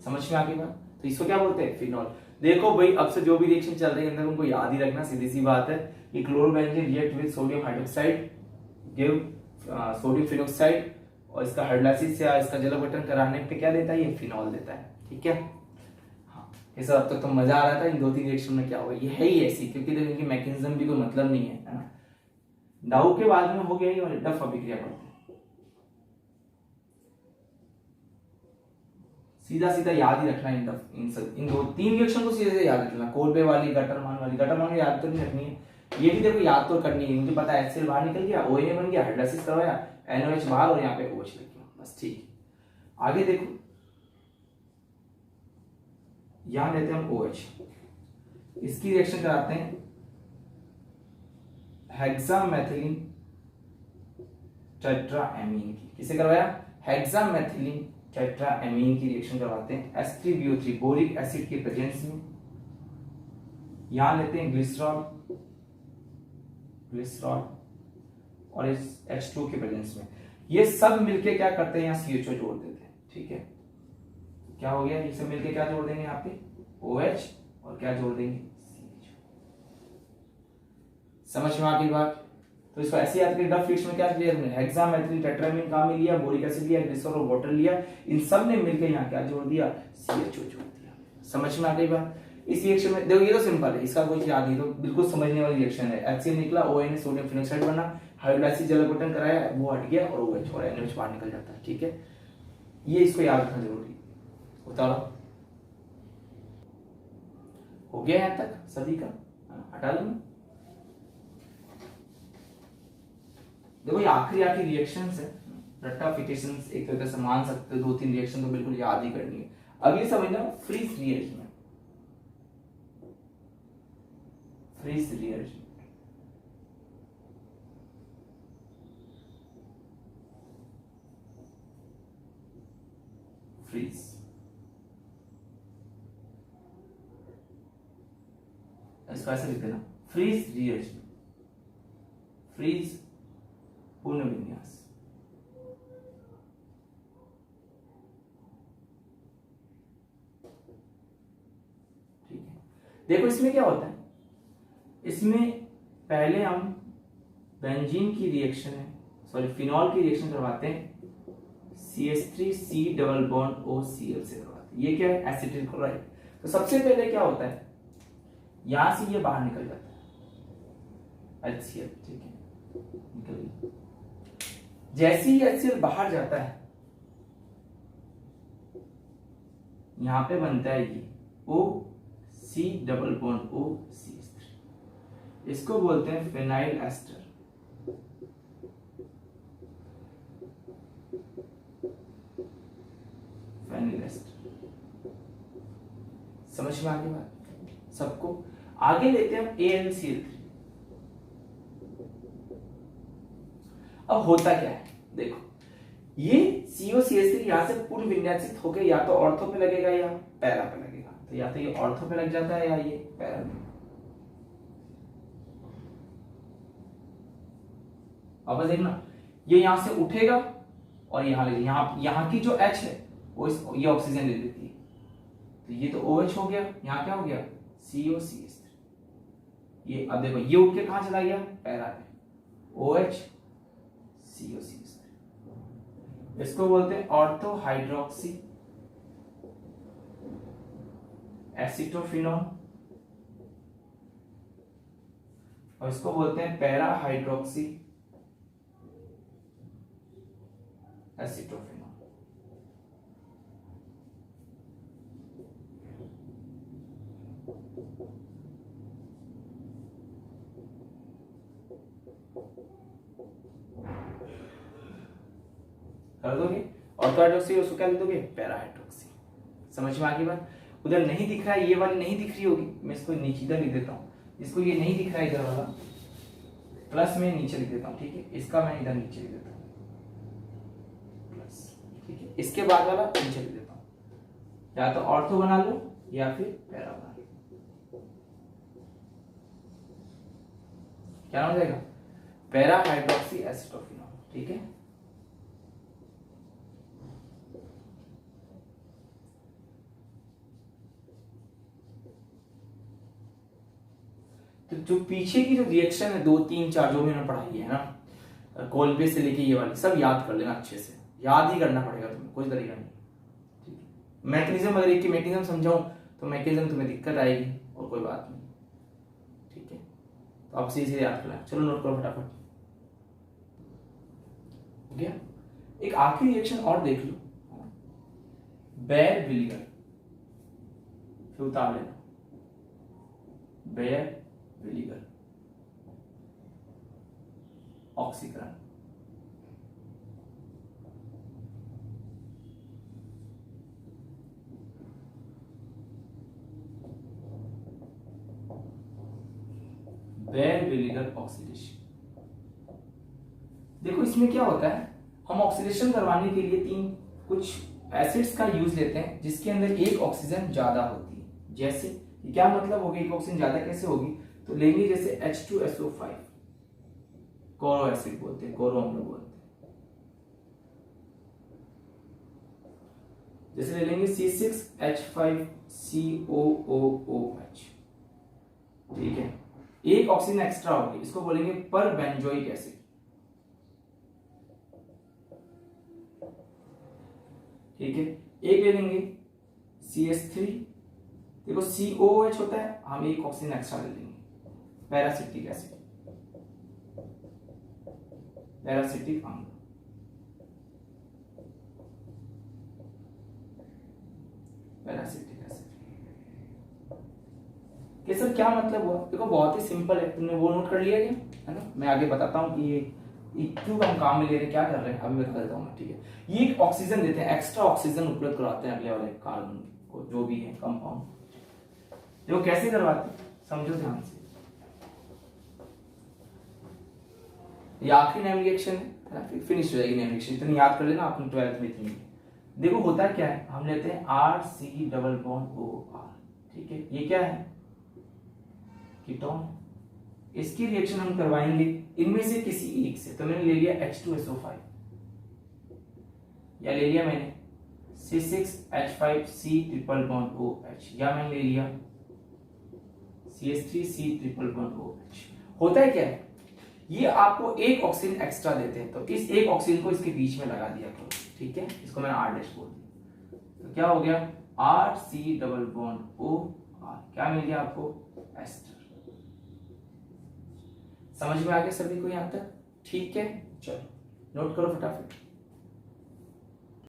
समझ में आ गई बात? तो इसको क्या बोलते हैं, फिनॉल। देखो भाई अब से जो भी रिएक्शन चल रही है अंदर उनको याद ही रखना, सीधी सी बात है। ये chlorobenzene react with sodium hydroxide give sodium phenoxide, और इसका हाइड्रोलाइसिस या इसका जल अपघटन कराने पे क्या देता है, ये फिनॉल देता है, ठीक है। हाँ, ये सब अब तक तो मजा आ रहा था, इन दो तीन रिएक्शन में क्या होगा, ये है ही ऐसी, क्योंकि देखो इनकी मैकेनिज्म भी कोई मतलब नहीं है ना। डाउ के बाद में हो गया ये वाले डफ अभिक्रिया करते हैं, सीधा सीधा याद ही रखना इन दो तीन रिएक्शन को सीधे याद रखना, कोलबे वाली, गटरमान वाली। गटरमान याद तो नहीं रखनी है, ये भी देखो याद तो करनी है, मुझे पता है HCl बाहर निकल गया, ONA बन गया, हाइड्रोलाइसिस करवाया, NaOH बाहर और यहाँ पे OH लग गया, बस ठीक है। आगे देखो यहां लेते हैं हम OH, इसकी रिएक्शन कराते हैं हेक्सामेथिलीन टेट्राएमीन की। किसे करवाया, हेक्सामेथिलीन टेट्राएमीन की रिएक्शन करवाते हैं H3BO3 बोरिक एसिड के प्रेजेंस में। यहां लेते हैं ग्लिसरॉल और इस H2 के प्रेजेंस में, ये सब मिलके क्या करते हैं, यहाँ CHO जोड़ देते हैं, ठीक है। क्या हो गया, ये सब मिलके क्या जोड़ देंगे यहाँ पे, OH, और क्या जोड़ देंगे, CHO। समझ में आ गई बात? तो इसको ऐसे याद करिए, डफ रिएक्शन में क्या क्लियर है, हेक्सामेथिलीन टेट्राएमीन काम में लिया, बोरिक एसिड लिया, ग्लिसरॉल और वाटर लिया, इन सब ने मिलकर यहाँ क्या जोड़ दिया, CHO जोड़ दिया। समझ में आ गई बात? इस रिएक्शन में देखो ये तो सिंपल है, इसका कोई याद नहीं, तो बिल्कुल समझने वाली रिएक्शन है। HCl निकला, ONA सोडियम फिनॉक्साइड बना, हाइड्रोलाइसिस जल अपघटन कराया, वो हट गया और OH और NaOH बाहर निकल जाता है, ठीक है। ये इसको याद रखना जरूरी है। उतारो, हो गया यहां तक सभी का, हटा लो। देखो ये आखिरी रिएक्शंस है, रेक्टिफिकेशंस एक तरह से मान सकते हो, दो तीन रिएक्शन तो बिल्कुल याद ही करनी है। अगली समझना Fries reaction, Fries reaction, Fries, इसको ऐसे लिख देना, फ्रीज रिएक्शन, फ्रीज पुनर्विन्यास। ठीक है, देखो इसमें क्या होता है, इसमें पहले हम बेंजीन की रिएक्शन है, सॉरी फिनॉल की रिएक्शन करवाते हैं CH3C डबल बॉन्ड OCl से करवाते हैं। ये क्या है, एसिटिल क्लोराइड। तो सबसे पहले क्या होता है, यहां से ये बाहर निकल जाता है HCl, ठीक है, निकल गया। जैसे ही HCl बाहर जाता है, यहां पे बनता है ये OC डबल बॉन्ड OCH3, इसको बोलते हैं फिनाइल एस्टर। फिनाइल एस्टर, समझ में आ गई बात सबको। आगे लेते हैं हम AlCl3। अब होता क्या है देखो, ये COCH3 यहां से पूर्व विन्यासित होकर या तो ऑर्थो पे लगेगा या पैरा पे लगेगा। तो या तो ये ऑर्थो पे लग जाता है या ये पैरा पे। अब देखना, ये यहां से उठेगा और यहां लगेगा। यहां की जो H है वो ये ऑक्सीजन ले लेती है, तो ये तो OH हो गया, यहां क्या हो गया COCH3। ये अब देखो, ये उठ के कहां चला गया पैरा पे, OH COCH3। इसको बोलते हैं ऑर्थो हाइड्रोक्सी एसिटोफिनॉल, और इसको बोलते हैं पैरा हाइड्रोक्सी एसिटोफिनॉल। कर दोगे ऑर्थो हाइड्रोक्सी, उसको क्या लिख दोगे पैरा हाइड्रोक्सी। समझ में आ गई बात। उधर नहीं दिख रहा है, ये वाली नहीं दिख रही होगी, मैं इसको नीचे इधर लिख देता हूँ। इसको ये नहीं दिख रहा है इधर वाला, प्लस में नीचे लिख देता हूँ, ठीक है। इसका मैं इधर नीचे लिख देता हूँ प्लस, ठीक है। इसके बाद वाला नीचे लिख देता हूँ, या तो ऑर्थो बना लो या फिर पैरा बना लो। क्या नाम हो जाएगा पैरा हाइड्रोक्सी एसिटोफिनॉल, ठीक है। तो जो पीछे की जो रिएक्शन है 2 3 4 जो भी मैंने पढ़ाई है ना, कोलबे से लेके ये वाली सब याद कर लेना अच्छे से, याद ही करना पड़ेगा तुम्हें, कोई तरीका नहीं, ठीक है। मैकेनिज्म अगर एक मैकेनिज्म समझाऊं तो मैकेनिज्म तुम्हें दिक्कत आएगी और कोई बात नहीं, ठीक है। तो आप सीधे याद कर लेना। चलो नोट करो फटाफट, हो गया। एक आखिरी रिएक्शन और देख लो, बेयर विनेगर, फिर उतार लेना बेयर विनेगर ऑक्सीकरण। Bare vinegar oxidation. देखो इसमें क्या होता है, हम ऑक्सीडेशन करवाने के लिए 3 कुछ एसिड्स का यूज लेते हैं जिसके अंदर एक ऑक्सीजन ज्यादा होती है। जैसे क्या मतलब होगी एक ऑक्सीजन ज्यादा कैसे होगी, तो लेंगे जैसे H2SO5, कोरो एसिड बोलते हैं, कोरो हम लोग बोलते हैं। जैसे ले लेंगे C6H5COOOH, ठीक है। एक ऑक्सीजन एक्स्ट्रा होगी, इसको बोलेंगे पर बेंजोइक एसिड, ठीक है। एक ले लेंगे CH3, देखो COOH होता है, हम एक ऑक्सीजन एक्स्ट्रा ले लेंगे पैरासिटिक एसिड, पैरासिटिक अम्ल। पैरासिटिक एसिड के सर क्या मतलब हुआ, देखो बहुत ही सिंपल है, तुमने वो नोट कर लिया क्या, है ना। मैं आगे बताता हूँ कि ये क्यों हम काम में ले रहे हैं, क्या कर रहे हैं, अभी बता देता हूँ मैं, ठीक है। ये एक ऑक्सीजन देते हैं, एक्स्ट्रा ऑक्सीजन उपलब्ध कराते हैं अगले वाले कार्बन को, जो भी है कंपाउंड। देखो कैसे करवाते हैं, समझो ध्यान से। ये आखिरी नेम रिएक्शन है, फिर फिनिश हो जाएगी नेम रिएक्शन, इतनी याद कर लेना आपने 12th में इतनी। देखो होता है क्या है, हम लेते हैं RC≡OR, ठीक है। ये क्या है कीटोन, इसकी रिएक्शन हम करवाएंगे इनमें से किसी एक से। तो मैंने ले लिया H2SO5, या ले लिया मैंने C6H5C≡OH, या मैंने ले लिया CH3C≡OH। होता है क्या है, ये आपको एक ऑक्सीजन एक्स्ट्रा देते हैं, तो इस एक ऑक्सीजन को इसके बीच में लगा दिया करो, ठीक है। इसको मैंने R' बोल दिया, तो क्या हो गया RC≡OR, क्या मिल गया आपको एस्टर। समझ में आ गया सभी को यहां तक, ठीक है। चलो नोट करो फटाफट।